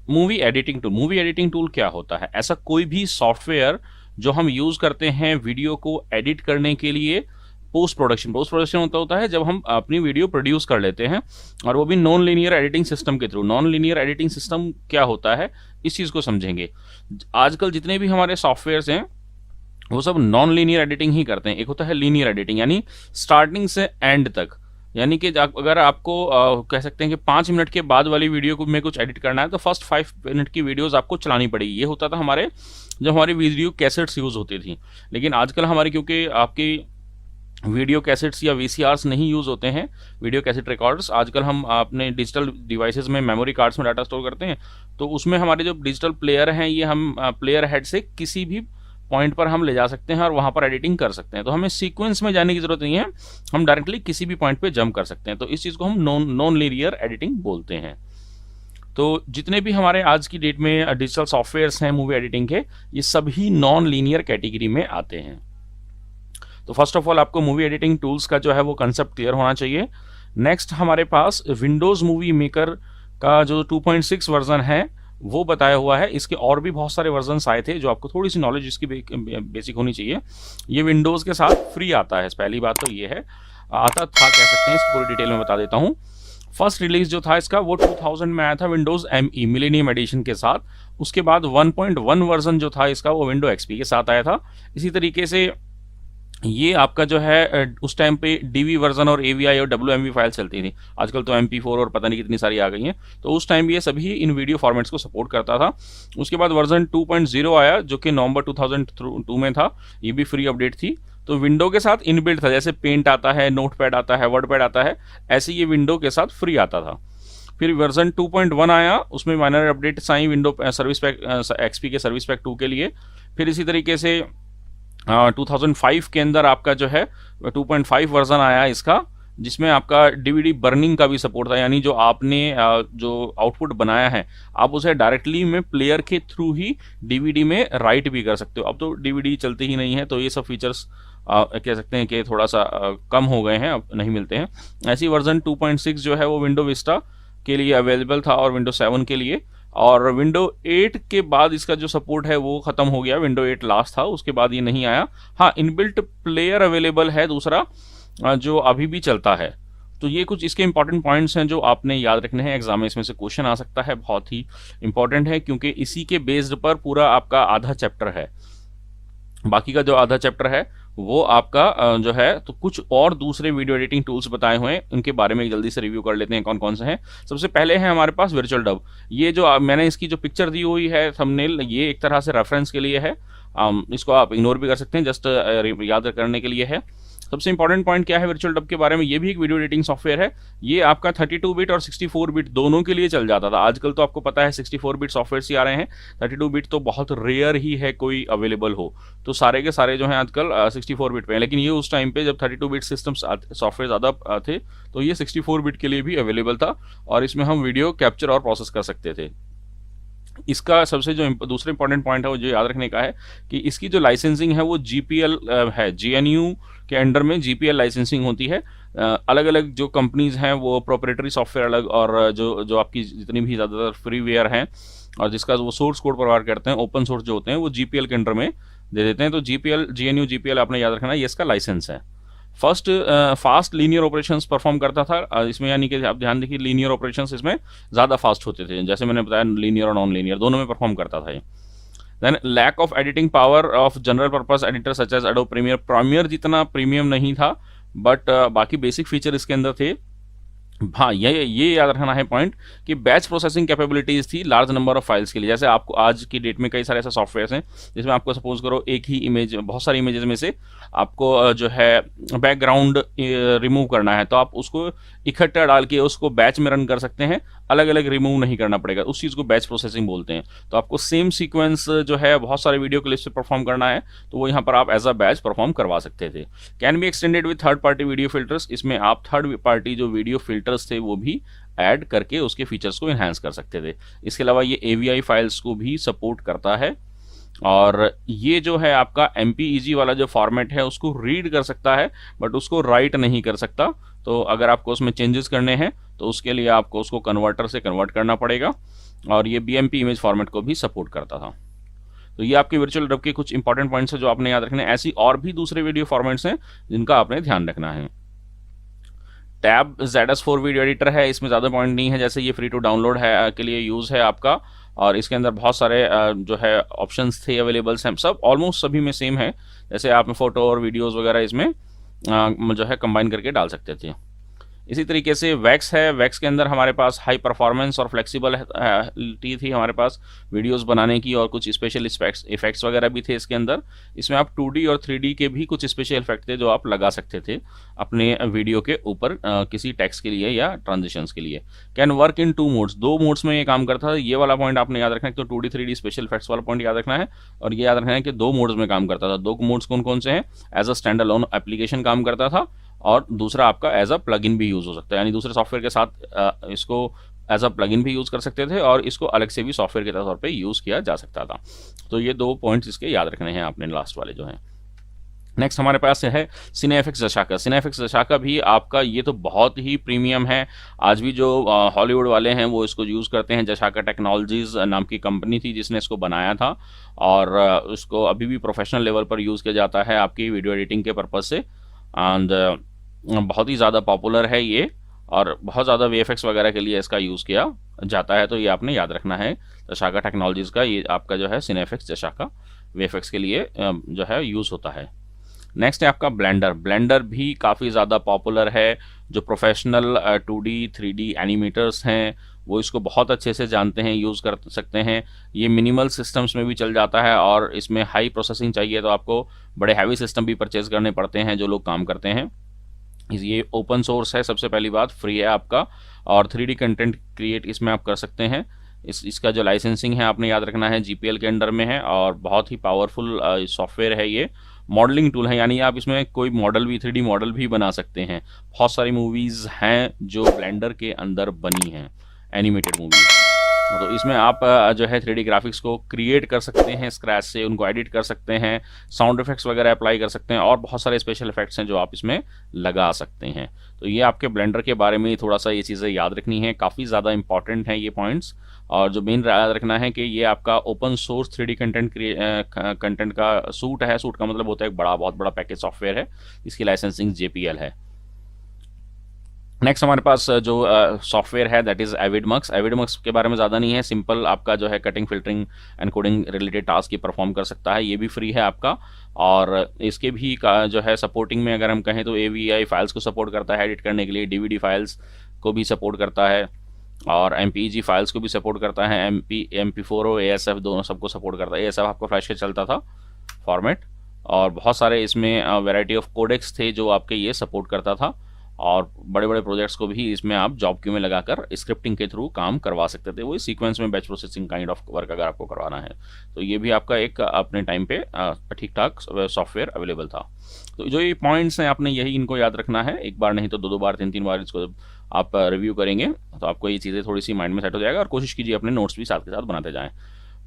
Movie editing tool क्या होता है? ऐसा कोई भी सॉफ्टवेयर जो हम यूज़ करते हैं वीडियो को एडिट करने के लिए पोस्ट प्रोडक्शन होता है जब हम अपनी वीडियो प्रोड्यूस कर लेते हैं, और वो भी नॉन लीनियर एडिटिंग सिस्टम के through. Non linear editing system क्या होता है, इस चीज़ को समझेंगे। आजकल जितने भी हमारे सॉफ्टवेयर्स हैं वो सब नॉन लीनियर एडिटिंग ही करते हैं। एक होता है लीनियर एडिटिंग, यानी स्टार्टिंग से एंड तक, यानी कि अगर आपको कह सकते हैं कि 5 मिनट के बाद वाली वीडियो को में कुछ एडिट करना है तो फर्स्ट 5 मिनट की वीडियोस आपको चलानी पड़ेगी। ये होता था हमारे, जब हमारी वीडियो कैसेट्स यूज़ होती थी। लेकिन आजकल हमारी, क्योंकि आपकी वीडियो कैसेट्स या वीसीआरस नहीं यूज़ होते हैं, वीडियो कैसेट रिकॉर्ड्स, आजकल हम अपने डिजिटल डिवाइसेस में मेमोरी कार्ड्स में डाटा स्टोर करते हैं, तो उसमें हमारे जो डिजिटल प्लेयर हैं ये हम प्लेयर हेड से किसी भी पॉइंट पर हम ले जा सकते हैं और वहाँ पर एडिटिंग कर सकते हैं। तो हमें सीक्वेंस में जाने की ज़रूरत नहीं है, हम डायरेक्टली किसी भी पॉइंट पे जंप कर सकते हैं। तो इस चीज़ को हम नॉन लीनियर एडिटिंग बोलते हैं। तो जितने भी हमारे आज की डेट में डिजिटल सॉफ्टवेयर्स हैं मूवी एडिटिंग के, ये सभी नॉन लीनियर कैटेगरी में आते हैं। तो फर्स्ट ऑफ ऑल आपको मूवी एडिटिंग टूल्स का जो है वो कंसेप्ट क्लियर होना चाहिए। नेक्स्ट हमारे पास विंडोज़ मूवी मेकर का जो 2.6 वर्जन है वो बताया हुआ है। इसके और भी बहुत सारे वर्जन्स आए थे जो आपको थोड़ी सी नॉलेज इसकी बेसिक होनी चाहिए। ये विंडोज़ के साथ फ्री आता है, पहली बात तो ये है, आता था कह सकते हैं, इसकी पूरी डिटेल में बता देता हूँ। फर्स्ट रिलीज जो था इसका वो 2000 में आया था विंडोज़ ME मिलेनियम एडिशन के साथ। उसके बाद 1.1 वर्जन जो था इसका वो विंडो XP के साथ आया था। इसी तरीके से ये आपका जो है उस टाइम पे DV वर्जन और AVI और WMV फाइल चलती थी। आजकल तो MP4 और पता नहीं कितनी सारी आ गई हैं। तो उस टाइम ये सभी इन वीडियो फॉर्मेट्स को सपोर्ट करता था। उसके बाद वर्जन 2.0 आया जो कि नवंबर 2002 में था। ये भी फ्री अपडेट थी। तो विंडो के साथ इनबिल्ट था, जैसे पेंट आता है, नोटपैड आता है, वर्डपैड आता है, ऐसे ये विंडो के साथ फ्री आता था। फिर वर्जन 2.1 आया, उसमें माइनर अपडेट्स आई विंडो सर्विस पैक XP के सर्विस पैक 2 के लिए। फिर इसी तरीके से 2005 के अंदर आपका जो है 2.5 वर्जन आया इसका, जिसमें आपका DVD बर्निंग का भी सपोर्ट था, यानी जो आपने जो आउटपुट बनाया है आप उसे डायरेक्टली में प्लेयर के थ्रू ही DVD में राइट भी कर सकते हो। अब तो DVD चलती ही नहीं है, तो ये सब फीचर्स कह सकते हैं कि थोड़ा सा कम हो गए हैं, अब नहीं मिलते हैं। ऐसी वर्जन 2.6 जो है वो विंडो विस्टा के लिए अवेलेबल था और विंडो 7 के लिए। और विंडो 8 के बाद इसका जो सपोर्ट है वो ख़त्म हो गया, विंडो 8 लास्ट था, उसके बाद ये नहीं आया। हाँ, इनबिल्ट प्लेयर अवेलेबल है दूसरा जो अभी भी चलता है। तो ये कुछ इसके इंपॉर्टेंट पॉइंट्स हैं जो आपने याद रखने हैं, एग्जाम में इसमें से क्वेश्चन आ सकता है, बहुत ही इंपॉर्टेंट है क्योंकि इसी के बेस्ड पर पूरा आपका आधा चैप्टर है। बाकी का जो आधा चैप्टर है वो आपका जो है, तो कुछ और दूसरे वीडियो एडिटिंग टूल्स बताए हुए हैं, उनके बारे में जल्दी से रिव्यू कर लेते हैं कौन कौन से हैं। सबसे पहले है हमारे पास वर्चुअल डब। ये जो मैंने इसकी जो पिक्चर दी हुई है थंबनेल, ये एक तरह से रेफरेंस के लिए है, इसको आप इग्नोर भी कर सकते हैं, जस्ट याद करने के लिए है। सबसे इंपॉर्टेंट पॉइंट क्या है वर्चुअल डब के बारे में, ये भी एक वीडियो एडिटिंग सॉफ्टवेयर है। ये आपका 32 बिट और 64 बिट दोनों के लिए चल जाता था। आजकल तो आपको पता है 64 बिट सॉफ्टवेयर ही आ रहे हैं, 32 बिट तो बहुत रेयर ही है कोई अवेलेबल हो। तो सारे के सारे जो हैं आजकल 64 बिट पे हैं, लेकिन ये उस टाइम पे जब 32 बिट सिस्टम्स सॉफ्टवेयर ज़्यादा थे तो ये 64 बिट के लिए भी अवेलेबल था और इसमें हम वीडियो कैप्चर और प्रोसेस कर सकते थे। इसका सबसे जो दूसरा इंपॉर्टेंट पॉइंट है वो जो याद रखने का है कि इसकी जो लाइसेंसिंग है वो GPL है, GNU के अंडर में GPL लाइसेंसिंग होती है। अलग अलग जो कंपनीज हैं वो प्रोप्राइटरी सॉफ्टवेयर अलग, और जो आपकी जितनी भी ज़्यादातर फ्रीवेयर हैं और जिसका वो सोर्स कोड प्रोवाइड करते हैं, ओपन सोर्स जो होते हैं वो GPL के अंडर में दे देते हैं। तो GNU GPL आपने याद रखना है, ये इसका लाइसेंस है। First fast linear operations perform करता था इसमें, यानी कि आप ध्यान देखिए लीनियर ऑपरेशंस इसमें ज़्यादा फास्ट होते थे, जैसे मैंने बताया लीनियर और नॉन लीनियर दोनों में परफॉर्म करता था ये। Then lack of editing power of general purpose editor such as Adobe Premiere जितना प्रीमियम नहीं था, बट बाकी बेसिक फीचर इसके अंदर थे। हाँ, ये याद रखना है पॉइंट कि बैच प्रोसेसिंग कैपेबिलिटीज थी लार्ज नंबर ऑफ फाइल्स के लिए। जैसे आपको आज की डेट में कई सारे ऐसे सॉफ्टवेयर हैं जिसमें आपको सपोज करो एक ही इमेज, बहुत सारी इमेजेस में से आपको जो है बैकग्राउंड रिमूव करना है, तो आप उसको इकट्ठा डाल के उसको बैच में रन कर सकते हैं, अलग अलग रिमूव नहीं करना पड़ेगा। उस चीज़ को बैच प्रोसेसिंग बोलते हैं। तो आपको सेम सीक्वेंस जो है बहुत सारे वीडियो क्लिप्स पे परफॉर्म करना है तो वो यहाँ पर आप एज अ बैच परफॉर्म करवा सकते थे। Can be extended with third party video filters, इसमें आप थर्ड पार्टी जो वीडियो फिल्टर्स थे वो भी ऐड करके उसके फीचर्स को इन्हांस कर सकते थे। इसके अलावा ये AVI फाइल्स को भी सपोर्ट करता है और ये जो है आपका MPEG वाला जो फॉर्मेट है उसको रीड कर सकता है बट उसको राइट नहीं कर सकता। तो अगर आपको उसमें चेंजेस करने हैं तो उसके लिए आपको उसको कन्वर्टर से कन्वर्ट करना पड़ेगा। और ये BMP इमेज फॉर्मेट को भी सपोर्ट करता था। तो ये आपके वर्चुअल डब के कुछ इंपॉर्टेंट पॉइंट्स हैं जो आपने याद रखने हैं। ऐसी और भी दूसरे वीडियो फॉर्मेट्स हैं जिनका आपने ध्यान रखना है। टैब ZS4 वीडियो एडिटर है, इसमें ज़्यादा पॉइंट नहीं है, जैसे ये फ्री टू डाउनलोड है के लिए यूज़ है आपका, और इसके अंदर बहुत सारे जो है ऑप्शंस थे अवेलेबल्स हैं, सब ऑलमोस्ट सभी में सेम है। जैसे आप फोटो और वीडियोज़ वगैरह इसमें जो है कंबाइन करके डाल सकते थे। इसी तरीके से वैक्स है, वैक्स के अंदर हमारे पास हाई परफॉर्मेंस और फ्लेक्सिबिलिटी थी हमारे पास वीडियोस बनाने की, और कुछ स्पेशल इफेक्ट्स वगैरह भी थे इसके अंदर। इसमें आप 2D और 3D के भी कुछ स्पेशल इफेक्ट थे जो आप लगा सकते थे अपने वीडियो के ऊपर किसी टेक्स्ट के लिए या ट्रांजिशंस के लिए। Can work in 2 modes, 2 modes में ये काम करता है। ये वाला पॉइंट आपने याद रखना है, तो 2D 3D स्पेशल इफेक्ट्स वाला पॉइंट याद रखना है, और ये याद रखना है कि 2 मोड्स में काम करता था। 2 मोड्स कौन कौन से हैं? As a stand alone application काम करता था, और दूसरा आपका एज अ प्लगइन भी यूज़ हो सकता है, यानी दूसरे सॉफ्टवेयर के साथ इसको एज अ प्लगइन भी यूज़ कर सकते थे, और इसको अलग से भी सॉफ्टवेयर के तौर पे यूज़ किया जा सकता था। तो ये 2 पॉइंट्स इसके याद रखने हैं आपने, लास्ट वाले जो हैं। नेक्स्ट हमारे पास है सिनेफिक्स जशाका। सिनेफिक्स जशाका भी आपका ये तो बहुत ही प्रीमियम है। आज भी जो हॉलीवुड वाले हैं वो इसको यूज़ करते हैं। जशाका टेक्नोलॉजीज़ नाम की कंपनी थी जिसने इसको बनाया था, और उसको अभी भी प्रोफेशनल लेवल पर यूज़ किया जाता है आपकी वीडियो एडिटिंग के पर्पज़ से। एंड बहुत ही ज़्यादा पॉपुलर है ये, और बहुत ज़्यादा VFX वगैरह के लिए इसका यूज़ किया जाता है। तो ये आपने याद रखना है, जशाका टेक्नोलॉजीज़ का ये आपका जो है सिनेफिक्स जशाका VFX के लिए जो है यूज़ होता है। नेक्स्ट है आपका ब्लेंडर। ब्लेंडर भी काफ़ी ज़्यादा पॉपुलर है। जो प्रोफेशनल 2D 3D एनिमेटर्स हैं वो इसको बहुत अच्छे से जानते हैं, यूज़ कर सकते हैं। ये मिनिमल सिस्टम्स में भी चल जाता है, और इसमें हाई प्रोसेसिंग चाहिए तो आपको बड़े हैवी सिस्टम भी परचेज करने पड़ते हैं जो लोग काम करते हैं। ये ओपन सोर्स है, सबसे पहली बात फ्री है आपका, और 3D कंटेंट क्रिएट इसमें आप कर सकते हैं। इसका जो लाइसेंसिंग है आपने याद रखना है GPL के अंडर में है, और बहुत ही पावरफुल सॉफ्टवेयर है ये। मॉडलिंग टूल है, यानी आप इसमें कोई मॉडल भी 3D मॉडल भी बना सकते हैं। बहुत सारी मूवीज़ हैं जो ब्लेंडर के अंदर बनी हैं, एनिमेटेड मूवीज़। तो इसमें आप जो है 3D ग्राफिक्स को क्रिएट कर सकते हैं स्क्रैच से, उनको एडिट कर सकते हैं, साउंड इफेक्ट्स वगैरह अप्लाई कर सकते हैं, और बहुत सारे स्पेशल इफेक्ट्स हैं जो आप इसमें लगा सकते हैं। तो ये आपके ब्लेंडर के बारे में थोड़ा सा ये चीज़ें याद रखनी है, काफ़ी ज़्यादा इंपॉर्टेंट हैं ये पॉइंट्स। और जो मेन याद रखना है कि ये आपका ओपन सोर्स 3D कंटेंट का सूट है। सूट का मतलब होता है एक बहुत बड़ा पैकेज सॉफ्टवेयर है, इसकी लाइसेंसिंग JPL है। नेक्स्ट हमारे पास जो सॉफ्टवेयर है दैट इज़ एविडमक्स। एविडमक्स के बारे में ज़्यादा नहीं है, सिंपल आपका जो है cutting, filtering, encoding related task ही परफॉर्म कर सकता है। ये भी फ्री है आपका, और इसके भी का जो है सपोर्टिंग में अगर हम कहें तो AVI फाइल्स को सपोर्ट करता है एडिट करने के लिए, DVD फाइल्स को भी सपोर्ट करता है, और MPEG फाइल्स को भी सपोर्ट करता है। MP4 और ASF दोनों सबको सपोर्ट करता है। ASF आपको फ्लैश के चलता था फॉर्मेट, और बहुत सारे इसमें वैरायटी ऑफ कोडेक्स थे जो आपके ये सपोर्ट करता था, और बड़े बड़े प्रोजेक्ट्स को भी इसमें आप जॉब क्यू में लगाकर स्क्रिप्टिंग के थ्रू काम करवा सकते थे। वही सीक्वेंस में batch processing kind of work अगर आपको करवाना है तो ये भी आपका एक अपने टाइम पे ठीक ठाक सॉफ्टवेयर अवेलेबल था। तो जो ये पॉइंट्स हैं आपने यही इनको याद रखना है, एक बार नहीं तो 2-2 बार 3-3 बार इसको आप रिव्यू करेंगे तो आपको ये चीज़ें थोड़ी सी माइंड में सेट हो जाएगा, और कोशिश कीजिए अपने नोट्स भी साथ के साथ बनाते जाएँ।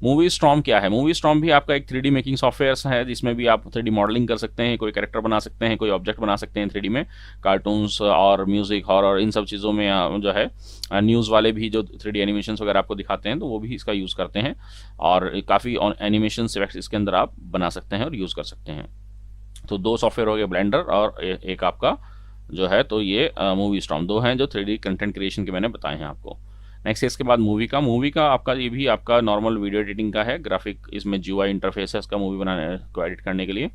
मूवी स्टॉर्म क्या है? मूवी स्टॉर्म भी आपका एक 3D मेकिंग सॉफ्टवेयर है जिसमें भी आप 3D मॉडलिंग कर सकते हैं, कोई कैरेक्टर बना सकते हैं, कोई ऑब्जेक्ट बना सकते हैं 3D में। कार्टून्स और म्यूज़िक, हॉरर, इन सब चीज़ों में जो है न्यूज़ वाले भी जो 3D एनिमेशंस वगैरह आपको दिखाते हैं तो वो भी इसका यूज़ करते हैं, और काफ़ी एनिमेशन इफेक्ट्स इसके अंदर आप बना सकते हैं और यूज़ कर सकते हैं। तो 2 सॉफ्टवेयर हो गए, ब्लेंडर और एक आपका जो है तो ये मूवी स्टॉर्म। 2 हैं जो 3D कंटेंट क्रिएशन के मैंने बताए हैं आपको। नेक्स्ट इसके बाद मूवी का आपका ये भी आपका नॉर्मल वीडियो एडिटिंग का है। ग्राफिक इसमें GUI इंटरफेस है इसका मूवी बनाने को एडिट करने के लिए,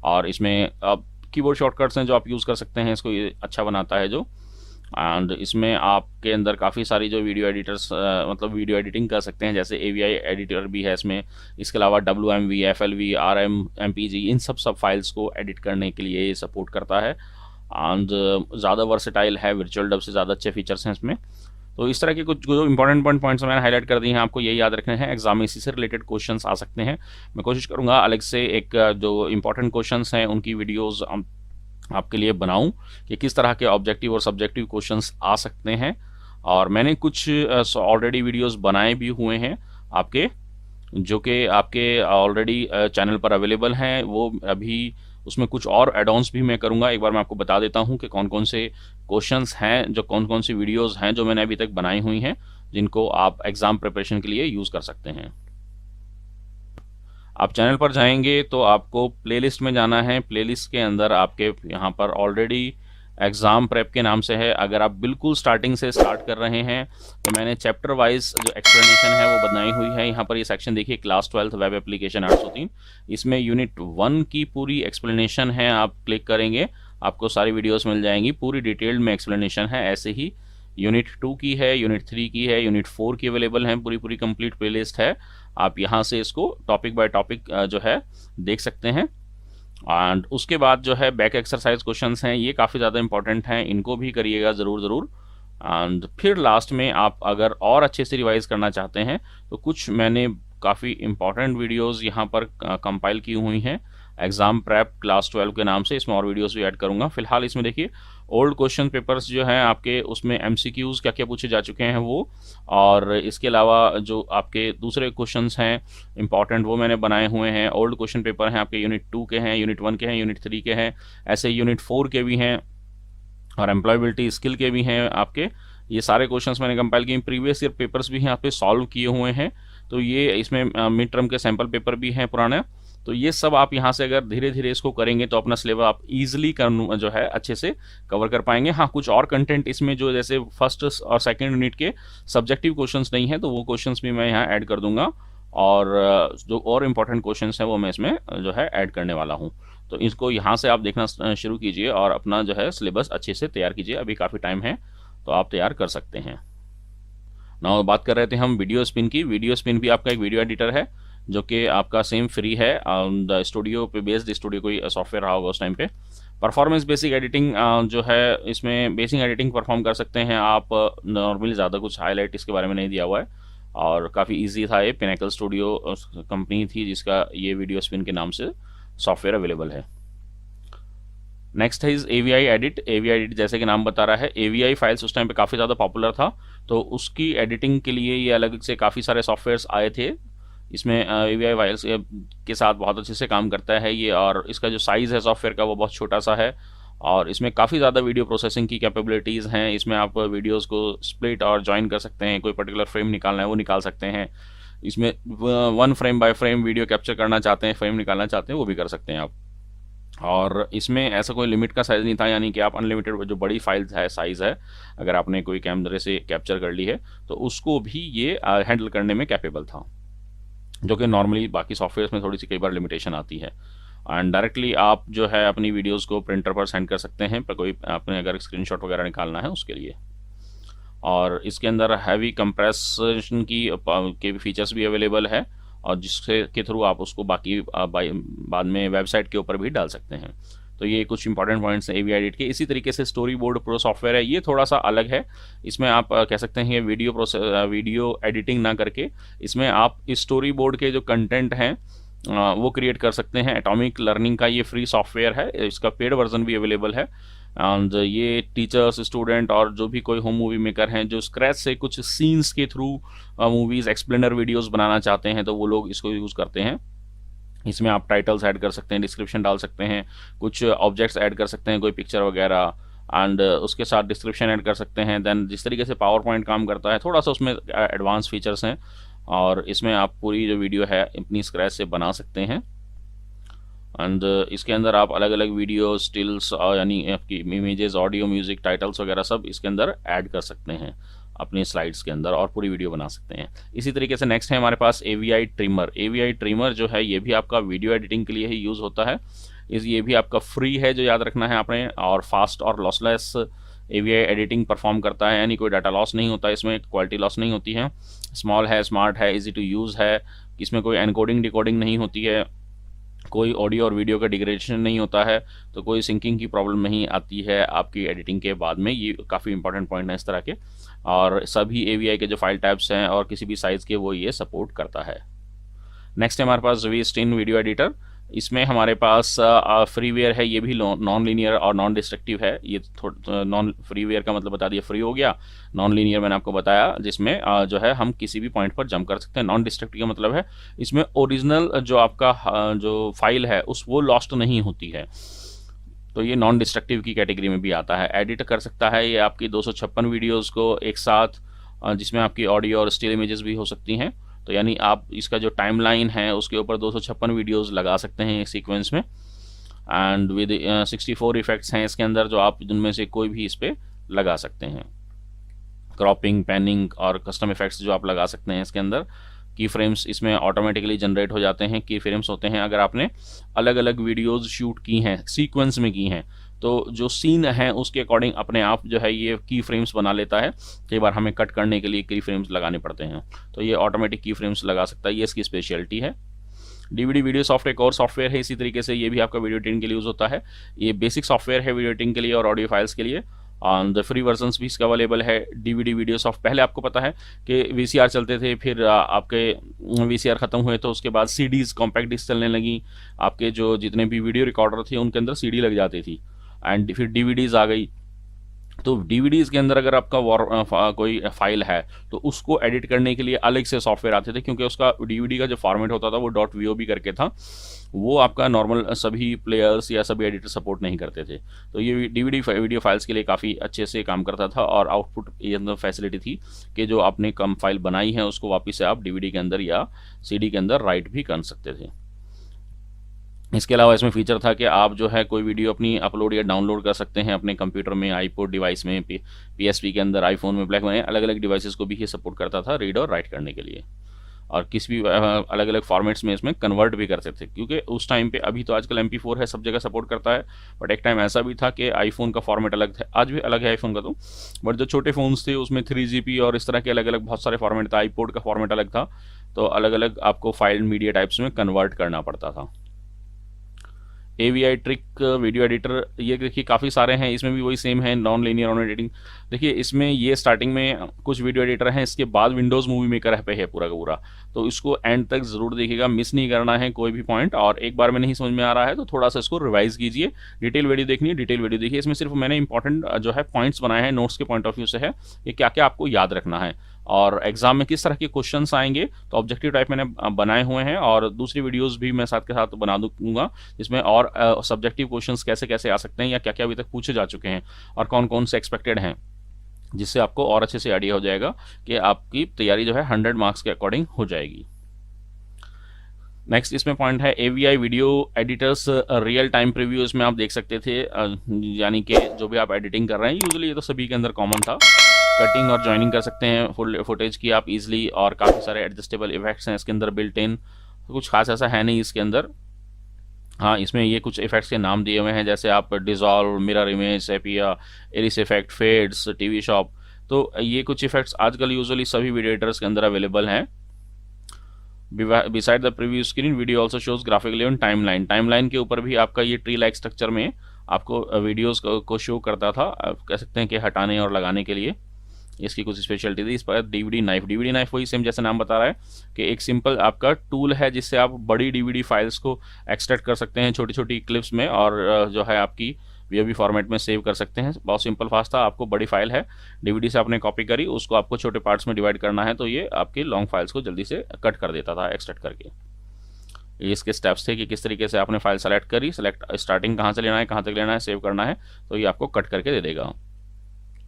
और इसमें अब कीबोर्ड शॉर्टकट्स हैं जो आप यूज़ कर सकते हैं, इसको ये अच्छा बनाता है जो। एंड इसमें आपके अंदर काफ़ी सारी जो वीडियो एडिटर्स मतलब वीडियो एडिटिंग कर सकते हैं, जैसे AVI एडिटर भी है इसमें। इसके अलावा WMV, FLV, RM, MPG इन सब फाइल्स को एडिट करने के लिए ये सपोर्ट करता है, एंड ज़्यादा वर्सेटाइल है, वर्चुअल डब से ज़्यादा अच्छे फीचर्स हैं इसमें। तो इस तरह के कुछ जो इंपॉर्टेंट पॉइंट्स मैंने हाईलाइट कर दिए हैं, आपको यही याद रखने हैं। एग्जाम में इसी से रिलेटेड क्वेश्चंस आ सकते हैं। मैं कोशिश करूंगा अलग से एक जो इंपॉर्टेंट क्वेश्चंस हैं उनकी वीडियोस आपके लिए बनाऊं कि किस तरह के ऑब्जेक्टिव और सब्जेक्टिव क्वेश्चंस आ सकते हैं, और मैंने कुछ ऑलरेडी वीडियोस बनाए भी हुए हैं आपके, जो कि आपके ऑलरेडी चैनल पर अवेलेबल हैं। वो अभी उसमें कुछ और एड-ऑन्स भी मैं करूंगा। एक बार मैं आपको बता देता हूं कि कौन कौन से क्वेश्चंस हैं, जो कौन कौन सी वीडियोस हैं जो मैंने अभी तक बनाई हुई हैं, जिनको आप एग्ज़ाम प्रिपरेशन के लिए यूज़ कर सकते हैं। आप चैनल पर जाएंगे तो आपको प्लेलिस्ट में जाना है। प्लेलिस्ट के अंदर आपके यहाँ पर ऑलरेडी एग्ज़ाम प्रेप के नाम से है। अगर आप बिल्कुल स्टार्टिंग से स्टार्ट कर रहे हैं तो मैंने चैप्टर वाइज जो एक्सप्लेनेशन है वो बनाई हुई है। यहाँ पर ये सेक्शन देखिए, क्लास 12 वेब एप्लीकेशन 803, इसमें यूनिट 1 की पूरी एक्सप्लेनेशन है। आप क्लिक करेंगे आपको सारी वीडियोस मिल जाएंगी, पूरी डिटेल्ड में एक्सप्लेनेशन है। ऐसे ही यूनिट 2 की है, यूनिट 3 की है, यूनिट 4 की अवेलेबल है, पूरी पूरी कंप्लीट प्लेलिस्ट है। आप यहाँ से इसको टॉपिक बाय टॉपिक जो है देख सकते हैं। एंड उसके बाद जो है बैक एक्सरसाइज क्वेश्चंस हैं, ये काफ़ी ज़्यादा इंपॉर्टेंट हैं, इनको भी करिएगा ज़रूर। एंड फिर लास्ट में आप अगर और अच्छे से रिवाइज करना चाहते हैं तो कुछ मैंने काफ़ी इंपॉर्टेंट वीडियोस यहाँ पर कंपाइल की हुई हैं एग्ज़ाम प्रेप क्लास 12 के नाम से। इसमें और वीडियोस भी ऐड करूँगा। फिलहाल इसमें देखिए ओल्ड क्वेश्चन पेपर्स जो हैं आपके, उसमें MCQs क्या क्या पूछे जा चुके हैं वो, और इसके अलावा जो आपके दूसरे क्वेश्चंस हैं इंपॉर्टेंट वो मैंने बनाए हुए हैं। ओल्ड क्वेश्चन पेपर हैं आपके, यूनिट 2 के हैं, यूनिट 1 के हैं, यूनिट 3 के हैं, ऐसे यूनिट 4 के भी हैं और एम्प्लॉयबिलिटी स्किल के भी हैं आपके। ये सारे क्वेश्चंस मैंने कंपाइल किए। प्रीवियस ईयर पेपर्स भी यहाँ पे सॉल्व किए हुए हैं, तो ये इसमें मिड टर्म के सैम्पल पेपर भी हैं पुराने। तो ये सब आप यहाँ से अगर धीरे धीरे इसको करेंगे तो अपना सिलेबस आप इजीली जो है अच्छे से कवर कर पाएंगे। हाँ, कुछ और कंटेंट इसमें जो जैसे फर्स्ट और सेकंड यूनिट के सब्जेक्टिव क्वेश्चंस नहीं है तो वो क्वेश्चंस भी मैं यहाँ ऐड कर दूंगा, और जो और इम्पोर्टेंट क्वेश्चंस हैं वो मैं इसमें जो है ऐड करने वाला हूँ। तो इसको यहाँ से आप देखना शुरू कीजिए और अपना जो है सिलेबस अच्छे से तैयार कीजिए। अभी काफ़ी टाइम है तो आप तैयार कर सकते हैं। नाउ बात कर रहे थे हम वीडियो स्पिन की। वीडियो स्पिन भी आपका एक वीडियो एडिटर है जो कि आपका सेम फ्री है। द स्टूडियो पे बेस्ड, स्टूडियो कोई सॉफ्टवेयर रहा होगा उस टाइम पे। परफॉर्मेंस बेसिक एडिटिंग जो है, इसमें बेसिक एडिटिंग परफॉर्म कर सकते हैं आप। नॉर्मली ज़्यादा कुछ हाईलाइट इसके बारे में नहीं दिया हुआ है और काफ़ी ईजी था। ये पिनेकल स्टूडियो कंपनी थी जिसका ये वीडियो स्पिन के नाम से सॉफ्टवेयर अवेलेबल है। नेक्स्ट है is AVI edit. AVI edit जैसे कि नाम बता रहा है, AVI फाइल्स उस टाइम पे काफ़ी ज़्यादा पॉपुलर था, तो उसकी एडिटिंग के लिए ये अलग से काफ़ी सारे सॉफ्टवेयर्स आए थे। इसमें AVI फाइल्स के साथ बहुत अच्छे से काम करता है ये, और इसका जो साइज़ है सॉफ्टवेयर का वो बहुत छोटा सा है, और इसमें काफ़ी ज़्यादा वीडियो प्रोसेसिंग की कैपेबिलिटीज़ हैं। इसमें आप वीडियोज़ को स्प्लिट और ज्वाइन कर सकते हैं, कोई पर्टिकुलर फ्रेम निकालना है वो निकाल सकते हैं। इसमें 1 frame by frame video capture करना चाहते हैं, फ्रेम निकालना चाहते हैं वो भी कर सकते हैं आप। और इसमें ऐसा कोई लिमिट का साइज़ नहीं था, यानी कि आप अनलिमिटेड जो बड़ी फाइल है साइज़ है, अगर आपने कोई कैमरे से कैप्चर कर ली है तो उसको भी ये हैंडल करने में कैपेबल था, जो कि नॉर्मली बाकी सॉफ्टवेयर में थोड़ी सी कई बार लिमिटेशन आती है। एंड डायरेक्टली आप जो है अपनी वीडियोज़ को प्रिंटर पर सेंड कर सकते हैं, पर कोई आपने अगर स्क्रीनशॉट वगैरह निकालना है उसके लिए। और इसके अंदर हैवी कंप्रेशन के फीचर्स भी अवेलेबल है, और जिसके के थ्रू आप उसको बाकी बाद में वेबसाइट के ऊपर भी डाल सकते हैं। तो ये कुछ इंपॉर्टेंट पॉइंट्स हैं AVI एडिट के। इसी तरीके से स्टोरी बोर्ड प्रो सॉफ्टवेयर है, ये थोड़ा सा अलग है। इसमें आप कह सकते हैं वीडियो एडिटिंग ना करके इसमें आप स्टोरी बोर्ड के जो कंटेंट हैं वो क्रिएट कर सकते हैं। एटॉमिक लर्निंग का ये फ्री सॉफ्टवेयर है, इसका पेड वर्जन भी अवेलेबल है। एंड ये टीचर्स, स्टूडेंट और जो भी कोई होम मूवी मेकर हैं जो स्क्रैच से कुछ सीन्स के थ्रू मूवीज़ एक्सप्लेनर वीडियोस बनाना चाहते हैं तो वो लोग इसको यूज़ करते हैं। इसमें आप टाइटल्स ऐड कर सकते हैं, डिस्क्रिप्शन डाल सकते हैं, कुछ ऑब्जेक्ट्स ऐड कर सकते हैं, कोई पिक्चर वगैरह, एंड उसके साथ डिस्क्रिप्शन ऐड कर सकते हैं। देन जिस तरीके से पावर पॉइंट काम करता है, थोड़ा सा उसमें एडवांस फीचर्स हैं, और इसमें आप पूरी जो वीडियो है अपनी स्क्रैच से बना सकते हैं। एंड इसके अंदर आप अलग अलग वीडियो स्टिल्स यानी आपकी इमेजेस, ऑडियो, म्यूजिक, टाइटल्स वगैरह सब इसके अंदर ऐड कर सकते हैं अपनी स्लाइड्स के अंदर, और पूरी वीडियो बना सकते हैं। इसी तरीके से नेक्स्ट है हमारे पास AVI ट्रिमर। AVI ट्रिमर जो है ये भी आपका वीडियो एडिटिंग के लिए ही यूज़ होता है। ये भी आपका फ्री है, जो याद रखना है आपने, और फास्ट और लॉसलेस AVI एडिटिंग परफॉर्म करता है, यानी कोई डाटा लॉस नहीं होता, इसमें क्वालिटी लॉस नहीं होती है। स्मॉल है, स्मार्ट है, ईजी टू यूज़ है, इसमें कोई एनकोडिंग डिकोडिंग नहीं होती है, कोई ऑडियो और वीडियो का डिग्रेडेशन नहीं होता है, तो कोई सिंकिंग की प्रॉब्लम नहीं आती है आपकी एडिटिंग के बाद में। ये काफ़ी इंपॉर्टेंट पॉइंट है इस तरह के, और सभी AVI के जो फाइल टाइप्स हैं और किसी भी साइज़ के वो ये सपोर्ट करता है। नेक्स्ट है हमारे पास VStream वीडियो एडिटर। इसमें हमारे पास फ्रीवेयर है, ये भी नॉन लीनियर और नॉन डिस्ट्रक्टिव है। ये नॉन फ्रीवेयर का मतलब बता दिया, फ्री हो गया। नॉन लीनियर मैंने आपको बताया, जिसमें जो है हम किसी भी पॉइंट पर जंप कर सकते हैं। नॉन डिस्ट्रक्टिव का मतलब है इसमें ओरिजिनल जो आपका जो फाइल है वो लॉस्ट नहीं होती है, तो ये नॉन डिस्ट्रक्टिव की कैटेगरी में भी आता है। एडिट कर सकता है ये आपकी 256 वीडियोज़ को एक साथ, जिसमें आपकी ऑडियो और स्टिल इमेजेस भी हो सकती हैं। तो यानी आप इसका जो टाइमलाइन है उसके ऊपर 256 वीडियोस लगा सकते हैं एक सीक्वेंस में। एंड विद 64 इफेक्ट्स हैं इसके अंदर, जो आप जिनमें से कोई भी इस पर लगा सकते हैं। क्रॉपिंग, पैनिंग और कस्टम इफेक्ट्स जो आप लगा सकते हैं इसके अंदर। की फ्रेम्स इसमें ऑटोमेटिकली जनरेट हो जाते हैं। की फ्रेम्स होते हैं अगर आपने अलग अलग वीडियोस शूट की हैं, सीक्वेंस में की हैं, तो जो सीन है उसके अकॉर्डिंग अपने आप जो है ये की फ्रेम्स बना लेता है। कई बार हमें कट करने के लिए की फ्रेम्स लगाने पड़ते हैं, तो ये ऑटोमेटिक की फ्रेम्स लगा सकता है। ये इसकी स्पेशलिटी है। डीवीडी वीडियो सॉफ्टवेयर एक और सॉफ्टवेयर है इसी तरीके से, ये भी आपका वीडियो एडिटिंग के लिए यूज़ होता है। ये बेसिक सॉफ्टवेयर है वीडियो एडिटिंग के लिए और ऑडियो फाइल्स के लिए। ऑन द फ्री वर्जन्स भी इसका अवेलेबल है। डीवीडी वीडियो सॉफ्ट, पहले आपको पता है कि वीसीआर चलते थे, फिर आपके वीसीआर ख़त्म हुए तो उसके बाद सीडीज़, कॉम्पैक्ट डिस्क चलने लगी। आपके जो जितने भी वीडियो रिकॉर्डर थे उनके अंदर सीडी लग जाती थी, एंड फिर डीवीडीज़ आ गई। तो डीवीडीज़ के अंदर अगर आपका कोई फाइल है तो उसको एडिट करने के लिए अलग से सॉफ्टवेयर आते थे, क्योंकि उसका डीवीडी का जो फॉर्मेट होता था वो .vob करके था। वो आपका नॉर्मल सभी प्लेयर्स या सभी एडिटर सपोर्ट नहीं करते थे। तो ये डीवीडी वीडियो फाइल्स के लिए काफ़ी अच्छे से काम करता था, और आउटपुट ये फैसिलिटी थी कि जो आपने कम फाइल बनाई है उसको वापस से आप डीवीडी के अंदर या सीडी के अंदर राइट भी कर सकते थे। इसके अलावा इसमें फीचर था कि आप जो है कोई वीडियो अपनी अपलोड या डाउनलोड कर सकते हैं अपने कंप्यूटर में, आईपोड डिवाइस में, पीएसपी के अंदर, आईफोन में, ब्लैक में, अलग अलग डिवाइसेस को भी ये सपोर्ट करता था रीड और राइट करने के लिए। और किसी भी अलग अलग फॉर्मेट्स में इसमें कन्वर्ट भी कर सकते थे, क्योंकि उस टाइम पे, अभी तो आजकल MP4 है, सब जगह सपोर्ट करता है, बट एक टाइम ऐसा भी था कि आईफोन का फॉर्मेट अलग था, आज भी अलग है आईफोन का तो, बट जो छोटे फ़ोन्स थे उसमें 3GP और इस तरह के अलग अलग बहुत सारे फॉर्मेट था। आईपोड का फॉर्मेट अलग था, तो अलग अलग आपको फाइल मीडिया टाइप्स में कन्वर्ट करना पड़ता था। AVI ट्रिक वीडियो एडिटर, ये देखिए काफ़ी सारे हैं, इसमें भी वही सेम है, नॉन लीनियर ऑन एडिटिंग। देखिए इसमें ये स्टार्टिंग में कुछ वीडियो एडिटर हैं, इसके बाद विंडोज़ मूवी मेकर पे है पूरा का पूरा, तो इसको एंड तक ज़रूर देखिएगा, मिस नहीं करना है कोई भी पॉइंट। और एक बार में नहीं समझ में आ रहा है तो थोड़ा सा इसको रिवाइज़ कीजिए। डिटेल वीडियो देखनी है, डिटेल वीडियो देखिए। इसमें सिर्फ मैंने इंपॉर्टेंट जो है पॉइंट्स बनाए हैं नोट्स के पॉइंट ऑफ व्यू से है कि क्या क्या आपको याद रखना है और एग्जाम में किस तरह के क्वेश्चंस आएंगे। तो ऑब्जेक्टिव टाइप मैंने बनाए हुए हैं, और दूसरी वीडियोस भी मैं साथ के साथ बना दूंगा, जिसमें और सब्जेक्टिव क्वेश्चंस कैसे कैसे आ सकते हैं या क्या क्या अभी तक पूछे जा चुके हैं और कौन कौन से एक्सपेक्टेड हैं, जिससे आपको और अच्छे से आइडिया हो जाएगा कि आपकी तैयारी जो है 100 मार्क्स के अकॉर्डिंग हो जाएगी। नेक्स्ट इसमें पॉइंट है AVI video editors real time preview. इसमें आप देख सकते थे, यानी कि जो भी आप एडिटिंग कर रहे हैं, यूजुअली ये तो सभी के अंदर कॉमन था, कटिंग और जॉइनिंग कर सकते हैं फुल फुटेज की आप इजीली, और काफ़ी सारे एडजस्टेबल इफेक्ट्स हैं इसके अंदर बिल्ट इन। कुछ खास ऐसा है नहीं इसके अंदर। हाँ, इसमें ये कुछ इफेक्ट्स के नाम दिए हुए हैं, जैसे आप dissolve, mirror image, sepia, iris effect, fades, TV shop. तो ये कुछ इफेक्ट्स आजकल यूजुअली सभी वीडियो एडिटर्स के अंदर अवेलेबल हैं। Beside the preview screen video also shows graphically on timeline. Timeline के ऊपर भी आपका ये ट्री लाइक स्ट्रक्चर में आपको वीडियोस को शो करता था, आप कह सकते हैं कि हटाने और लगाने के लिए इसकी कुछ स्पेशलिटी थी। इस पर डीवीडी नाइफ वही सेम जैसे नाम बता रहा है कि एक सिंपल आपका टूल है जिससे आप बड़ी डीवीडी फाइल्स को एक्सट्रैक्ट कर सकते हैं छोटी छोटी क्लिप्स में, और जो है आपकी VOV फॉर्मेट में सेव कर सकते हैं। बहुत सिंपल फास्ट था। आपको बड़ी फाइल है, डीवीडी से आपने कॉपी करी, उसको आपको छोटे पार्ट्स में डिवाइड करना है, तो ये आपकी लॉन्ग फाइल्स को जल्दी से कट कर देता था एक्सट्रैक्ट करके। ये इसके स्टेप्स थे कि किस तरीके से आपने फाइल सेलेक्ट करी, स्टार्टिंग कहाँ से लेना है, कहाँ तक लेना है, सेव करना है, तो ये आपको कट करके दे देगा।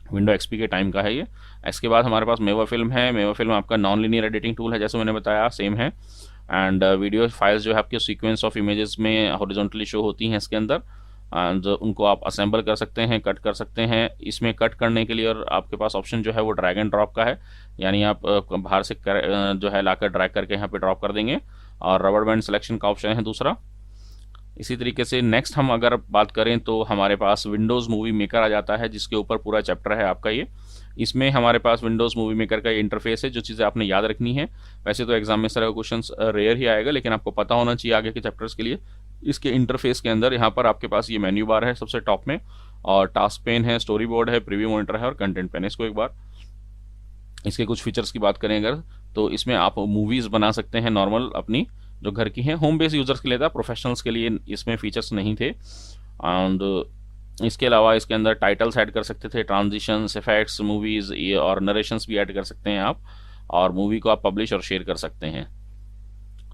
विंडो XP के टाइम का है ये। इसके बाद हमारे पास मेवा फिल्म है। मेवा फिल्म आपका नॉन लीनियर एडिटिंग टूल है, जैसे मैंने बताया सेम है। एंड वीडियो फाइल्स जो है आपके सीक्वेंस ऑफ इमेजेस में हॉरिजॉन्टली शो होती हैं इसके अंदर, एंड उनको आप असेंबल कर सकते हैं, कट कर सकते हैं। इसमें कट करने के लिए और आपके पास ऑप्शन जो है वो ड्रैग एंड ड्रॉप का है, यानी आप बाहर से जो है लाकर ड्रैग करके यहाँ पे ड्रॉप कर देंगे, और रबर बैंड सिलेक्शन का ऑप्शन है दूसरा। इसी तरीके से नेक्स्ट हम अगर बात करें तो हमारे पास विंडोज़ मूवी मेकर आ जाता है, जिसके ऊपर पूरा चैप्टर है आपका ये। इसमें हमारे पास विंडोज़ मूवी मेकर का ये इंटरफेस है, जो चीज़ें आपने याद रखनी है। वैसे तो एग्जाम में इस तरह का क्वेश्चन रेयर ही आएगा, लेकिन आपको पता होना चाहिए आगे के चैप्टर्स के लिए। इसके इंटरफेस के अंदर यहाँ पर आपके पास ये मेन्यू बार है सबसे टॉप में, और टास्क पेन है, स्टोरी बोर्ड है, प्रीव्यू मॉनिटर है और कंटेंट पेन है। इसको एक बार इसके कुछ फीचर्स की बात करें अगर, तो इसमें आप मूवीज़ बना सकते हैं नॉर्मल अपनी जो घर की हैं, होम बेस यूज़र्स के लिए था, प्रोफेशनल्स के लिए इसमें फीचर्स नहीं थे। एंड इसके अलावा इसके अंदर टाइटल्स ऐड कर सकते थे, ट्रांजिशंस, इफेक्ट्स, मूवीज़ और नरेशंस भी ऐड कर सकते हैं आप, और मूवी को आप पब्लिश और शेयर कर सकते हैं।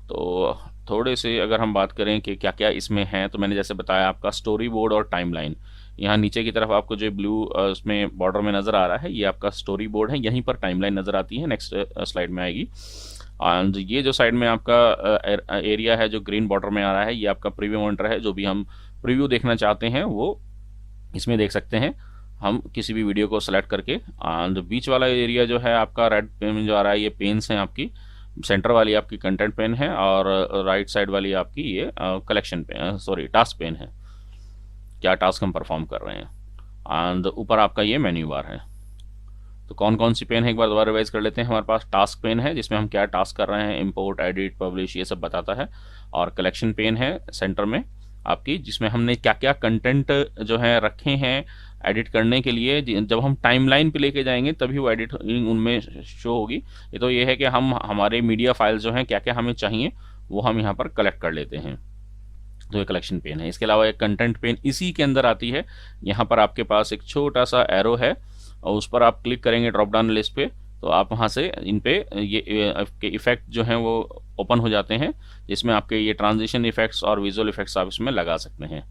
तो थोड़े से अगर हम बात करें कि क्या क्या इसमें है, तो मैंने जैसे बताया आपका स्टोरी बोर्ड और टाइमलाइन, यहाँ नीचे की तरफ आपको जो ब्लू उसमें बॉर्डर में नज़र आ रहा है, ये आपका स्टोरी बोर्ड है, यहीं पर टाइमलाइन नज़र आती है, नेक्स्ट स्लाइड में आएगी। एंड ये जो साइड में आपका एरिया है जो ग्रीन बॉर्डर में आ रहा है, ये आपका प्रीव्यू मॉनिटर है। जो भी हम प्रीव्यू देखना चाहते हैं वो इसमें देख सकते हैं हम किसी भी वीडियो को सेलेक्ट करके। एंड बीच वाला एरिया जो है आपका रेड पेन जो आ रहा है, ये पेन्स हैं आपकी, सेंटर वाली आपकी कंटेंट पेन है और राइट साइड वाली आपकी ये collection pen, sorry task pen है, क्या टास्क हम परफॉर्म कर रहे हैं। एंड ऊपर आपका ये मेन्यू बार है। तो कौन कौन सी पेन है एक बार दोबारा रिवाइज कर लेते हैं। हमारे पास टास्क पेन है जिसमें हम क्या टास्क कर रहे हैं, इंपोर्ट, एडिट, पब्लिश, ये सब बताता है। और कलेक्शन पेन है सेंटर में आपकी, जिसमें हमने क्या क्या कंटेंट जो है रखे हैं एडिट करने के लिए। जब हम टाइमलाइन पे लेके जाएंगे तभी वो एडिटिंग उनमें शो होगी। ये तो ये है कि हम हमारे मीडिया फाइल्स जो हैं क्या क्या हमें चाहिए वो हम यहाँ पर कलेक्ट कर लेते हैं। तो ये कलेक्शन पेन है। इसके अलावा एक कंटेंट पेन इसी के अंदर आती है। यहाँ पर आपके पास एक छोटा सा एरो है और उस पर आप क्लिक करेंगे ड्रॉप डाउन लिस्ट पे, तो आप वहाँ से इन पे ये आपके इफेक्ट जो हैं वो ओपन हो जाते हैं, जिसमें आपके ये ट्रांजिशन इफेक्ट्स और विजुअल इफेक्ट्स आप इसमें लगा सकते हैं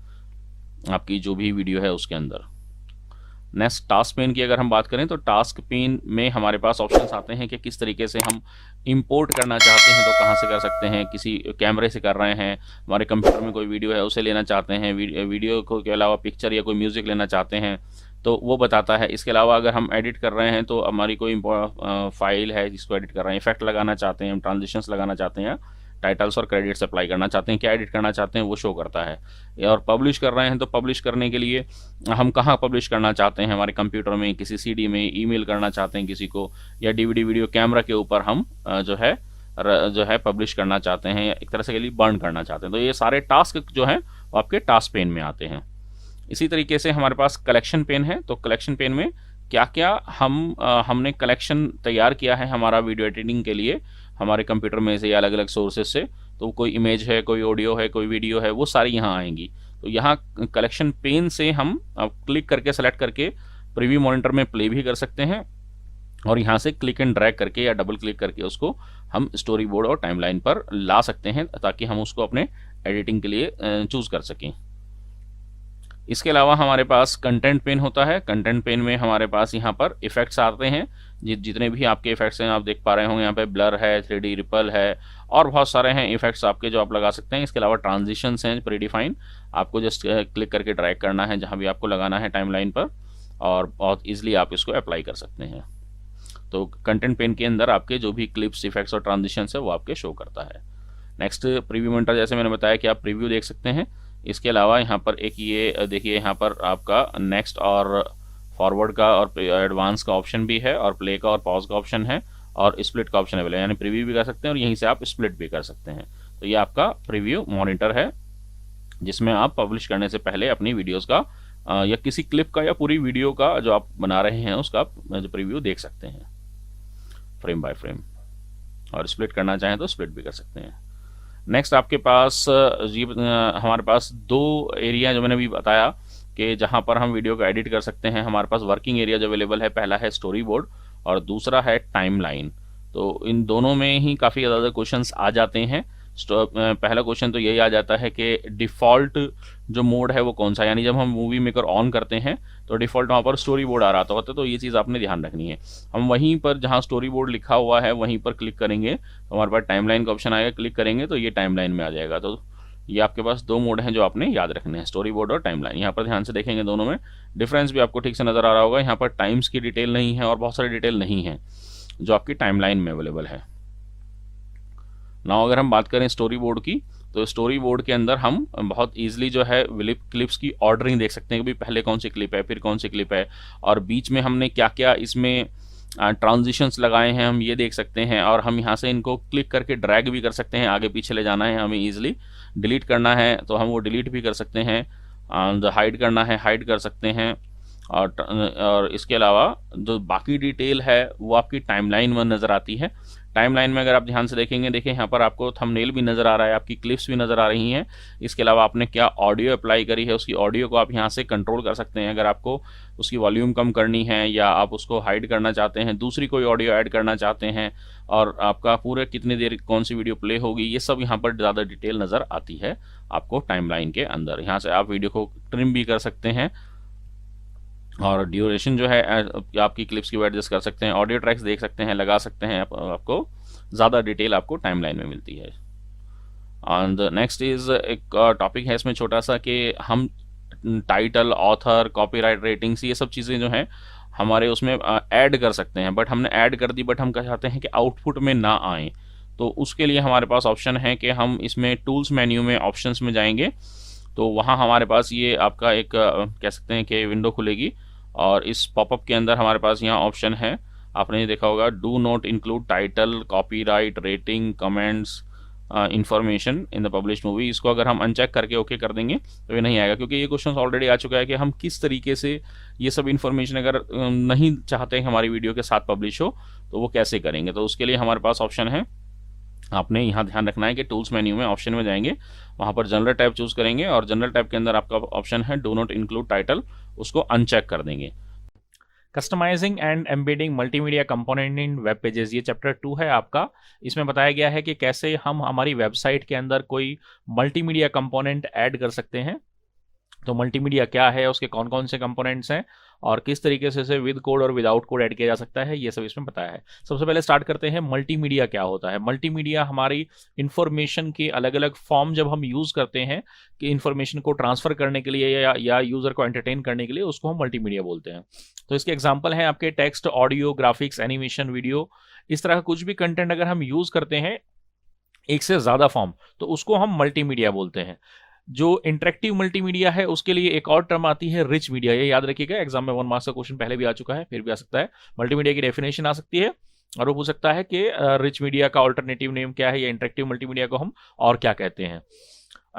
आपकी जो भी वीडियो है उसके अंदर। नेक्स्ट टास्क पेन की अगर हम बात करें तो टास्क पेन में हमारे पास ऑप्शंस आते हैं कि किस तरीके से हम इंपोर्ट करना चाहते हैं, तो कहाँ से कर सकते हैं। किसी कैमरे से कर रहे हैं, हमारे कंप्यूटर में कोई वीडियो है उसे लेना चाहते हैं, वीडियो को के अलावा पिक्चर या कोई म्यूज़िक लेना चाहते हैं तो वो बताता है। इसके अलावा अगर हम एडिट कर रहे हैं तो हमारी कोई फाइल है जिसको एडिट कर रहे हैं, इफेक्ट लगाना चाहते हैं, ट्रांजिशंस लगाना चाहते हैं, टाइटल्स और क्रेडिट्स अप्लाई करना चाहते हैं, क्या एडिट करना चाहते हैं वो शो करता है। और पब्लिश कर रहे हैं तो पब्लिश करने के लिए हम कहाँ पब्लिश करना चाहते हैं, हमारे कंप्यूटर में, किसी सीडी में, ईमेल करना चाहते हैं किसी को, या डीवीडी वीडियो कैमरा के ऊपर हम जो है पब्लिश करना चाहते हैं, या एक तरह से के लिए बर्न करना चाहते हैं। तो ये सारे टास्क जो हैं वो आपके टास्क पेन में आते हैं। इसी तरीके से हमारे पास कलेक्शन पेन है। तो कलेक्शन पेन में क्या क्या हमने कलेक्शन तैयार किया है हमारा वीडियो एडिटिंग के लिए हमारे कंप्यूटर में से या अलग अलग सोर्सेज से, तो कोई इमेज है, कोई ऑडियो है, कोई वीडियो है, वो सारी यहाँ आएंगी। तो यहाँ कलेक्शन पेन से हम क्लिक करके सेलेक्ट करके प्रीव्यू मॉनिटर में प्ले भी कर सकते हैं, और यहाँ से क्लिक एंड ड्रैग करके या डबल क्लिक करके उसको हम स्टोरी बोर्ड और टाइमलाइन पर ला सकते हैं ताकि हम उसको अपने एडिटिंग के लिए चूज़ कर सकें। इसके अलावा हमारे पास कंटेंट पेन होता है। कंटेंट पेन में हमारे पास यहाँ पर इफेक्ट्स आते हैं, जितने भी आपके इफेक्ट्स हैं आप देख पा रहे होंगे, यहाँ पे ब्लर है, 3D रिपल है और बहुत सारे हैं इफेक्ट्स आपके जो आप लगा सकते हैं। इसके अलावा ट्रांजिशंस हैं प्रीडिफाइन, आपको जस्ट क्लिक करके ड्रैग करना है जहाँ भी आपको लगाना है टाइमलाइन पर, और बहुत ईजिली आप इसको अप्लाई कर सकते हैं। तो कंटेंट पेन के अंदर आपके जो भी क्लिप्स, इफेक्ट्स और ट्रांजिशंस है वो आपके शो करता है। नेक्स्ट प्रीव्यू मॉनिटर, जैसे मैंने बताया कि आप प्रीव्यू देख सकते हैं। इसके अलावा यहाँ पर एक ये देखिए, यहाँ पर आपका नेक्स्ट और फॉरवर्ड का और एडवांस का ऑप्शन भी है, और प्ले का और पॉज का ऑप्शन है, और स्प्लिट का ऑप्शन अवेलेबल है, यानी प्रीव्यू भी कर सकते हैं और यहीं से आप स्प्लिट भी कर सकते हैं। तो ये आपका प्रीव्यू मॉनिटर है जिसमें आप पब्लिश करने से पहले अपनी वीडियोज़ का या किसी क्लिप का या पूरी वीडियो का जो आप बना रहे हैं उसका जो प्रीव्यू देख सकते हैं फ्रेम बाय फ्रेम, और स्प्लिट करना चाहें तो स्प्लिट भी कर सकते हैं। नेक्स्ट आपके पास हमारे पास दो एरिया जो मैंने अभी बताया कि जहां पर हम वीडियो को एडिट कर सकते हैं। हमारे पास वर्किंग एरिया जो अवेलेबल है, पहला है स्टोरी बोर्ड और दूसरा है टाइमलाइन। तो इन दोनों में ही काफ़ी ज़्यादा क्वेश्चंस आ जाते हैं। पहला क्वेश्चन तो यही आ जाता है कि डिफ़ॉल्ट जो मोड है वो कौन सा, यानी जब हम मूवी मेकर ऑन करते हैं तो डिफ़ॉल्ट वहाँ पर स्टोरी बोर्ड आ रहा होता है। तो ये चीज़ आपने ध्यान रखनी है। हम वहीं पर जहाँ स्टोरी बोर्ड लिखा हुआ है वहीं पर क्लिक करेंगे तो हमारे पास टाइमलाइन का ऑप्शन आएगा, क्लिक करेंगे तो ये टाइमलाइन में आ जाएगा। तो ये आपके पास दो मोड हैं जो आपने याद रखने हैं, स्टोरी बोर्ड और टाइमलाइन। यहाँ पर ध्यान से देखेंगे दोनों में डिफरेंस भी आपको ठीक से नज़र आ रहा होगा। यहाँ पर टाइम्स की डिटेल नहीं है और बहुत सारी डिटेल नहीं है जो आपकी टाइमलाइन में अवेलेबल है। नाउ अगर हम बात करें स्टोरी बोर्ड की, तो स्टोरी बोर्ड के अंदर हम बहुत ईजिली जो है क्लिप्स की ऑर्डरिंग देख सकते हैं कि भाई पहले कौन सी क्लिप है, फिर कौन सी क्लिप है, और बीच में हमने क्या क्या इसमें ट्रांजिशंस लगाए हैं हम ये देख सकते हैं। और हम यहाँ से इनको क्लिक करके ड्रैग भी कर सकते हैं, आगे पीछे ले जाना है हमें ईजिली, डिलीट करना है तो हम वो डिलीट भी कर सकते हैं, हाइड करना है हाइड कर सकते हैं। और इसके अलावा जो बाकी डिटेल है वो आपकी टाइमलाइन में नज़र आती है। टाइमलाइन में अगर आप ध्यान से देखेंगे, देखिए यहाँ पर आपको थंबनेल भी नज़र आ रहा है, आपकी क्लिप्स भी नज़र आ रही हैं। इसके अलावा आपने क्या ऑडियो अप्लाई करी है उसकी ऑडियो को आप यहाँ से कंट्रोल कर सकते हैं। अगर आपको उसकी वॉल्यूम कम करनी है या आप उसको हाइड करना चाहते हैं, दूसरी कोई ऑडियो ऐड करना चाहते हैं, और आपका पूरे कितनी देर कौन सी वीडियो प्ले होगी, ये सब यहाँ पर ज़्यादा डिटेल नज़र आती है आपको टाइमलाइन के अंदर। यहाँ से आप वीडियो को ट्रिम भी कर सकते हैं और ड्यूरेशन जो है आपकी क्लिप्स की वो एडजस्ट कर सकते हैं, ऑडियो ट्रैक्स देख सकते हैं, लगा सकते हैं, आपको ज़्यादा डिटेल आपको टाइमलाइन में मिलती है। एंड नेक्स्ट इज़ एक टॉपिक है इसमें छोटा सा कि हम टाइटल, ऑथर, कॉपीराइट रेटिंग्स, ये सब चीज़ें जो हैं हमारे उसमें ऐड कर सकते हैं, बट हमने ऐड कर दी, बट हम क्या चाहते हैं कि आउटपुट में ना आए। तो उसके लिए हमारे पास ऑप्शन है कि हम इसमें टूल्स मेन्यू में ऑप्शंस में जाएंगे, तो वहाँ हमारे पास ये आपका एक कह सकते हैं कि विंडो खुलेगी, और इस पॉपअप के अंदर हमारे पास यहाँ ऑप्शन है, आपने ये देखा होगा, do not include title, copyright, rating, comments, information in the publish movie. इसको अगर हम अनचेक करके ओके कर देंगे तो ये नहीं आएगा, क्योंकि ये क्वेश्चन ऑलरेडी आ चुका है कि हम किस तरीके से ये सब इन्फॉर्मेशन अगर नहीं चाहते हैं हमारी वीडियो के साथ पब्लिश हो तो वो कैसे करेंगे। तो उसके लिए हमारे पास ऑप्शन है, आपने यहाँ ध्यान रखना है कि टूल्स मेन्यू में ऑप्शन में जाएंगे, वहाँ पर जनरल टैब चूज करेंगे, और जनरल टैब के अंदर आपका ऑप्शन है डू नॉट इंक्लूड टाइटल, उसको अनचेक कर देंगे। Customising and embedding multimedia component in web pages, ये चैप्टर 2 है आपका। इसमें बताया गया है कि कैसे हम हमारी वेबसाइट के अंदर कोई मल्टीमीडिया कंपोनेंट ऐड कर सकते हैं। तो मल्टीमीडिया क्या है, उसके कौन कौन से कंपोनेंट्स हैं, और किस तरीके से इसे विद कोड और विदाउट कोड ऐड किया जा सकता है, ये सब इसमें बताया है। सबसे पहले स्टार्ट करते हैं, मल्टीमीडिया क्या होता है। मल्टीमीडिया हमारी इंफॉर्मेशन के अलग अलग फॉर्म जब हम यूज़ करते हैं कि इंफॉर्मेशन को ट्रांसफ़र करने के लिए या यूज़र को एंटरटेन करने के लिए, उसको हम मल्टीमीडिया बोलते हैं। तो इसके एग्जाम्पल हैं आपके text, audio, graphics, animation, video, इस तरह का कुछ भी कंटेंट अगर हम यूज़ करते हैं एक से ज़्यादा फॉर्म, तो उसको हम मल्टीमीडिया बोलते हैं। जो इंटरेक्टिव मल्टीमीडिया है उसके लिए एक और टर्म आती है रिच मीडिया, ये याद रखिएगा, एग्जाम में 1 मार्क्स का क्वेश्चन पहले भी आ चुका है, फिर भी आ सकता है। मल्टीमीडिया की डेफिनेशन आ सकती है, और वो पूछ सकता है कि रिच मीडिया का ऑल्टरनेटिव नेम क्या है, या इंटरेक्टिव मल्टीमीडिया को हम और क्या कहते हैं।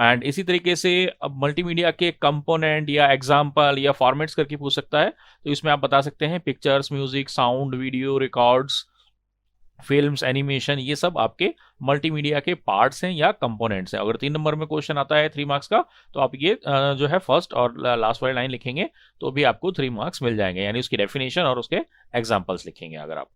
एंड इसी तरीके से अब मल्टीमीडिया के कंपोनेंट या एग्जाम्पल या फॉर्मेट्स करके पूछ सकता है, तो इसमें आप बता सकते हैं pictures, music, sound, video, records, films, animation, ये सब आपके मल्टीमीडिया के पार्ट्स हैं या कंपोनेंट्स हैं। अगर 3 नंबर में क्वेश्चन आता है 3 मार्क्स का, तो आप ये जो है फर्स्ट और लास्ट वाली लाइन लिखेंगे तो भी आपको 3 मार्क्स मिल जाएंगे, यानी उसकी डेफिनेशन और उसके एग्जांपल्स लिखेंगे अगर आप।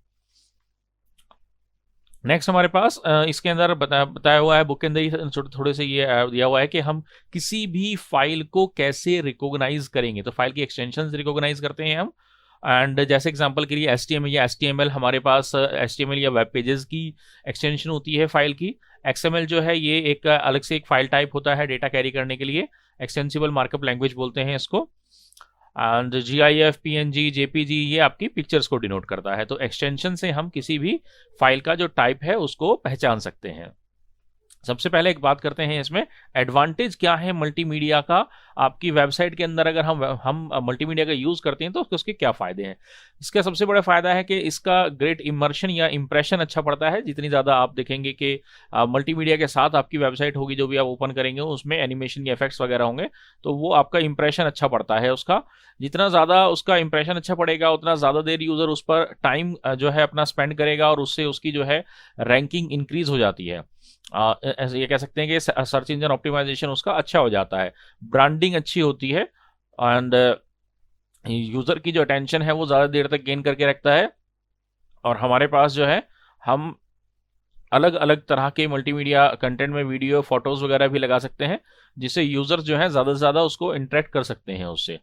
नेक्स्ट हमारे पास इसके अंदर बताया हुआ है, बुक के अंदर ही थोड़े से ये दिया हुआ है कि हम किसी भी फाइल को कैसे रिकॉग्नाइज करेंगे। तो फाइल की एक्सटेंशन रिकॉग्नाइज करते हैं हम, एंड जैसे एग्जांपल के लिए HTML या HTML, हमारे पास HTML या वेब पेजेस की एक्सटेंशन होती है फाइल की। XML जो है ये एक अलग से एक फाइल टाइप होता है डेटा कैरी करने के लिए, एक्सटेंसिबल मार्कअप लैंग्वेज बोलते हैं इसको। एंड GIF, PNG, JPG, ये आपकी पिक्चर्स को डिनोट करता है। तो एक्सटेंशन से हम किसी भी फाइल का जो टाइप है उसको पहचान सकते हैं। सबसे पहले एक बात करते हैं इसमें एडवांटेज क्या है मल्टीमीडिया का। आपकी वेबसाइट के अंदर अगर हम मल्टीमीडिया का यूज़ करते हैं तो उसके क्या फ़ायदे हैं। इसका सबसे बड़ा फ़ायदा है कि इसका ग्रेट इमर्शन या इंप्रेशन अच्छा पड़ता है। जितनी ज़्यादा आप देखेंगे कि मल्टीमीडिया के साथ आपकी वेबसाइट होगी, जो भी आप ओपन करेंगे उसमें एनिमेशन या इफेक्ट्स वगैरह होंगे, तो वो आपका इंप्रेशन अच्छा पड़ता है उसका। जितना ज़्यादा उसका इंप्रेशन अच्छा पड़ेगा उतना ज़्यादा देर यूज़र उस पर टाइम जो है अपना स्पेंड करेगा, और उससे उसकी जो है रैंकिंग इंक्रीज हो जाती है। ऐसे ये कह सकते हैं कि सर्च इंजन ऑप्टिमाइजेशन उसका अच्छा हो जाता है, ब्रांडिंग अच्छी होती है, एंड यूज़र की जो अटेंशन है वो ज़्यादा देर तक गेन करके रखता है। और हमारे पास जो है हम अलग अलग तरह के मल्टीमीडिया कंटेंट में वीडियो, फोटोज़ वगैरह भी लगा सकते हैं, जिससे यूज़र जो है ज़्यादा से ज़्यादा उसको इंटरेक्ट कर सकते हैं उससे।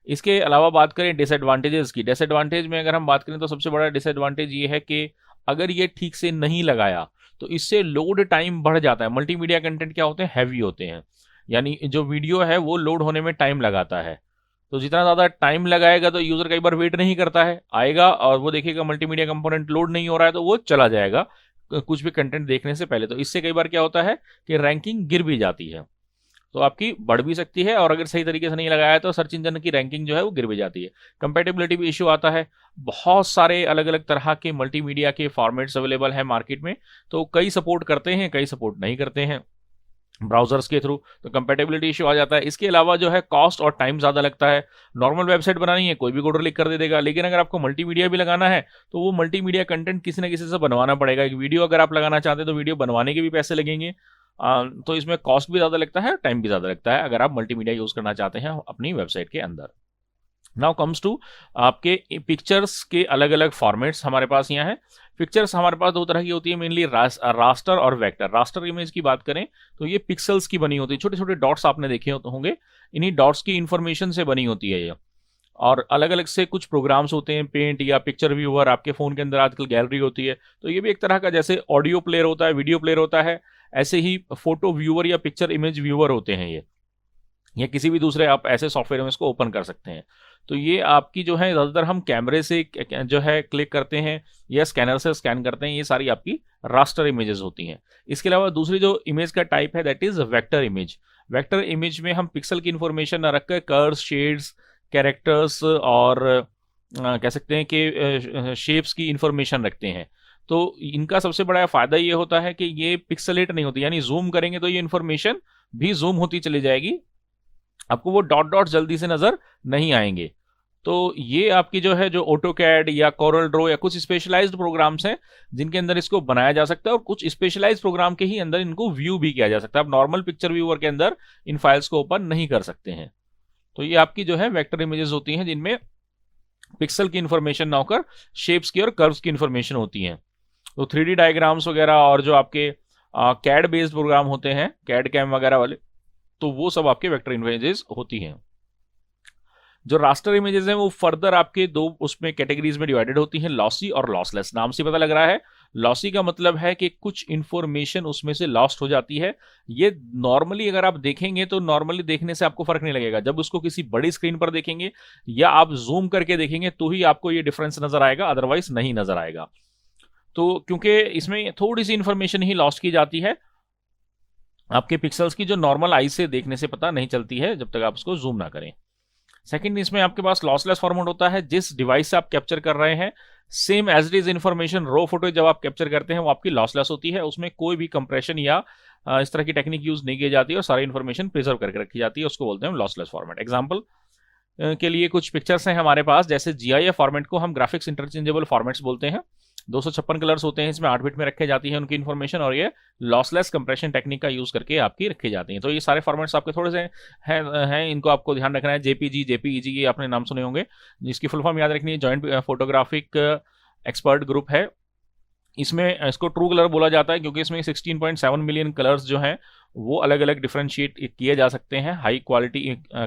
इसके अलावा बात करें डिसएडवांटेजेस की, डिसएडवांटेज में अगर हम बात करें तो सबसे बड़ा डिसएडवांटेज ये है कि अगर ये ठीक से नहीं लगाया तो इससे लोड टाइम बढ़ जाता है। मल्टीमीडिया कंटेंट क्या होते हैं, हैवी होते हैं, यानी जो वीडियो है वो लोड होने में टाइम लगाता है। तो जितना ज़्यादा टाइम लगाएगा तो यूज़र कई बार वेट नहीं करता है, आएगा और वो देखेगा मल्टीमीडिया कंपोनेंट लोड नहीं हो रहा है तो वो चला जाएगा कुछ भी कंटेंट देखने से पहले। तो इससे कई बार क्या होता है कि रैंकिंग गिर भी जाती है, तो आपकी बढ़ भी सकती है, और अगर सही तरीके से नहीं लगाया तो सर्च इंजन की रैंकिंग जो है वो गिर भी जाती है। कंपैटिबिलिटी भी इशू आता है। बहुत सारे अलग अलग तरह के मल्टीमीडिया के फॉर्मेट्स अवेलेबल हैं मार्केट में, तो कई सपोर्ट करते हैं, कई सपोर्ट नहीं करते हैं ब्राउजर्स के थ्रू, तो कंपैटिबिलिटी इशू आ जाता है। इसके अलावा जो है कॉस्ट और टाइम ज़्यादा लगता है। नॉर्मल वेबसाइट बनानी है, कोई भी कोडर लिख कर दे देगा, लेकिन अगर आपको मल्टीमीडिया भी लगाना है तो वो मल्टीमीडिया कंटेंट किसी न किसी से बनवाना पड़ेगा। एक वीडियो अगर आप लगाना चाहते हैं तो वीडियो बनवाने के भी पैसे लगेंगे, तो इसमें कॉस्ट भी ज़्यादा लगता है, टाइम भी ज़्यादा लगता है अगर आप मल्टीमीडिया यूज़ करना चाहते हैं अपनी वेबसाइट के अंदर। नाउ कम्स टू आपके पिक्चर्स के अलग अलग फॉर्मेट्स हमारे पास यहाँ है। पिक्चर्स हमारे पास 2 तरह की होती है मेनली, रास्टर और वेक्टर। रास्टर इमेज की बात करें तो ये पिक्सल्स की बनी होती है, छोटे छोटे डॉट्स आपने देखे होंगे, इन्हीं डॉट्स की इंफॉर्मेशन से बनी होती है ये। और अलग अलग से कुछ प्रोग्राम्स होते हैं, पेंट या पिक्चर व्यूअर, आपके फ़ोन के अंदर आजकल गैलरी होती है, तो ये भी एक तरह का जैसे ऑडियो प्लेयर होता है, वीडियो प्लेयर होता है, ऐसे ही फोटो व्यूअर या पिक्चर इमेज व्यूअर होते हैं ये, या किसी भी दूसरे आप ऐसे सॉफ्टवेयर में इसको ओपन कर सकते हैं। तो ये आपकी जो है ज़्यादातर हम कैमरे से जो है क्लिक करते हैं या स्कैनर से स्कैन करते हैं, ये सारी आपकी रास्टर इमेजेस होती हैं। इसके अलावा दूसरी जो इमेज का टाइप है that is vector image. Vector image में हम पिक्सल की इन्फॉर्मेशन न रखकर कर्व्स, शेड्स, कैरेक्टर्स और कह सकते हैं कि शेप्स की इंफॉर्मेशन रखते हैं। तो इनका सबसे बड़ा फ़ायदा ये होता है कि ये पिक्सलेट नहीं होती, यानी जूम करेंगे तो ये इन्फॉर्मेशन भी जूम होती चली जाएगी, आपको वो डॉट डॉट जल्दी से नज़र नहीं आएंगे। तो ये आपकी जो है जो ऑटोकैड या कोरल ड्रॉ या कुछ स्पेशलाइज्ड प्रोग्राम्स हैं जिनके अंदर इसको बनाया जा सकता है, और कुछ स्पेशलाइज्ड प्रोग्राम के ही अंदर इनको व्यू भी किया जा सकता है। आप नॉर्मल पिक्चर व्यूअर के अंदर इन फाइल्स को ओपन नहीं कर सकते हैं। तो ये आपकी जो है वेक्टर इमेजेस होती हैं जिनमें पिक्सल की इंफॉर्मेशन ना होकर शेप्स की और कर्व्स की इंफॉर्मेशन होती हैं। तो 3D डायग्राम्स वगैरह और जो आपके कैड बेस्ड प्रोग्राम होते हैं, कैड कैम वगैरह वाले, तो वो सब आपके वेक्टर इमेजेस होती हैं। जो रास्टर इमेजेस हैं वो फर्दर आपके दो उसमें कैटेगरीज में डिवाइडेड होती हैं, लॉसी और लॉसलेस। नाम से पता लग रहा है, लॉसी का मतलब है कि कुछ इंफॉर्मेशन उसमें से लॉस्ट हो जाती है। ये नॉर्मली अगर आप देखेंगे तो नॉर्मली देखने से आपको फर्क नहीं लगेगा, जब उसको किसी बड़ी स्क्रीन पर देखेंगे या आप जूम करके देखेंगे तो ही आपको ये डिफरेंस नजर आएगा, अदरवाइज नहीं नजर आएगा। तो क्योंकि इसमें थोड़ी सी इंफॉर्मेशन ही लॉस्ट की जाती है, आपके पिक्सल्स की जो नॉर्मल आई से देखने से पता नहीं चलती है जब तक आप उसको जूम ना करें। सेकंड, इसमें आपके पास लॉसलेस फॉर्मेट होता है, जिस डिवाइस से आप कैप्चर कर रहे हैं same as it is information raw photo जब आप कैप्चर करते हैं वो आपकी लॉसलेस होती है, उसमें कोई भी कंप्रेशन या इस तरह की टेक्निक यूज नहीं की जाती है और सारी इन्फॉर्मेशन प्रिजर्व करके रखी जाती है, उसको बोलते हैं लॉसलेस फॉर्मेट। एग्जाम्पल के लिए कुछ पिक्चर्स हैं हमारे पास, जैसे GIF फॉर्मेट को हम ग्राफिक्स इंटरचेंजेबल फॉर्मेट्स बोलते हैं। 256 कलर्स होते हैं इसमें, 8 बिट में रखे जाती है उनकी इन्फॉर्मेशन, और ये लॉसलेस कंप्रेशन टेक्निक का यूज करके आपकी रखी जाती हैं। तो ये सारे फॉर्मेट्स आपके थोड़े से हैं, इनको आपको ध्यान रखना है। JPG, ये आपने नाम सुने होंगे, जिसकी फुल फॉर्म याद रखनी है, जॉइंट फोटोग्राफिक एक्सपर्ट ग्रुप है। इसमें इसको ट्रू कलर बोला जाता है क्योंकि इसमें 16.7 मिलियन कलर्स जो हैं वो अलग अलग डिफ्रेंशिएट किए जा सकते हैं। हाई क्वालिटी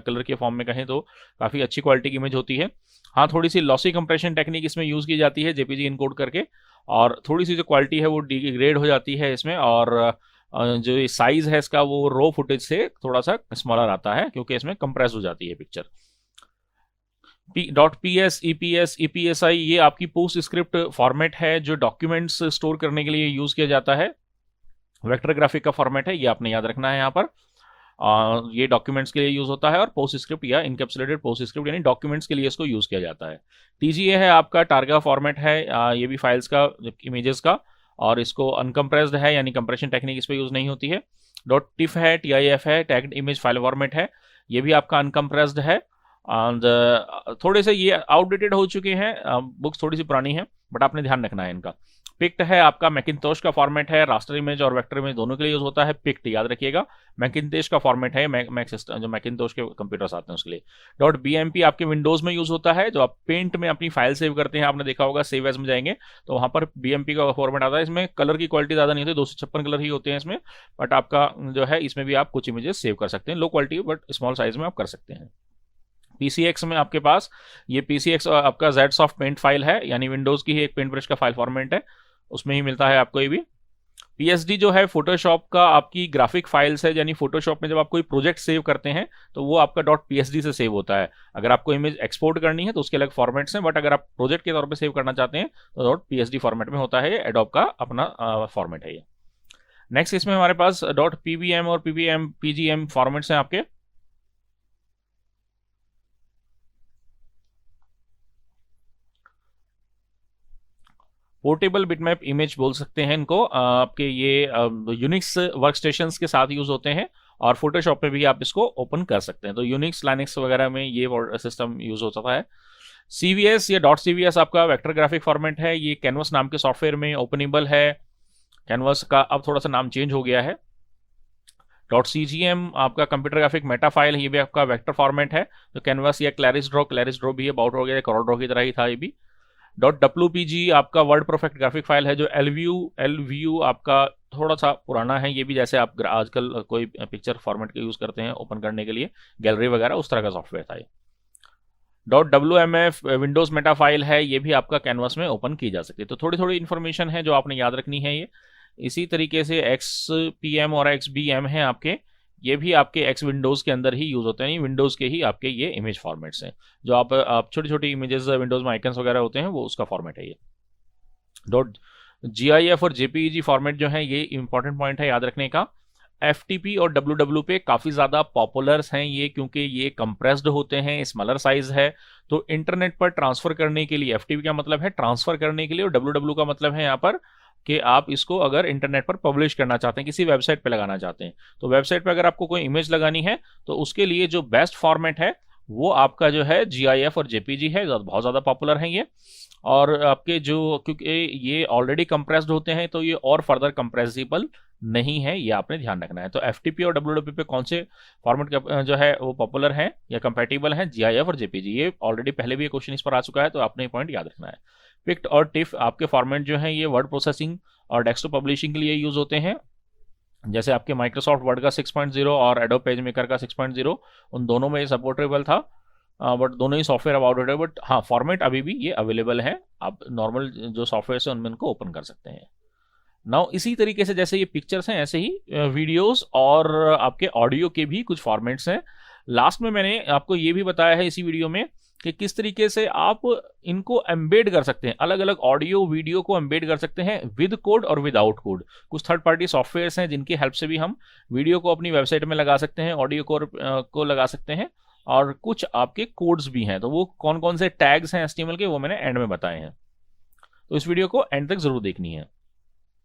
कलर के फॉर्म में कहें तो काफ़ी अच्छी क्वालिटी की इमेज होती है। हाँ, थोड़ी सी लॉसी कंप्रेशन टेक्निक इसमें यूज़ की जाती है JPG इनकोड करके, और थोड़ी सी जो क्वालिटी है वो डिग्रेड हो जाती है इसमें, और जो साइज़ है इसका वो रो फुटेज से थोड़ा सा स्मॉलर आता है क्योंकि इसमें कंप्रेस हो जाती है पिक्चर। .ps, EPS, EPSI ये आपकी पोस्ट स्क्रिप्ट फॉर्मेट है जो डॉक्यूमेंट्स स्टोर करने के लिए यूज़ किया जाता है। वेक्टर ग्राफिक का फॉर्मेट है, ये आपने याद रखना है यहाँ पर। ये डॉक्यूमेंट्स के लिए यूज़ होता है, और पोस्ट स्क्रिप्ट या इनकैप्सुलेटेड पोस्ट स्क्रिप्ट यानी डॉक्यूमेंट्स के लिए इसको यूज़ किया जाता है। TGA है आपका टारगा फॉर्मेट है, ये भी फाइल्स का, इमेजेस का, और इसको अनकम्प्रेस्ड है यानी कंप्रेशन टेक्निक इस पर यूज़ नहीं होती है। .tif है, TIF है, टैग्ड इमेज फाइल फॉर्मेट है, ये भी आपका अनकम्प्रेस्ड है। एंड थोड़े से ये आउटडेटेड हो चुके हैं, बुक्स थोड़ी सी पुरानी है, बट आपने ध्यान रखना है इनका। पिक्ट है आपका मैकिन्टोश का फॉर्मेट है, रास्टर इमेज और वेक्टर इमेज दोनों के लिए यूज होता है। पिक्ट याद रखिएगा, मैकिन्टोश का फॉर्मेट है, मैक सिस्टम जो मैकिन्टोश के कंप्यूटर्स आते हैं उसके लिए। .bmp आपके विंडोज में यूज होता है, जो आप पेंट में अपनी फाइल सेव करते हैं, आपने देखा होगा सेव एज में जाएंगे तो वहां पर BMP का फॉर्मेट आता है। इसमें कलर की क्वालिटी ज़्यादा नहीं होती, 256 कलर ही होते हैं इसमें, बट आपका जो है इसमें भी आप कुछ इमेजेस सेव कर सकते हैं, low quality but small size में आप कर सकते हैं। PCX में आपके पास ये PCX आपका ZSoft पेंट फाइल है, यानी विंडोज की ही एक पेंट ब्रश का फाइल फॉर्मेट है, उसमें ही मिलता है आपको ये भी। PSD जो है फोटोशॉप का आपकी ग्राफिक फाइल्स है, यानी फोटोशॉप में जब आप कोई प्रोजेक्ट सेव करते हैं तो वो आपका .PSD से सेव होता है। अगर आपको इमेज एक्सपोर्ट करनी है तो उसके अलग फॉर्मेट्स हैं, बट अगर आप प्रोजेक्ट के तौर पे सेव करना चाहते हैं तो .PSD फॉर्मेट में होता है, एडोब का अपना फॉर्मेट है ये। नेक्स्ट इसमें हमारे पास .pbm और PGM फॉर्मेट्स हैं आपके। पोर्टेबल बिटमैप इमेज बोल सकते हैं इनको, आपके ये यूनिक्स वर्कस्टेशंस के साथ यूज होते हैं, और फोटोशॉप में भी आप इसको ओपन कर सकते हैं। तो यूनिक्स लाइनक्स वगैरह में ये सिस्टम यूज होता है। CVS या .cvs आपका वेक्टर ग्राफिक फॉर्मेट है, ये कैनवस नाम के सॉफ्टवेयर में ओपनेबल है। कैनवस का अब थोड़ा सा नाम चेंज हो गया है। .cgm आपका कंप्यूटर ग्राफिक मेटा फाइल है, ये भी आपका वेक्टर फॉर्मेट है। तो कैनवस या क्लैरिस ड्रॉ भी है, बाउट हो गया, कॉर्ल ड्रॉ की तरह ही था ये भी। .wpg आपका वर्ड परफेक्ट ग्राफिक फाइल है, जो LVU आपका थोड़ा सा पुराना है, ये भी जैसे आप आजकल कोई पिक्चर फॉर्मेट का यूज़ करते हैं ओपन करने के लिए, गैलरी वगैरह, उस तरह का सॉफ्टवेयर था ये। .wmf विंडोज मेटा फाइल है, ये भी आपका कैनवास में ओपन की जा सकती है। तो थोड़ी थोड़ी इन्फॉर्मेशन है जो आपने याद रखनी है ये। इसी तरीके से XPM और XBM है आपके, ये भी आपके X विंडोज़ के अंदर ही यूज़ होते हैं, विंडोज़ के ही आपके ये इमेज फॉर्मेट्स हैं, जो आप छोटी छोटी इमेजेस विंडोज़ में आइकन्स वगैरह होते हैं, वो उसका फॉर्मेट है ये। .gif और JPEG फॉर्मेट जो है, ये इंपॉर्टेंट पॉइंट है याद रखने का। FTP और WW पे काफ़ी ज़्यादा पॉपुलर्स हैं ये, क्योंकि ये कंप्रेस्ड होते हैं, स्मॉलर साइज है, तो इंटरनेट पर ट्रांसफ़र करने के लिए FTP का मतलब है ट्रांसफ़र करने के लिए, और WW का मतलब है यहाँ पर कि आप इसको अगर इंटरनेट पर पब्लिश करना चाहते हैं, किसी वेबसाइट पे लगाना चाहते हैं, तो वेबसाइट पे अगर आपको कोई इमेज लगानी है तो उसके लिए जो बेस्ट फॉर्मेट है वो आपका जो है GIF और JPG है, बहुत ज़्यादा पॉपुलर है ये। और आपके जो, क्योंकि ये ऑलरेडी कंप्रेस्ड होते हैं तो ये और फर्दर कंप्रेसिबल नहीं है, ये आपने ध्यान रखना है। तो FTP और WWP पे कौन से फॉर्मेट जो है वो पॉपुलर है या कंपैटिबल है, GIF और JPG। ये ऑलरेडी पहले भी एक क्वेश्चन इस पर आ चुका है, तो आपने ये पॉइंट याद रखना है। पिक्ट और टिफ आपके फॉर्मेट जो है ये वर्ड प्रोसेसिंग और डेस्कटॉप पब्लिशिंग के लिए यूज होते हैं। जैसे आपके माइक्रोसॉफ्ट वर्ड का 6.0 और एडोब पेज मेकर का 6.0, उन दोनों में सपोर्टेबल था, बट दोनों ही सॉफ्टवेयर अब आउटडेटेड, बट हाँ फॉर्मेट अभी भी ये अवेलेबल है, आप नॉर्मल जो सॉफ्टवेयर है उनमें इनको ओपन कर सकते हैं। नाउ इसी तरीके से जैसे ये पिक्चर्स हैं, ऐसे ही वीडियोस और आपके ऑडियो के भी कुछ फॉर्मेट्स हैं। लास्ट में मैंने आपको ये भी बताया है इसी वीडियो में कि किस तरीके से आप इनको एम्बेड कर सकते हैं, अलग अलग ऑडियो वीडियो को एम्बेड कर सकते हैं विद कोड और विदाउट कोड। कुछ थर्ड पार्टी सॉफ्टवेयर्स हैं जिनकी हेल्प से भी हम वीडियो को अपनी वेबसाइट में लगा सकते हैं, ऑडियो को लगा सकते हैं, और कुछ आपके कोड्स भी हैं। तो वो कौन कौन से टैग्स हैं HTML के, वो मैंने एंड में बताए हैं, तो इस वीडियो को एंड तक जरूर देखनी है।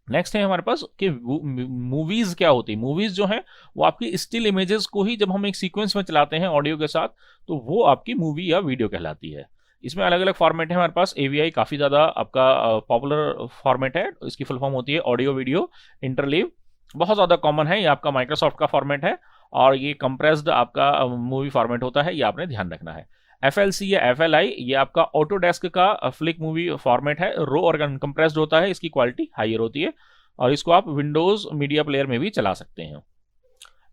नेक्स्ट है हमारे पास कि मूवीज क्या होती है। मूवीज जो है वो आपकी स्टिल इमेजेस को ही जब हम एक सीक्वेंस में चलाते हैं ऑडियो के साथ, तो वो आपकी मूवी या वीडियो कहलाती है। इसमें अलग अलग फॉर्मेट है हमारे पास। AVI काफ़ी ज़्यादा आपका पॉपुलर फॉर्मेट है, इसकी फुल फॉर्म होती है ऑडियो वीडियो इंटरलीव, बहुत ज़्यादा कॉमन है, ये आपका माइक्रोसॉफ्ट का फॉर्मेट है, और ये कंप्रेस्ड आपका मूवी फॉर्मेट होता है, ये आपने ध्यान रखना है। FLC या FLI ये आपका ऑटोडेस्क का फ्लिक मूवी फॉर्मेट है, रो और कंप्रेस्ड होता है, इसकी क्वालिटी हायर होती है, और इसको आप विंडोज मीडिया प्लेयर में भी चला सकते हैं।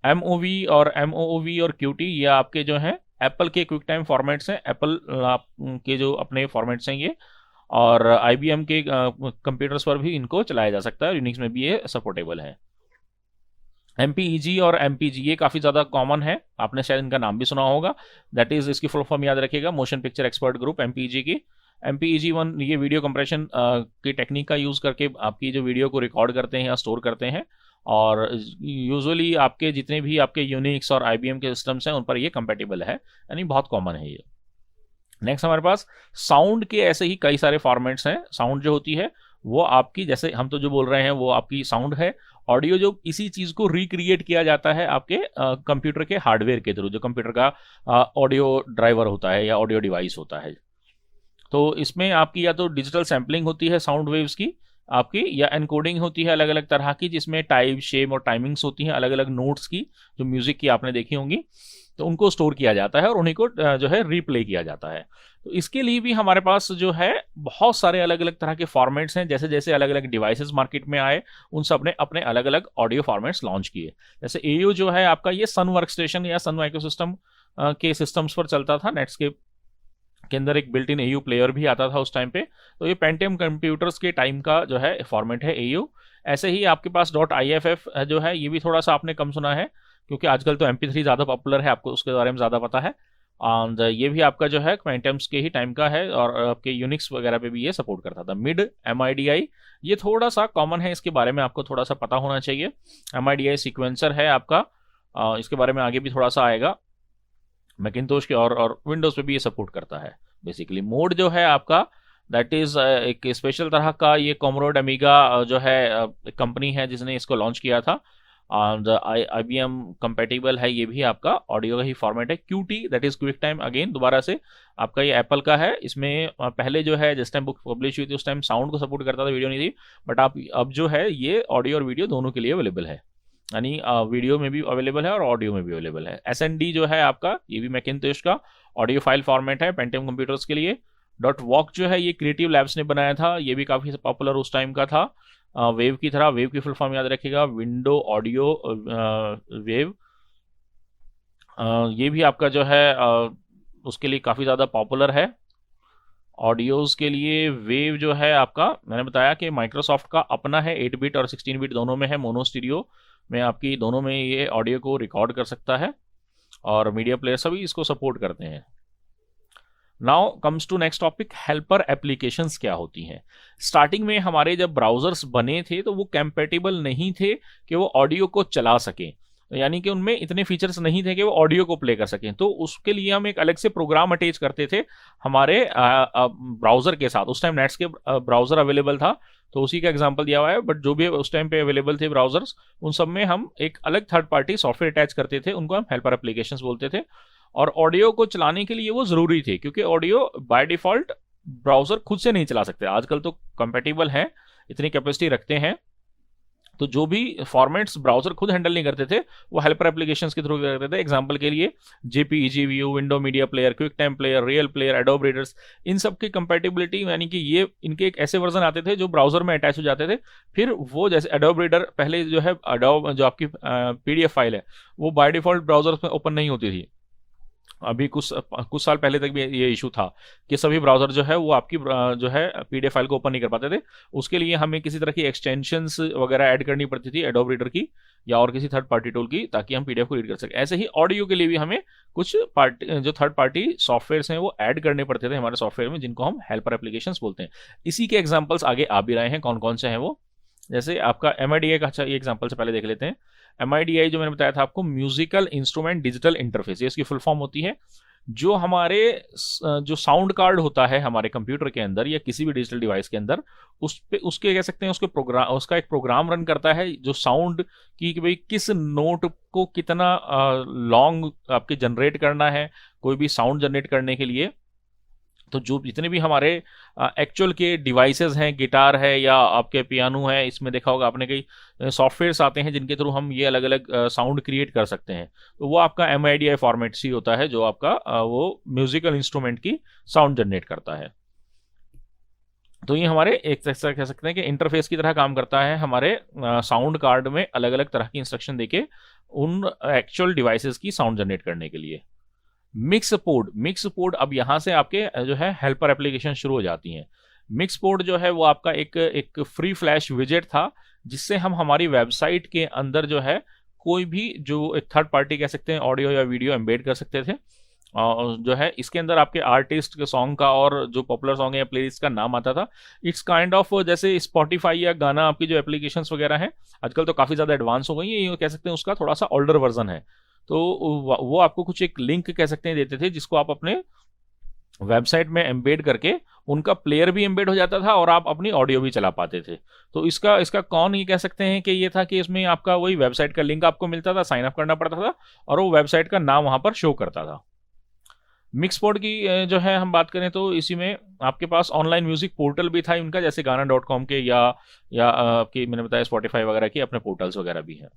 MOV और MOOV और QT ये आपके जो हैं एप्पल के क्विक टाइम फॉर्मेट्स हैं, एप्पल के जो अपने फॉर्मेट्स हैं ये, और IBM के कंप्यूटर्स पर भी इनको चलाया जा सकता है, यूनिक्स में भी ये सपोर्टेबल है। MPEG और MPG ये काफ़ी ज़्यादा कॉमन है, आपने शायद इनका नाम भी सुना होगा, दैट इज़ इसकी फुल फॉर्म याद रखिएगा, motion picture expert group, MPEG की। MPEG-1 ये वीडियो कंप्रेशन की टेक्निक का यूज़ करके आपकी जो वीडियो को रिकॉर्ड करते हैं या स्टोर करते हैं, और यूजुअली आपके जितने भी आपके यूनिक्स और IBM के सिस्टम्स हैं उन पर ये कंपेटिबल है, यानी बहुत कॉमन है ये। नेक्स्ट हमारे पास साउंड के ऐसे ही कई सारे फॉर्मेट्स हैं। साउंड जो होती है वो आपकी, जैसे हम तो जो बोल रहे हैं वो आपकी साउंड है। ऑडियो जो इसी चीज़ को रिक्रिएट किया जाता है आपके कंप्यूटर के हार्डवेयर के थ्रू, जो कंप्यूटर का ऑडियो ड्राइवर होता है या ऑडियो डिवाइस होता है। तो इसमें आपकी या तो डिजिटल सैम्पलिंग होती है साउंड वेव्स की आपकी, या एनकोडिंग होती है अलग अलग तरह की, जिसमें टाइप शेप और टाइमिंग्स होती हैं अलग अलग नोट्स की, जो म्यूजिक की आपने देखी होंगी, तो उनको स्टोर किया जाता है और उन्हीं को जो है रिप्ले किया जाता है। तो इसके लिए भी हमारे पास जो है बहुत सारे अलग अलग तरह के फॉर्मेट्स हैं। जैसे जैसे अलग अलग डिवाइसेस मार्केट में आए, उन सब ने अपने अलग अलग ऑडियो फॉर्मेट्स लॉन्च किए। जैसे AU जो है आपका, ये सन वर्कस्टेशन या सन माइक्रोसिस्टम के सिस्टम्स पर चलता था, नेटस्केप के अंदर एक बिल्ट इन AU प्लेयर भी आता था उस टाइम पे। तो ये पेंटियम कंप्यूटर्स के टाइम का जो है फॉर्मेट है AU। ऐसे ही आपके पास .IFF जो है, ये भी थोड़ा सा आपने कम सुना है, क्योंकि आजकल तो MP3 ज़्यादा पॉपुलर है, आपको उसके बारे में ज़्यादा पता है। और ये भी आपका जो है पेंटियम्स के ही टाइम का है, और आपके यूनिक्स वगैरह पे भी ये सपोर्ट करता था। मिड MIDI ये थोड़ा सा कॉमन है, इसके बारे में आपको थोड़ा सा पता होना चाहिए। MIDI सीक्वेंसर है आपका, इसके बारे में आगे भी थोड़ा सा आएगा। मैकिंटोश के और विंडोज़ पे भी ये सपोर्ट करता है। बेसिकली मोड जो है आपका, दैट इज़ एक स्पेशल तरह का, ये कॉमरोड अमीगा जो है कंपनी है जिसने इसको लॉन्च किया था, और IBM कंपेटिबल है, ये भी आपका ऑडियो का ही फॉर्मेट है। QT that is quick time, again दोबारा से आपका ये एप्पल का है। इसमें पहले जो है जिस टाइम बुक पब्लिश हुई थी उस टाइम साउंड को सपोर्ट करता था, वीडियो नहीं थी, बट आप अब जो है ये ऑडियो और वीडियो दोनों के लिए अवेलेबल है, यानी वीडियो में भी अवेलेबल है और ऑडियो में भी अवेलेबल है। SND जो है आपका, ये भी मैकिंटोश का ऑडियो फाइल फॉर्मेट है पेंटियम कंप्यूटर्स के लिए। .WOC जो है ये क्रिएटिव लैब्स ने बनाया था, ये भी काफ़ी पॉपुलर उस टाइम का था। वेव की तरह, वेव की फुल फॉर्म याद रखिएगा, विंडो ऑडियो वेव। ये भी आपका जो है उसके लिए काफ़ी ज़्यादा पॉपुलर है। ऑडियोज़ के लिए वेव जो है आपका, मैंने बताया कि माइक्रोसॉफ्ट का अपना है, 8 बिट और 16 बिट दोनों में है, मोनो स्टीरियो में आपकी दोनों में ये ऑडियो को रिकॉर्ड कर सकता है, और मीडिया प्लेयर सभी इसको सपोर्ट करते हैं। Now comes to next topic, helper applications क्या होती हैं। स्टार्टिंग में हमारे जब ब्राउजर्स बने थे तो वो कंपैटिबल नहीं थे कि वो ऑडियो को चला सकें, यानी कि उनमें इतने फीचर्स नहीं थे कि वो ऑडियो को प्ले कर सकें। तो उसके लिए हम एक अलग से प्रोग्राम अटैच करते थे हमारे ब्राउजर के साथ। उस टाइम नेट्सकेप ब्राउजर अवेलेबल था, तो उसी का एग्जांपल दिया हुआ है, बट जो भी उस टाइम पे अवेलेबल थे ब्राउजर्स, उन सब में हम एक अलग थर्ड पार्टी सॉफ्टवेयर अटैच करते थे, उनको हम हेल्पर एप्लीकेशंस बोलते थे। और ऑडियो को चलाने के लिए वो जरूरी थे, क्योंकि ऑडियो बाय डिफॉल्ट ब्राउजर खुद से नहीं चला सकते। आजकल तो कंपैटिबल है, इतनी कैपेसिटी रखते हैं, तो जो भी फॉर्मेट्स ब्राउजर खुद हैंडल नहीं करते थे वो हेल्पर एप्लीकेशंस के थ्रू करते थे। एग्जांपल के लिए JPEG view, window media player, quick time player, real player, Adobe readers, इन सब की कंपैटिबिलिटी, यानी कि ये इनके एक ऐसे वर्जन आते थे जो ब्राउजर में अटैच हो जाते थे। फिर वो जैसे एडोब रीडर, पहले जो है एडोब जो आपकी पीडीएफ फाइल है वो बाय डिफॉल्ट ब्राउजर में ओपन नहीं होती थी। अभी कुछ साल पहले तक भी ये इशू था कि सभी ब्राउजर जो है वो आपकी जो है पीडीएफ फाइल को ओपन नहीं कर पाते थे। उसके लिए हमें किसी तरह की एक्सटेंशंस वगैरह ऐड करनी पड़ती थी एडोब रीडर की या और किसी थर्ड पार्टी टूल की, ताकि हम पीडीएफ को रीड कर सकें। ऐसे ही ऑडियो के लिए भी हमें कुछ जो थर्ड पार्टी सॉफ्टवेयर हैं वो ऐड करने पड़ते थे हमारे सॉफ्टवेयर में, जिनको हम हेल्पर एप्लीकेशंस बोलते हैं। इसी के एग्जाम्पल्स आगे आ भी रहे हैं, कौन कौन से हैं वो। जैसे आपका MIDI का, अच्छा ये एग्जांपल से पहले देख लेते हैं। MIDI जो मैंने बताया था आपको, म्यूजिकल इंस्ट्रूमेंट डिजिटल इंटरफेस, ये इसकी फुल फॉर्म होती है। जो हमारे जो साउंड कार्ड होता है हमारे कंप्यूटर के अंदर या किसी भी डिजिटल डिवाइस के अंदर, उस पे उसके कह सकते हैं उसके प्रोग्राम, उसका एक प्रोग्राम रन करता है जो साउंड की, कि भाई किस नोट को कितना लॉन्ग आपके जनरेट करना है कोई भी साउंड जनरेट करने के लिए। तो जो जितने भी हमारे एक्चुअल के डिवाइसेस हैं, गिटार है या आपके पियानो है, इसमें देखा होगा आपने कई सॉफ्टवेयर्स आते हैं जिनके थ्रू हम ये अलग अलग साउंड क्रिएट कर सकते हैं। तो वो आपका MIDI फॉर्मेट सी होता है जो आपका वो म्यूजिकल इंस्ट्रूमेंट की साउंड जनरेट करता है। तो ये हमारे एक तरह से कह सकते हैं कि इंटरफेस की तरह काम करता है, हमारे साउंड कार्ड में अलग अलग तरह की इंस्ट्रक्शन देके उन एक्चुअल डिवाइसेस की साउंड जनरेट करने के लिए। मिक्स पोर्ट, अब यहां से आपके जो है हेल्पर एप्लीकेशन शुरू हो जाती हैं। मिक्स पोर्ट जो है वो आपका एक फ्री फ्लैश विजेट था, जिससे हम हमारी वेबसाइट के अंदर जो है कोई भी जो एक थर्ड पार्टी कह सकते हैं ऑडियो या वीडियो एम्बेड कर सकते थे। और जो है इसके अंदर आपके आर्टिस्ट के सॉन्ग का और जो पॉपुलर सॉन्ग है या प्लेलिस्ट का नाम आता था। इट्स काइंड ऑफ जैसे स्पॉटिफाई या गाना आपकी जो एप्लीकेशंस वगैरह हैं आजकल तो काफ़ी ज़्यादा एडवांस हो गई है, ये कह सकते हैं उसका थोड़ा सा ओल्डर वर्जन है। तो वो आपको कुछ एक लिंक कह सकते हैं देते थे, जिसको आप अपने वेबसाइट में एम्बेड करके उनका प्लेयर भी एम्बेड हो जाता था और आप अपनी ऑडियो भी चला पाते थे। तो इसका कौन ये कह सकते हैं कि ये था कि इसमें आपका वही वेबसाइट का लिंक आपको मिलता था, साइन अप करना पड़ता था और वो वेबसाइट का नाम वहां पर शो करता था। मिक्सपोर्ट की जो है हम बात करें तो इसी में आपके पास ऑनलाइन म्यूजिक पोर्टल भी था इनका, जैसे गाना.com के या आपकी मैंने बताया स्पॉटिफाई वगैरह की अपने पोर्टल्स वगैरह भी हैं।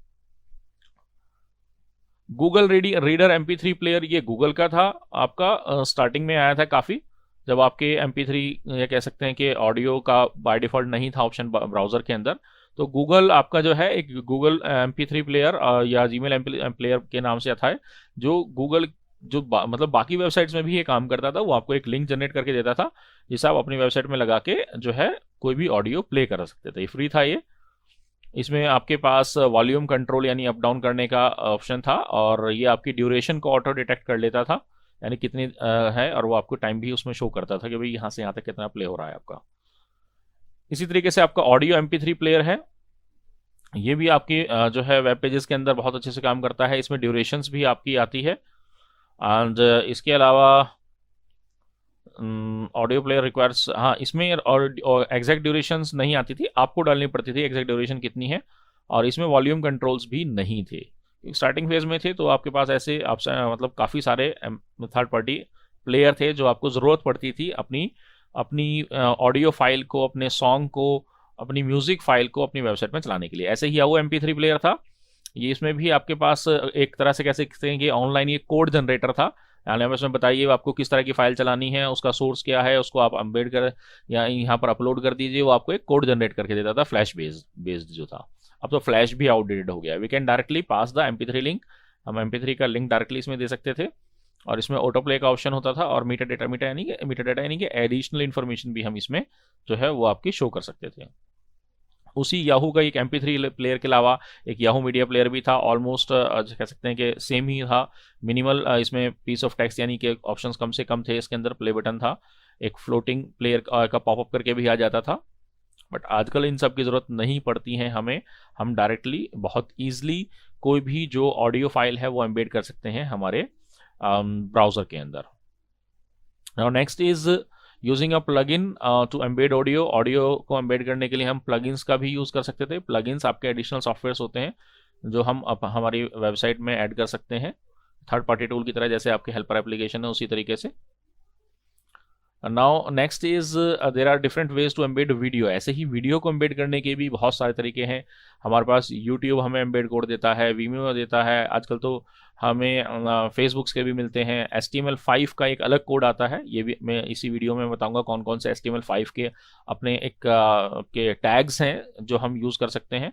गूगल रीडर MP3 प्लेयर, ये गूगल का था आपका, स्टार्टिंग में आया था काफ़ी, जब आपके MP3 ये कह सकते हैं कि ऑडियो का बाय डिफॉल्ट नहीं था ऑप्शन ब्राउज़र के अंदर। तो गूगल आपका जो है एक गूगल MP3 प्लेयर या जीमेल प्लेयर के नाम से आता है, जो गूगल जो मतलब बाकी वेबसाइट्स में भी ये काम करता था। वो आपको एक लिंक जनरेट करके देता था जिसे आप अपनी वेबसाइट में लगा के जो है कोई भी ऑडियो प्ले कर सकते थे। फ्री था ये। इसमें आपके पास वॉल्यूम कंट्रोल यानी अप डाउन करने का ऑप्शन था, और ये आपकी ड्यूरेशन को ऑटो डिटेक्ट कर लेता था, यानी कितनी है, और वो आपको टाइम भी उसमें शो करता था कि भाई यहाँ से यहाँ तक कितना प्ले हो रहा है आपका। इसी तरीके से आपका ऑडियो MP3 प्लेयर है, ये भी आपकी जो है वेब पेजेस के अंदर बहुत अच्छे से काम करता है। इसमें ड्यूरेशंस भी आपकी आती है, एंड इसके अलावा ऑडियो प्लेयर रिक्वायर्स, हाँ इसमें और एग्जैक्ट ड्यूरेशंस नहीं आती थी, आपको डालनी पड़ती थी एग्जैक्ट ड्यूरेशन कितनी है। और इसमें वॉल्यूम कंट्रोल्स भी नहीं थे, स्टार्टिंग फेज में थे, तो आपके पास ऐसे मतलब काफ़ी सारे थर्ड पार्टी प्लेयर थे जो आपको ज़रूरत पड़ती थी अपनी ऑडियो फाइल को, अपने सॉन्ग को, अपनी म्यूज़िक फाइल को अपनी वेबसाइट में चलाने के लिए। ऐसे ही वो MP3 प्लेयर था, ये इसमें भी आपके पास एक तरह से कह सकते हैं कि ऑनलाइन ये कोड जनरेटर था, यानी आप इसमें बताइए आपको किस तरह की फाइल चलानी है, उसका सोर्स क्या है, उसको आप एम्बेड कर या यहाँ पर अपलोड कर दीजिए, वो आपको एक कोड जनरेट करके देता था फ्लैश बेस्ड जो था। अब तो फ्लैश भी आउटडेटेड हो गया। We can directly pass the MP3 link, हम MP3 का लिंक डायरेक्टली इसमें दे सकते थे और इसमें ऑटो प्ले का ऑप्शन होता था, और मीटर डेटा यानी कि एडिशनल इन्फॉर्मेशन भी हम इसमें जो है वो आपकी शो कर सकते थे। उसी याहू का एक MP3 प्लेयर के अलावा एक याहू मीडिया प्लेयर भी था, ऑलमोस्ट कह सकते हैं कि सेम ही था। मिनिमल इसमें पीस ऑफ टेक्स्ट यानी कि ऑप्शंस कम से कम थे, इसके अंदर प्ले बटन था, एक फ्लोटिंग प्लेयर का पॉपअप करके भी आ जाता था। बट आजकल इन सब की ज़रूरत नहीं पड़ती है हमें, हम डायरेक्टली बहुत ईजिली कोई भी जो ऑडियो फाइल है वो एम्बेड कर सकते हैं हमारे ब्राउज़र के अंदर। Now next is using a plugin to embed audio को एम्बेड करने के लिए हम प्लगइन्स का भी यूज़ कर सकते थे। प्लगइन्स आपके एडिशनल सॉफ्टवेयर्स होते हैं जो हम हमारी वेबसाइट में ऐड कर सकते हैं, थर्ड पार्टी टूल की तरह, जैसे आपके हेल्पर एप्लीकेशन है उसी तरीके से। Now next is there are different ways to embed video. ऐसे ही वीडियो को एम्बेड करने के भी बहुत सारे तरीके हैं हमारे पास। यूट्यूब हमें एम्बेड कोड देता है, वीमियो देता है, आजकल तो हमें फेसबुक्स के भी मिलते हैं। HTML5 का एक अलग कोड आता है, ये भी मैं इसी वीडियो में बताऊंगा कौन कौन से HTML5 के अपने एक के टैग्स हैं जो हम यूज़ कर सकते हैं।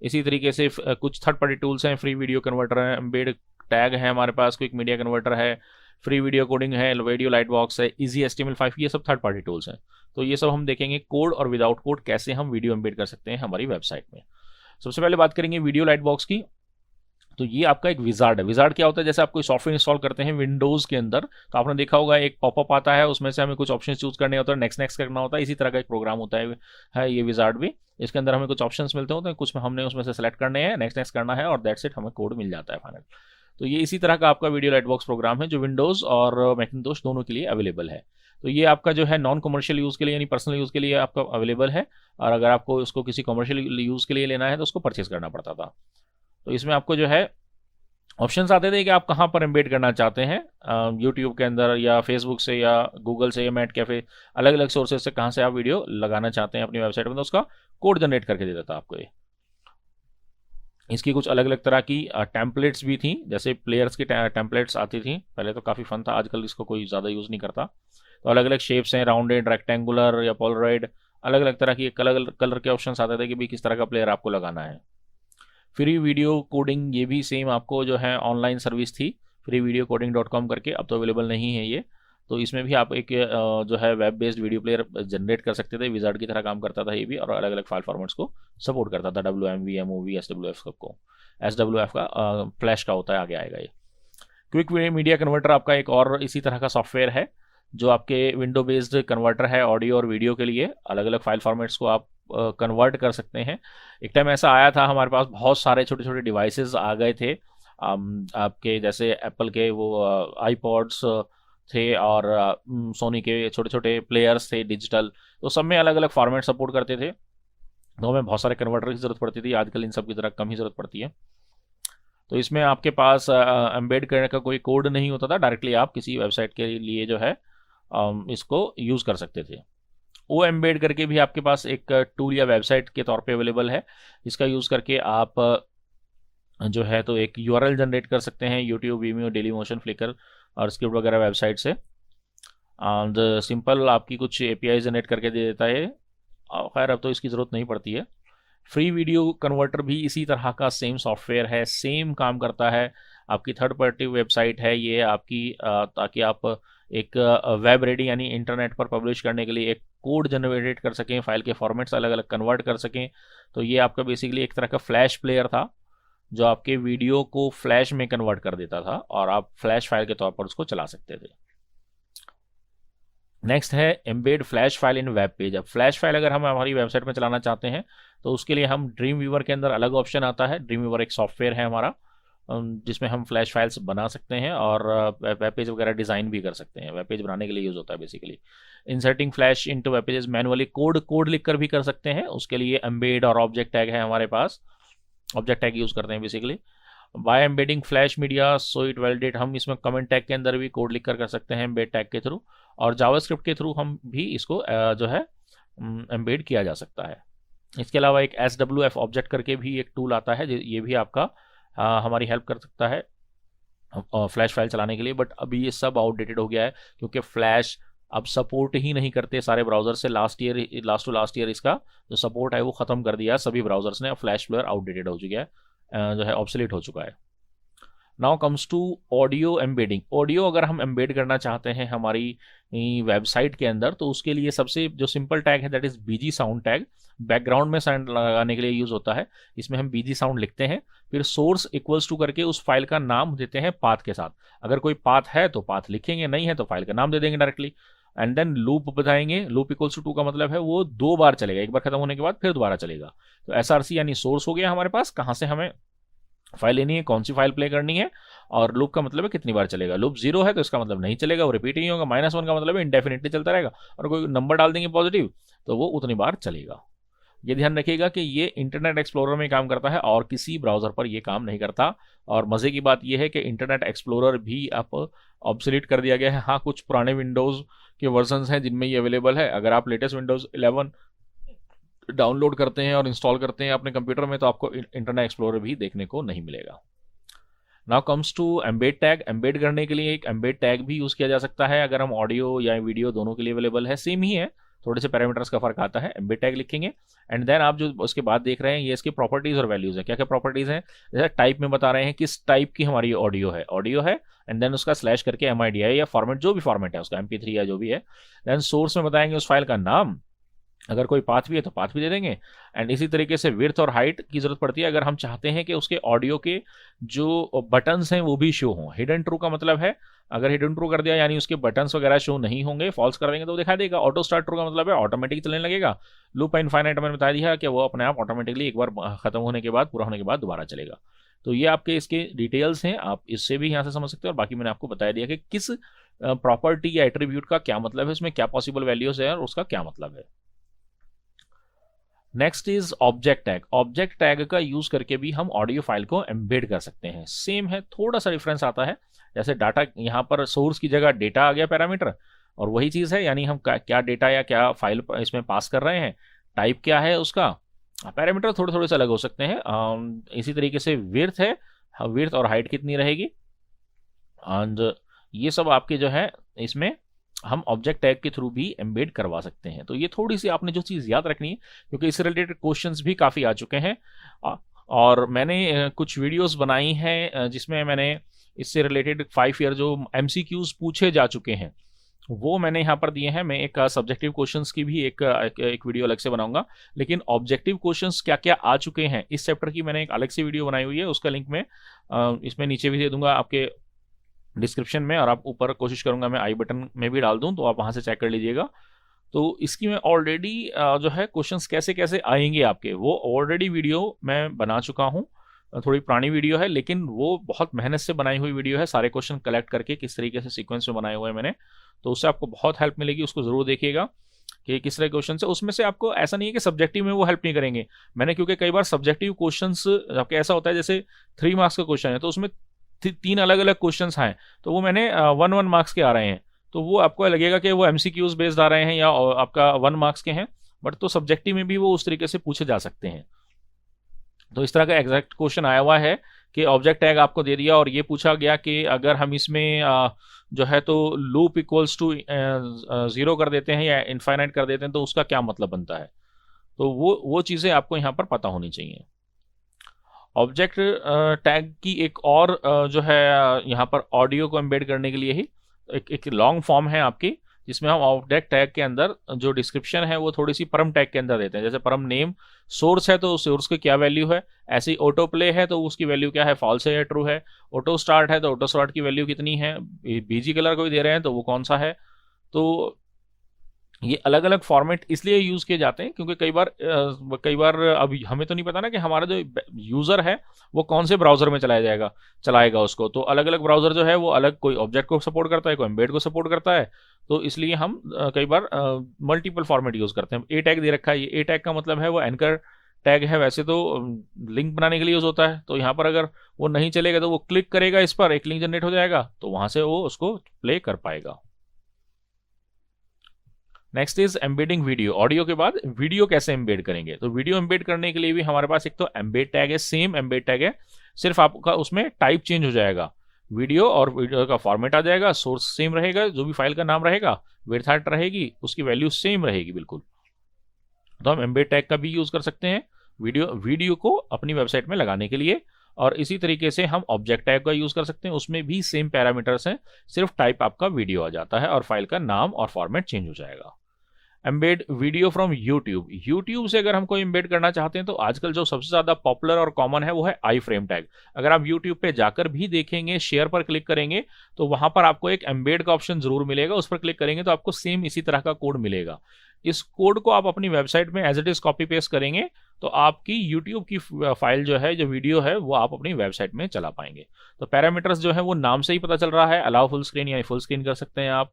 इसी तरीके से कुछ थर्ड पार्टी टूल्स हैं, फ्री वीडियो कन्वर्टर है, एम्बेड टैग है हमारे पास, क्विक मीडिया कन्वर्टर है, फ्री वीडियो कोडिंग है, वीडियो लाइट बॉक्स है, इजी HTML5, ये सब थर्ड पार्टी टूल्स हैं। तो ये सब हम देखेंगे कोड और विदाउट कोड कैसे हम वीडियो एम्बेड कर सकते हैं हमारी वेबसाइट में। सबसे पहले बात करेंगे वीडियो लाइट बॉक्स की। तो ये आपका एक विजार्ड है। विजार्ड क्या होता है, जैसे आप कोई सॉफ्टवेयर इंस्टॉल करते हैं विंडोज़ के अंदर, तो आपने देखा होगा एक पॉपअप आता है, उसमें से हमें कुछ ऑप्शन चूज करने होता है, नेक्स्ट नेक्स्ट करना होता है। इसी तरह का एक प्रोग्राम होता है ये विजार्ड भी। इसके अंदर हमें कुछ ऑप्शंस मिलते होते हैं, कुछ हमने उसमें से सेलेक्ट करने हैं, नेक्स्ट नेक्स्ट करना है, और दैट्स इट, हमें कोड मिल जाता है फाइनल। तो ये इसी तरह का आपका वीडियो लाइट बॉक्स प्रोग्राम है जो विंडोज़ और मैकिंटोश दोनों के लिए अवेलेबल है। तो ये आपका जो है नॉन कमर्शियल यूज़ के लिए यानी पर्सनल यूज़ के लिए आपका अवेलेबल है, और अगर आपको उसको किसी कमर्शियल यूज़ के लिए लेना है तो उसको परचेज करना पड़ता था। तो इसमें आपको जो है ऑप्शंस आते थे कि आप कहाँ पर एम्बेड करना चाहते हैं, यूट्यूब के अंदर या फेसबुक से या गूगल से या मैट कैफे, अलग अलग सोर्सेज से कहाँ से आप वीडियो लगाना चाहते हैं अपनी वेबसाइट में, तो उसका कोड जनरेट करके दे देता आपको ये। इसकी कुछ अलग अलग तरह की टेम्पलेट्स भी थी, जैसे प्लेयर्स की टेम्पलेट्स आती थी पहले, तो काफ़ी फन था, आजकल इसको कोई ज़्यादा यूज़ नहीं करता। तो अलग अलग शेप्स हैं, राउंडेड, रेक्टेंगुलर या पोलरॉइड, अलग अलग तरह की अलग कलर के ऑप्शन आते थे कि भाई किस तरह का प्लेयर आपको लगाना है। फ्री वीडियो कोडिंग, ये भी सेम आपको जो है ऑनलाइन सर्विस थी, freevideocoding.com करके, अब तो अवेलेबल नहीं है ये। तो इसमें भी आप एक जो है web based video player generate कर सकते थे, विजार्ड की तरह काम करता था ये भी, और अलग अलग फाइल फॉर्मेट्स को सपोर्ट करता था, WMV, MOV, SWF सबको। SWF का फ्लैश का होता है, आगे आएगा ये। क्विक मीडिया कन्वर्टर आपका एक और इसी तरह का सॉफ्टवेयर है जो आपके विंडो बेस्ड कन्वर्टर है ऑडियो और वीडियो के लिए, अलग अलग फाइल फॉर्मेट्स को आप कन्वर्ट कर सकते हैं। एक टाइम ऐसा आया था हमारे पास, बहुत सारे छोटे छोटे डिवाइसेस आ गए थे, आपके जैसे एप्पल के वो आईपॉड्स थे, और सोनी के छोटे छोटे प्लेयर्स थे डिजिटल, तो सब में अलग अलग फॉर्मेट सपोर्ट करते थे, तो हमें बहुत सारे कन्वर्टर की ज़रूरत पड़ती थी। आजकल इन सब की तरह कम ही ज़रूरत पड़ती है। तो इसमें आपके पास एम्बेड करने का कोई कोड नहीं होता था, डायरेक्टली आप किसी वेबसाइट के लिए जो है इसको यूज़ कर सकते थे। वो एम्बेड करके भी आपके पास एक टूल या वेबसाइट के तौर पे अवेलेबल है, इसका यूज़ करके आप जो है तो एक URL जनरेट कर सकते हैं, YouTube, Vimeo, Dailymotion, Flickr और स्क्रिप्ट वगैरह वेबसाइट से। एंड सिंपल आपकी कुछ API जनरेट करके दे देता है। खैर अब तो इसकी ज़रूरत नहीं पड़ती है। फ्री वीडियो कन्वर्टर भी इसी तरह का सेम सॉफ्टवेयर है, सेम काम करता है। आपकी थर्ड पार्टी वेबसाइट है ये आपकी, ताकि आप एक वेब रेडी यानी इंटरनेट पर पब्लिश करने के लिए एक कोड जनरेट कर सकें, फाइल के फॉर्मेट्स अलग अलग कन्वर्ट कर सकें। तो ये आपका बेसिकली एक तरह का फ्लैश प्लेयर था जो आपके वीडियो को फ्लैश में कन्वर्ट कर देता था, और आप फ्लैश फाइल के तौर पर उसको चला सकते थे। नेक्स्ट है embed flash file in web page. अब फ्लैश फाइल अगर हम हमारी वेबसाइट में चलाना चाहते हैं तो उसके लिए हम ड्रीम व्यूवर के अंदर अलग ऑप्शन आता है। ड्रीम व्यूवर एक सॉफ्टवेयर है हमारा, जिसमें हम फ्लैश फाइल्स बना सकते हैं और वेब पेज वगैरह डिज़ाइन भी कर सकते हैं। वेब पेज बनाने के लिए यूज़ होता है basically. Inserting flash into web pages manually, code लिख कर भी कर सकते हैं। उसके लिए एम्बेड और ऑब्जेक्ट टैग है हमारे पास, ऑब्जेक्ट टैग यूज़ करते हैं basically. By embedding flash media so it validate, हम इसमें कमेंट टैग के अंदर भी कोड लिख कर सकते हैं एम्बेड टैग के थ्रू, और जावास्क्रिप्ट के थ्रू हम भी इसको जो है एम्बेड किया जा सकता है। इसके अलावा एक SWF ऑब्जेक्ट करके भी एक टूल आता है, ये भी आपका हमारी हेल्प कर सकता है फ्लैश फाइल चलाने के लिए। बट अभी ये सब आउटडेटेड हो गया है, क्योंकि फ्लैश अब सपोर्ट ही नहीं करते सारे ब्राउज़र से। लास्ट टू लास्ट ईयर इसका जो सपोर्ट है वो ख़त्म कर दिया सभी ब्राउज़र्स ने। फ्लैश प्लेयर आउटडेटेड हो चुका है, जो है ऑब्सोलीट हो चुका है। Now comes to audio embedding. Audio अगर हम एम्बेड करना चाहते हैं हमारी वेबसाइट के अंदर, तो उसके लिए सबसे जो सिंपल टैग है that is BG sound tag. Background में साउंड लगाने के लिए यूज होता है। इसमें हम बीजी साउंड लिखते हैं, फिर सोर्स इक्वल्स टू करके उस फाइल का नाम देते हैं पाथ के साथ। अगर कोई पाथ है तो पाथ लिखेंगे, नहीं है तो फाइल का नाम दे देंगे डायरेक्टली। एंड देन लूप बताएंगे। लूप इक्वल्स टू 2 का मतलब है वो 2 बार चलेगा, एक बार खत्म होने के बाद फिर दोबारा चलेगा। तो एसआरसी यानी सोर्स हो गया हमारे पास, कहाँ से हमें फाइल लेनी है, कौन सी फाइल प्ले करनी है, और लूप का मतलब है कितनी बार चलेगा। लूप 0 है तो इसका मतलब नहीं चलेगा, वो रिपीट ही होगा। -1 का मतलब है इंडेफिनिटली चलता रहेगा, और कोई नंबर डाल देंगे पॉजिटिव तो वो उतनी बार चलेगा। ये ध्यान रखिएगा कि ये इंटरनेट एक्सप्लोरर में काम करता है और किसी ब्राउजर पर ये काम नहीं करता। और मजे की बात ये है कि इंटरनेट एक्सप्लोरर भी अब ऑब्सोलीट कर दिया गया है। हाँ, कुछ पुराने विंडोज के वर्जन्स हैं जिनमें ये अवेलेबल है। अगर आप लेटेस्ट विंडोज 11 डाउनलोड करते हैं और इंस्टॉल करते हैं अपने कंप्यूटर में, तो आपको इंटरनेट एक्सप्लोरर भी देखने को नहीं मिलेगा। Now comes to embed tag. Embed करने के लिए एक एम्बेड टैग भी यूज किया जा सकता है अगर हम ऑडियो या वीडियो दोनों के लिए अवेलेबल है। सेम ही है, थोड़े से पैरामीटर्स का फर्क आता है। एम्बेड टैग लिखेंगे एंड देन आप जो उसके बाद देख रहे हैं ये इसकी प्रॉपर्टीज और वैल्यूज है। क्या क्या प्रॉपर्टीज हैं, जैसे टाइप में बता रहे हैं किस टाइप की हमारी ऑडियो है एंड देन उसका स्लैश करके MIDI या फॉर्मेट, जो भी फॉर्मेट है उसका, MP3 या जो भी है। देन सोर्स में बताएंगे उस फाइल का नाम, अगर कोई पाथ भी है तो पाथ भी दे देंगे। एंड इसी तरीके से विड्थ और हाइट की जरूरत पड़ती है अगर हम चाहते हैं कि उसके ऑडियो के जो बटन्स हैं वो भी शो हों। हिडन ट्रू का मतलब है, अगर हिडन ट्रू कर दिया यानी उसके बटन्स वगैरह शो नहीं होंगे, फॉल्स कर देंगे तो दिखा देगा। ऑटो स्टार्ट ट्रू का मतलब है ऑटोमेटिक चलने लगेगा। लूप इनफाइनाइट मैंने बता दिया कि वो अपने आप ऑटोमेटिकली एक बार खत्म होने के बाद, पूरा होने के बाद दोबारा चलेगा। तो ये आपके इसके डिटेल्स हैं, आप इससे भी यहाँ से समझ सकते हैं। और बाकी मैंने आपको बताया दिया कि किस प्रॉपर्टी या एट्रीब्यूट का क्या मतलब है, उसमें क्या पॉसिबल वैल्यूज है और उसका क्या मतलब है। Next is object tag. Object tag का यूज करके भी हम ऑडियो फाइल को एम्बेड कर सकते हैं। सेम है, थोड़ा सा डिफरेंस आता है। जैसे डाटा, यहाँ पर सोर्स की जगह डेटा आ गया पैरामीटर, और वही चीज है यानी हम क्या डेटा या क्या फाइल इसमें पास कर रहे हैं, टाइप क्या है उसका, पैरामीटर थोड़े थोड़े से अलग हो सकते हैं। इसी तरीके से विड्थ है, विड्थ और हाइट कितनी रहेगी, एंड ये सब आपके जो है इसमें हम ऑब्जेक्ट टैग के थ्रू भी एम्बेड करवा सकते हैं। तो ये थोड़ी सी आपने जो चीज़ याद रखनी है, क्योंकि इससे रिलेटेड क्वेश्चंस भी काफ़ी आ चुके हैं। और मैंने कुछ वीडियोस बनाई हैं जिसमें मैंने इससे रिलेटेड 5 ईयर जो MCQs पूछे जा चुके हैं वो मैंने यहाँ पर दिए हैं। मैं एक सब्जेक्टिव क्वेश्चंस की भी एक वीडियो अलग से बनाऊंगा, लेकिन ऑब्जेक्टिव क्वेश्चंस क्या क्या आ चुके हैं इस चैप्टर की मैंने एक अलग से वीडियो बनाई हुई है। उसका लिंक मैं इसमें नीचे भी दे दूंगा आपके डिस्क्रिप्शन में, और आप ऊपर कोशिश करूंगा मैं आई बटन में भी डाल दूं, तो आप वहां से चेक कर लीजिएगा। तो इसकी मैं ऑलरेडी जो है क्वेश्चंस कैसे कैसे आएंगे आपके, वो ऑलरेडी वीडियो मैं बना चुका हूं। थोड़ी पुरानी वीडियो है लेकिन वो बहुत मेहनत से बनाई हुई वीडियो है, सारे क्वेश्चन कलेक्ट करके किस तरीके से सीक्वेंस में बनाए हुए हैं मैंने। तो उससे आपको बहुत हेल्प मिलेगी, उसको जरूर देखिएगा कि किस तरह क्वेश्चन से। उसमें से आपको ऐसा नहीं है कि सब्जेक्टिव में वो हेल्प नहीं करेंगे मैंने, क्योंकि कई बार सब्जेक्टिव क्वेश्चंस आपके ऐसा होता है जैसे 3 मार्क्स का क्वेश्चन है तो उसमें 3 अलग अलग क्वेश्चंस हैं, तो वो मैंने 1 मार्क्स के आ रहे हैं, तो वो आपको लगेगा कि वो MCQs बेस्ड आ रहे हैं या आपका 1 मार्क्स के हैं, बट तो सब्जेक्टिव में भी वो उस तरीके से पूछे जा सकते हैं। तो इस तरह का एग्जैक्ट क्वेश्चन आया हुआ है कि ऑब्जेक्ट टैग आपको दे दिया और ये पूछा गया कि अगर हम इसमें जो है तो लूप इक्वल्स टू 0 कर देते हैं या इनफाइनाइट कर देते हैं तो उसका क्या मतलब बनता है। तो वो चीज़ें आपको यहाँ पर पता होनी चाहिए। ऑब्जेक्ट टैग की एक और जो है यहाँ पर ऑडियो को एम्बेड करने के लिए ही एक लॉन्ग फॉर्म है आपकी, जिसमें हम ऑब्जेक्ट टैग के अंदर जो डिस्क्रिप्शन है वो थोड़ी सी परम टैग के अंदर देते हैं। जैसे परम नेम सोर्स है तो सोर्स की क्या वैल्यू है, ऐसे ही ऑटो प्ले है तो उसकी वैल्यू क्या है, फॉल्स है या ट्रू है, ऑटो स्टार्ट है तो ऑटो स्टार्ट की वैल्यू कितनी है, बीजी कलर को भी दे रहे हैं तो वो कौन सा है। तो ये अलग अलग फॉर्मेट इसलिए यूज किए जाते हैं क्योंकि कई बार अब हमें तो नहीं पता ना कि हमारा जो यूजर है वो कौन से ब्राउजर में चलाएगा उसको। तो अलग अलग ब्राउजर जो है वो अलग, कोई ऑब्जेक्ट को सपोर्ट करता है, कोई एम्बेड को सपोर्ट करता है, तो इसलिए हम कई बार मल्टीपल फॉर्मेट यूज करते हैं। ए टैग दे रखा है, ये ए टैग का मतलब है वो एंकर टैग है, वैसे तो लिंक बनाने के लिए यूज होता है। तो यहाँ पर अगर वो नहीं चलेगा तो वो क्लिक करेगा इस पर, एक लिंक जनरेट हो जाएगा तो वहां से वो उसको प्ले कर पाएगा। Next is embedding video. Audio के बाद वीडियो कैसे एम्बेड करेंगे, तो वीडियो एम्बेड करने के लिए भी हमारे पास एक तो एम्बेड टैग है, सेम एम्बेड टैग है, सिर्फ आपका उसमें टाइप चेंज हो जाएगा, वीडियो और वीडियो का फॉर्मेट आ जाएगा, सोर्स सेम रहेगा, जो भी फाइल का नाम रहेगा, विड्थ हाइट रहेगी, उसकी वैल्यू सेम रहेगी बिल्कुल। तो हम एम्बेड टैग का भी यूज कर सकते हैं वीडियो को अपनी वेबसाइट में लगाने के लिए। और इसी तरीके से हम ऑब्जेक्ट टैग का यूज कर सकते हैं, उसमें भी सेम पैरामीटर्स हैं, सिर्फ टाइप आपका वीडियो आ जाता है और फाइल का नाम और फॉर्मेट चेंज हो जाएगा। Embed video from YouTube, YouTube से अगर हमको एम्बेड करना चाहते हैं तो आजकल जो सबसे ज्यादा पॉपुलर और कॉमन है वो है आई फ्रेम टैग। अगर आप यूट्यूब पे जाकर भी देखेंगे, शेयर पर क्लिक करेंगे तो वहां पर आपको एक एम्बेड का ऑप्शन जरूर मिलेगा, उस पर क्लिक करेंगे तो आपको सेम इसी तरह का कोड मिलेगा। इस कोड को आप अपनी वेबसाइट में as it is copy paste करेंगे तो आपकी यूट्यूब की फाइल जो है, जो वीडियो है, वो आप अपनी वेबसाइट में चला पाएंगे। तो पैरामीटर्स जो है वो नाम से ही पता चल रहा है, अलाउ फुल स्क्रीन या फुल स्क्रीन कर सकते हैं आप,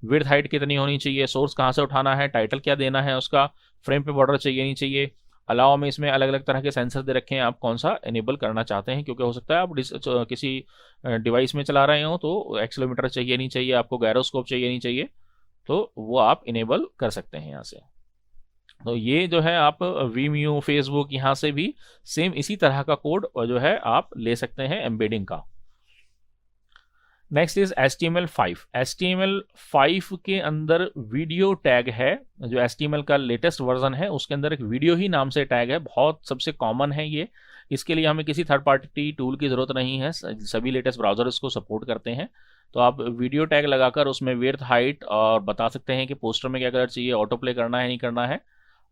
विड्थ हाइट कितनी होनी चाहिए, सोर्स कहाँ से उठाना है, टाइटल क्या देना है उसका, फ्रेम पे बॉर्डर चाहिए नहीं चाहिए। अलावा में इसमें अलग अलग तरह के सेंसर दे रखे हैं, आप कौन सा इनेबल करना चाहते हैं, क्योंकि हो सकता है आप किसी डिवाइस में चला रहे हो तो एक्सेलेरोमीटर चाहिए नहीं चाहिए, आपको गायरोस्कोप चाहिए नहीं चाहिए, तो वो आप इनेबल कर सकते हैं यहाँ से। तो ये जो है आप वीमियो, फेसबुक, यहाँ से भी सेम इसी तरह का कोड जो है आप ले सकते हैं एम्बेडिंग का। Next is HTML5। HTML5 के अंदर वीडियो टैग है, जो HTML का लेटेस्ट वर्जन है उसके अंदर एक वीडियो ही नाम से टैग है, बहुत सबसे कॉमन है ये। इसके लिए हमें किसी थर्ड पार्टी टूल की ज़रूरत नहीं है, सभी लेटेस्ट ब्राउज़र इसको सपोर्ट करते हैं। तो आप वीडियो टैग लगाकर उसमें विड्थ, हाइट और बता सकते हैं कि पोस्टर में क्या कलर चाहिए, ऑटो प्ले करना है नहीं करना है,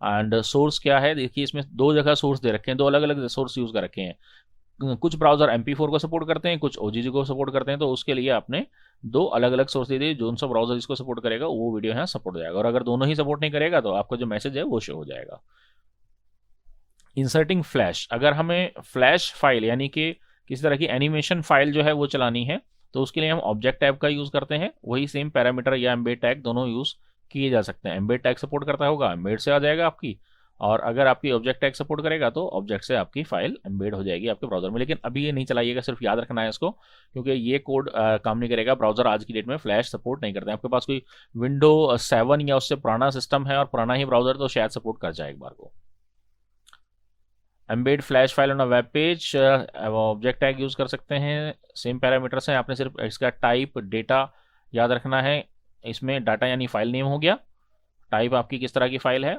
एंड सोर्स क्या है। देखिए इसमें दो जगह सोर्स दे रखे हैं, दो अलग अलग सोर्स यूज़ कर रखे हैं। कुछ ब्राउजर MP4 को सपोर्ट करते हैं, कुछ OGG को सपोर्ट करते हैं, तो उसके लिए आपने दो अलग अलग सोर्स दे दिए, जो सा ब्राउजर इसको सपोर्ट करेगा वो वीडियो यहाँ सपोर्ट हो जाएगा, और अगर दोनों ही सपोर्ट नहीं करेगा तो आपका जो मैसेज है वो शो हो जाएगा। इंसर्टिंग फ्लैश, अगर हमें फ्लैश फाइल यानी कि किसी तरह की एनिमेशन फाइल जो है वो चलानी है तो उसके लिए हम ऑब्जेक्ट टैग का यूज करते हैं, वही सेम पैरामीटर या एम्बेड टैग दोनों यूज किए जा सकते हैं। एम्बेड टैग सपोर्ट करता होगा, एम्बेड से आ जाएगा आपकी, और अगर आपकी ऑब्जेक्ट टैग सपोर्ट करेगा तो ऑब्जेक्ट से आपकी फाइल एम्बेड हो जाएगी आपके ब्राउजर में। लेकिन अभी ये नहीं चलाइएगा, सिर्फ याद रखना है इसको, क्योंकि ये कोड काम नहीं करेगा। ब्राउजर आज की डेट में फ्लैश सपोर्ट नहीं करते हैं। आपके पास कोई विंडो 7 या उससे पुराना सिस्टम है और पुराना ही ब्राउजर, तो शायद सपोर्ट कर जाए एक बार को। Embed flash file on a web page, object tag use कर सकते हैं, सेम पैरामीटर्स हैं, आपने सिर्फ इसका टाइप, डेटा याद रखना है। इसमें डाटा यानी फाइल नेम हो गया, टाइप आपकी किस तरह की फाइल है,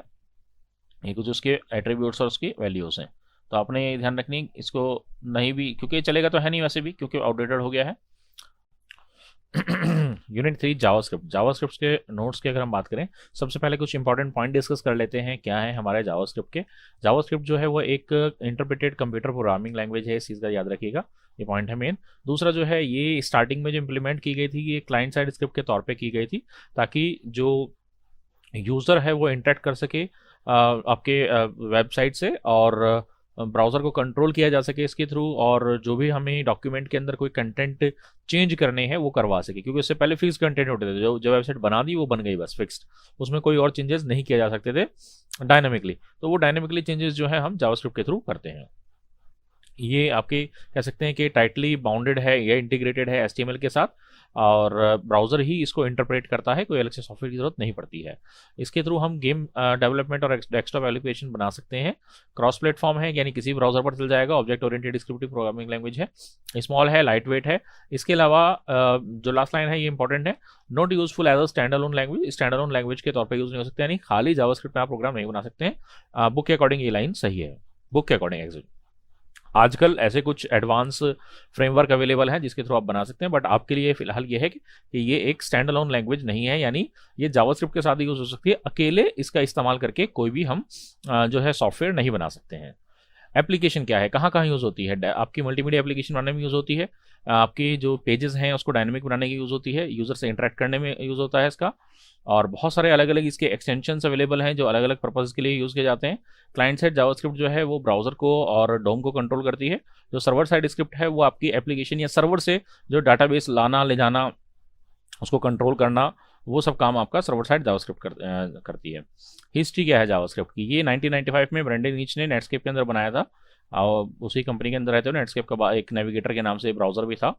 ये कुछ उसके एट्रीब्यूट्स और उसकी वैल्यूज हैं, तो आपने ये ध्यान रखनी। इसको नहीं भी, क्योंकि चलेगा तो है नहीं वैसे भी, क्योंकि आउटडेटेड हो गया है। Unit 3 JavaScript. जावास्क्रिप्ट के नोट्स की अगर हम बात करें, सबसे पहले कुछ इंपॉर्टेंट पॉइंट डिस्कस कर लेते हैं क्या है हमारे जावास्क्रिप्ट के। जावास्क्रिप्ट जो है वो एक इंटरप्रेटेड कंप्यूटर प्रोग्रामिंग लैंग्वेज है, इस चीज़ का याद रखिएगा, ये पॉइंट है मेन। दूसरा जो है, ये स्टार्टिंग में जो इम्प्लीमेंट की गई थी ये क्लाइंट साइड स्क्रिप्ट के तौर पर की गई थी, ताकि जो यूज़र है वो इंटरेक्ट कर सके आपके वेबसाइट से, और ब्राउज़र को कंट्रोल किया जा सके इसके थ्रू, और जो भी हमें डॉक्यूमेंट के अंदर कोई कंटेंट चेंज करने हैं वो करवा सके, क्योंकि उससे पहले फिक्स कंटेंट होते थे, जो वेबसाइट बना दी वो बन गई बस फिक्स्ड, उसमें कोई और चेंजेस नहीं किया जा सकते थे डायनामिकली। तो वो डायनामिकली चेंजेस जो है हम जावास्क्रिप्ट के थ्रू करते हैं। ये आपके कह सकते हैं कि टाइटली बाउंडेड है या इंटीग्रेटेड है HTML के साथ, और ब्राउज़र ही इसको इंटरप्रेट करता है, कोई अलग से सॉफ्टवेयर की ज़रूरत नहीं पड़ती है। इसके थ्रू हम गेम डेवलपमेंट और डेस्कटॉप एप्लीकेशन बना सकते हैं। क्रॉस प्लेटफॉर्म है, यानी किसी ब्राउज़र पर चल जाएगा, object oriented descriptive programming language है, स्मॉल है, लाइट वेट है। इसके अलावा जो लास्ट लाइन है ये इंपॉर्टेंट है, not useful as a stand alone language. Stand alone language के तौर पर यूज़ नहीं हो सकते, यानी खाली जावास्क्रिप्ट में आप प्रोग्राम नहीं बना सकते हैं। बुक के अकॉर्डिंग ये लाइन सही है, बुक के अकॉर्डिंग एग्जैक्ट। आजकल ऐसे कुछ एडवांस फ्रेमवर्क अवेलेबल हैं जिसके थ्रू आप बना सकते हैं, बट आपके लिए फिलहाल ये है कि ये एक स्टैंड अलोन लैंग्वेज नहीं है, यानी ये जावास्क्रिप्ट के साथ ही यूज हो सकती है, अकेले इसका इस्तेमाल करके कोई भी हम जो है सॉफ्टवेयर नहीं बना सकते हैं। एप्लीकेशन क्या है, कहाँ कहाँ यूज़ होती है, आपकी मल्टीमीडिया एप्लीकेशन बनाने में यूज़ होती है, आपकी जो पेजेस हैं उसको डायनेमिक बनाने की यूज़ होती है, यूज़र से इंटरेक्ट करने में यूज़ होता है इसका, और बहुत सारे अलग अलग इसके एक्सटेंशंस अवेलेबल हैं जो अलग अलग पर्पज़ के लिए यूज़ किए जाते हैं। क्लाइंट साइड जावास्क्रिप्ट जो है वो ब्राउज़र को और डोम को कंट्रोल करती है, जो सर्वर साइड स्क्रिप्ट है वो आपकी एप्लीकेशन या सर्वर से जो डाटाबेस लाना ले जाना, उसको कंट्रोल करना, वो सब काम आपका सर्वर साइड जावास्क्रिप्ट करती है। हिस्ट्री क्या है जावास्क्रिप्ट की, ये 1995 में ब्रेंडन नीच ने नेटस्केप के अंदर बनाया था, और उसी कंपनी के अंदर रहते हो। नेटस्केप का एक नेविगेटर के नाम से ब्राउज़र भी था।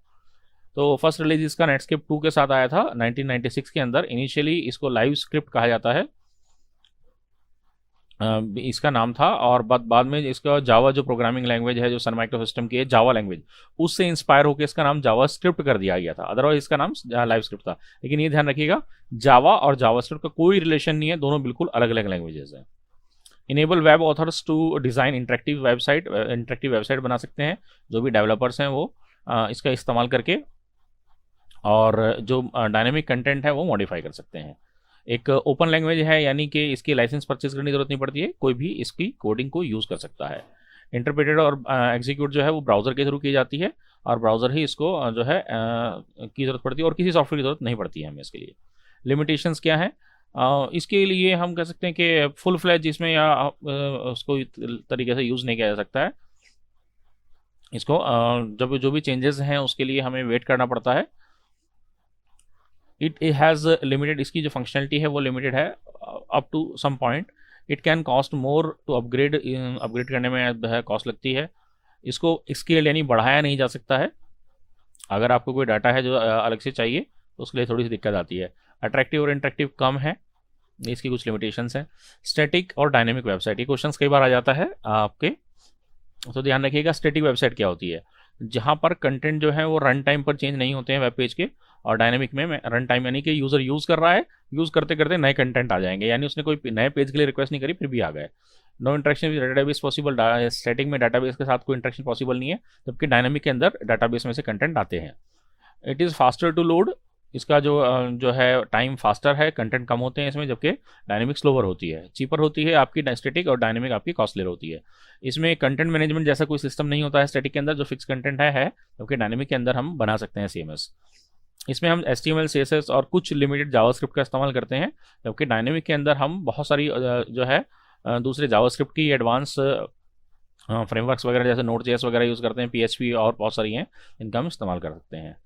तो फर्स्ट रिलीज इसका नेटस्केप 2 के साथ आया था 1996 के अंदर। इनिशियली इसको लाइव स्क्रिप्ट कहा जाता है, इसका नाम था, और बाद में इसका जावा जो प्रोग्रामिंग लैंग्वेज है जो सन माइक्रो सिस्टम की है, जावा लैंग्वेज, उससे इंस्पायर होकर इसका नाम जावा स्क्रिप्ट कर दिया गया था। अदरवाइज इसका नाम लाइव स्क्रिप्ट था। लेकिन ये ध्यान रखिएगा, जावा और जावा स्क्रिप्ट का कोई रिलेशन नहीं है, दोनों बिल्कुल अलग अलग लैंग्वेजेस हैं। Enable web authors to design interactive website बना सकते हैं जो भी डेवलपर्स हैं वो इसका इस्तेमाल करके, और जो डायनेमिक कंटेंट है वो मॉडिफाई कर सकते हैं। एक ओपन लैंग्वेज है, यानी कि इसकी लाइसेंस परचेज करने की जरूरत नहीं पड़ती है, कोई भी इसकी कोडिंग को यूज़ कर सकता है। इंटरप्रेटेड और एग्जीक्यूट जो है वो ब्राउज़र के थ्रू की जाती है, और ब्राउज़र ही इसको जो है की ज़रूरत पड़ती है, और किसी सॉफ्टवेयर की ज़रूरत नहीं पड़ती है हमें इसके लिए। लिमिटेशंस क्या है? इसके लिए हम कह सकते हैं कि फुल फ्लैज इसमें या उसको तरीके से यूज़ नहीं किया जा सकता है। इसको जब जो भी चेंजेस हैं उसके लिए हमें वेट करना पड़ता है। इट हैज़ लिमिटेड, इसकी जो फंक्शनलिटी है वो लिमिटेड है up to some point. It can cost more to upgrade करने में जो है कॉस्ट लगती है। इसको स्केल यानी बढ़ाया नहीं जा सकता है। अगर आपको कोई डाटा है जो अलग से चाहिए तो उसके लिए थोड़ी सी दिक्कत आती है। अट्रैक्टिव और इंटरेक्टिव कम है, इसकी कुछ लिमिटेशंस हैं। स्टैटिक और डायनेमिक वेबसाइट, ये क्वेश्चंस कई बार आ जाता है आपके, तो ध्यान रखिएगा। स्टैटिक वेबसाइट क्या होती है? जहाँ पर कंटेंट जो है वो रन टाइम पर चेंज नहीं होते हैं वेब पेज के, और डायनेमिक में रन टाइम यानी कि यूज़र यूज़ कर रहा है, यूज़ करते करते नए कंटेंट आ जाएंगे, यानी उसने कोई नए पेज के लिए रिक्वेस्ट नहीं करी फिर भी आ गए। No interaction with database possible, static में डाटाबेस के साथ कोई इंटरेक्शन पॉसिबल नहीं है, जबकि डायनेमिक के अंदर डाटाबेस में से कंटेंट आते हैं। It is faster to load, इसका जो है टाइम फास्टर है, कंटेंट कम होते हैं इसमें, जबकि डायनेमिक स्लोवर होती है। चीपर होती है आपकी स्टैटिक, और डायनेमिक आपकी कॉस्टलियर होती है। इसमें कंटेंट मैनेजमेंट जैसा कोई सिस्टम नहीं होता है स्टैटिक के अंदर, जो फिक्स कंटेंट है, जबकि डायनेमिक के अंदर हम बना सकते हैं CMS। इसमें हम HTML, CSS और कुछ लिमिटेड जावास्क्रिप्ट का इस्तेमाल करते हैं, जबकि डायनेमिक के अंदर हम बहुत सारी जो है दूसरे जावास्क्रिप्ट की एडवांस फ्रेमवर्क्स वगैरह जैसे Node.js वगैरह यूज़ करते हैं, PHP और बहुत सारी हैं, इनका हम इस्तेमाल कर सकते हैं।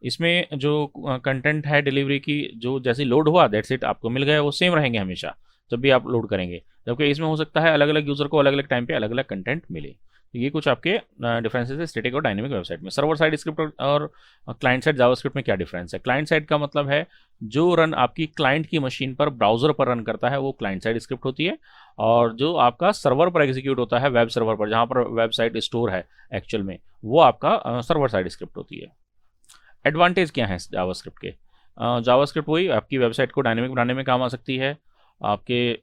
इसमें जो कंटेंट है डिलीवरी की, जो जैसे लोड हुआ दैट्स इट, आपको मिल गया, वो सेम रहेंगे हमेशा जब भी आप लोड करेंगे, जबकि इसमें हो सकता है अलग अलग यूज़र को अलग अलग टाइम पे अलग अलग कंटेंट मिले। तो ये कुछ आपके डिफरेंसेस है स्टैटिक और डायनेमिक वेबसाइट में। सर्वर साइड स्क्रिप्ट और क्लाइंट साइड जावास्क्रिप्ट में क्या डिफरेंस है? क्लाइंट साइड का मतलब है जो रन आपकी क्लाइंट की मशीन पर ब्राउजर पर रन करता है वो क्लाइंट साइड स्क्रिप्ट होती है, और जो आपका सर्वर पर एग्जीक्यूट होता है वेब सर्वर पर, जहाँ पर वेबसाइट स्टोर है एक्चुअल में, वो आपका सर्वर साइड स्क्रिप्ट होती है। एडवांटेज क्या है जावास्क्रिप्ट के? जावास्क्रिप्ट वही आपकी वेबसाइट को डायनेमिक बनाने में काम आ सकती है। आपके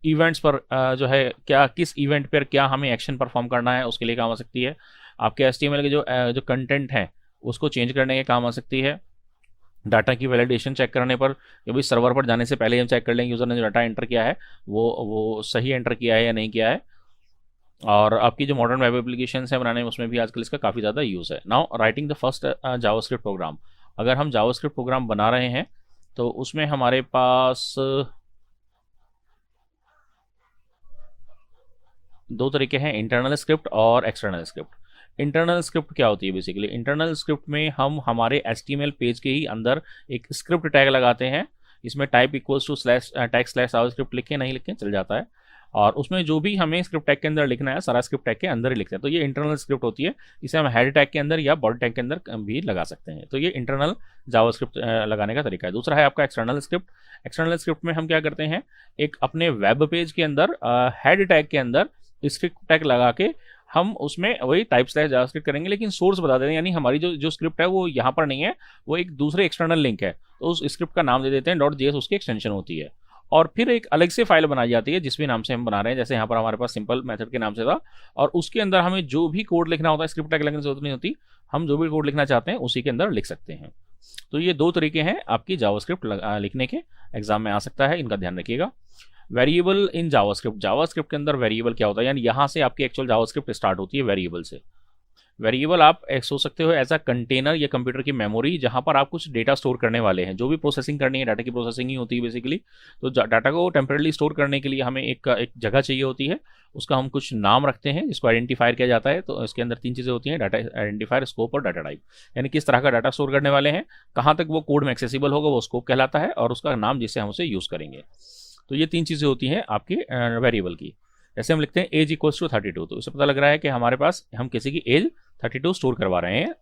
इवेंट्स पर जो है क्या, किस इवेंट पर क्या हमें एक्शन परफॉर्म करना है उसके लिए काम आ सकती है। आपके HTML के जो कंटेंट है उसको चेंज करने के काम आ सकती है। डाटा की वैलिडेशन चेक करने पर, कि भाई सर्वर पर जाने से पहले हम चेक कर लेंगे यूज़र ने जो डाटा एंटर किया है वो सही एंटर किया है या नहीं किया है। और आपकी जो मॉडर्न वेब एप्लीकेशन है बनाने में, उसमें भी आजकल इसका काफ़ी ज़्यादा यूज़ है। Now writing the first JavaScript program, अगर हम जावास्क्रिप्ट प्रोग्राम बना रहे हैं तो उसमें हमारे पास दो तरीके हैं, इंटरनल स्क्रिप्ट और एक्सटर्नल स्क्रिप्ट। इंटरनल स्क्रिप्ट क्या होती है? बेसिकली इंटरनल स्क्रिप्ट में हम हमारे HTML पेज के ही अंदर एक स्क्रिप्ट टैग लगाते हैं। इसमें type equals to tag slash JavaScript लिखें नहीं लिखें चल जाता है, और उसमें जो भी हमें स्क्रिप्ट टैग के अंदर लिखना है सारा स्क्रिप्ट टैग के अंदर ही लिखते हैं। तो ये इंटरनल स्क्रिप्ट होती है। इसे हम हेड टैग के अंदर या बॉडी टैग के अंदर भी लगा सकते हैं। तो ये इंटरनल जावास्क्रिप्ट लगाने का तरीका है। दूसरा है आपका एक्सटर्नल स्क्रिप्ट। एक्सटर्नल स्क्रिप्ट में हम क्या करते हैं, एक अपने वेब पेज के अंदर हेड टैग के अंदर स्क्रिप्ट टैग लगा के हम उसमें वही टाइप स्लैश जावास्क्रिप्ट करेंगे, लेकिन सोर्स बता देते हैं, यानी हमारी जो स्क्रिप्ट है वो यहाँ पर नहीं है, वो एक दूसरे एक्सटर्नल लिंक है, तो उस स्क्रिप्ट का नाम दे देते हैं .js, उसकी एक्सटेंशन होती है। और फिर एक अलग से फाइल बनाई जाती है जिस भी नाम से हम बना रहे हैं, जैसे यहाँ पर हमारे पास सिंपल मेथड के नाम से था, और उसके अंदर हमें जो भी कोड लिखना होता है, स्क्रिप्ट टैग लगने की जरूरत नहीं होती, हम जो भी कोड लिखना चाहते हैं उसी के अंदर लिख सकते हैं। तो ये दो तरीके हैं आपकी जावास्क्रिप्ट लिखने के, एग्जाम में आ सकता है, इनका ध्यान रखिएगा। वेरिएबल इन जावास्क्रिप्ट, जावास्क्रिप्ट के अंदर वेरिएबल क्या होता है, यानी यहाँ से आपकी एक्चुअल जावास्क्रिप्ट स्टार्ट होती है वेरिएबल से। वेरिएबल आप सोच सकते हो ऐसा कंटेनर या कंप्यूटर की मेमोरी, जहाँ पर आप कुछ डेटा स्टोर करने वाले हैं, जो भी प्रोसेसिंग करनी है, डाटा की प्रोसेसिंग ही होती है बेसिकली। तो डाटा को टेम्परेली स्टोर करने के लिए हमें एक जगह चाहिए होती है, उसका हम कुछ नाम रखते हैं जिसको आइडेंटिफायर किया जाता है। तो इसके अंदर तीन चीज़ें होती हैं, डाटा आइडेंटिफायर, स्कोप और डाटा टाइप, यानी किस तरह का डाटा स्टोर करने वाले हैं, कहाँ तक वो कोड में एक्सेसिबल होगा, वो स्कोप कहलाता है, और उसका नाम जिससे हम उसे यूज़ करेंगे। तो ये तीन चीज़ें होती हैं आपकी वेरिएबल की। जैसे हम लिखते हैं एज इक्वल्स टू 32, तो इससे पता लग रहा है कि हमारे पास हम किसी की एज 32 स्टोर करवा रहे हैं।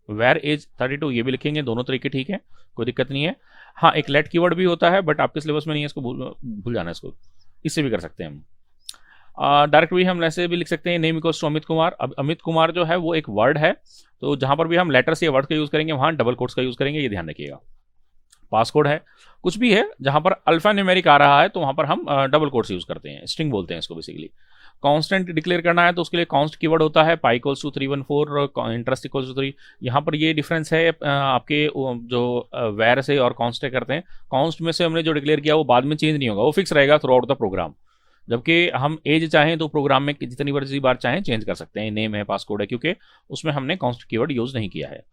वेर एज 32 ये भी लिखेंगे, दोनों तरीके ठीक है, कोई दिक्कत नहीं है। हाँ, एक लेट कीवर्ड भी होता है, बट आपके सिलेबस में नहीं है, इसको भूल जाना है, इसको इससे भी कर सकते हैं हम। डायरेक्ट भी हम ऐसे भी लिख सकते हैं, name equals to Amit Kumar. अब अमित कुमार जो है वो एक वर्ड है, तो जहाँ पर भी हम लेटर्स या वर्ड का यूज़ करेंगे वहाँ डबल कोट्स का यूज़ करेंगे, ये ध्यान रखिएगा। पास कोड है, कुछ भी है जहाँ पर अल्फा न्यूमेरिक आ रहा है तो वहाँ पर हम डबल कोट्स यूज़ करते हैं, स्ट्रिंग बोलते हैं इसको बेसिकली। कांस्टेंट डिक्लेयर करना है तो उसके लिए कांस्ट कीवर्ड होता है, pi equals to 314, interest equals to 3। यहाँ पर ये डिफरेंस है आपके जो वैर से और कांस्ट से करते हैं। कांस्ट में से हमने जो डिक्लेयर किया वो बाद में चेंज नहीं होगा, वो फिक्स रहेगा थ्रू आउट द प्रोग्राम। जबकि हम एज चाहें तो प्रोग्राम में जितनी बार चाहें चेंज कर सकते हैं, नेम है, पासकोड है, क्योंकि उसमें हमने कांस्ट कीवर्ड यूज़ नहीं किया है।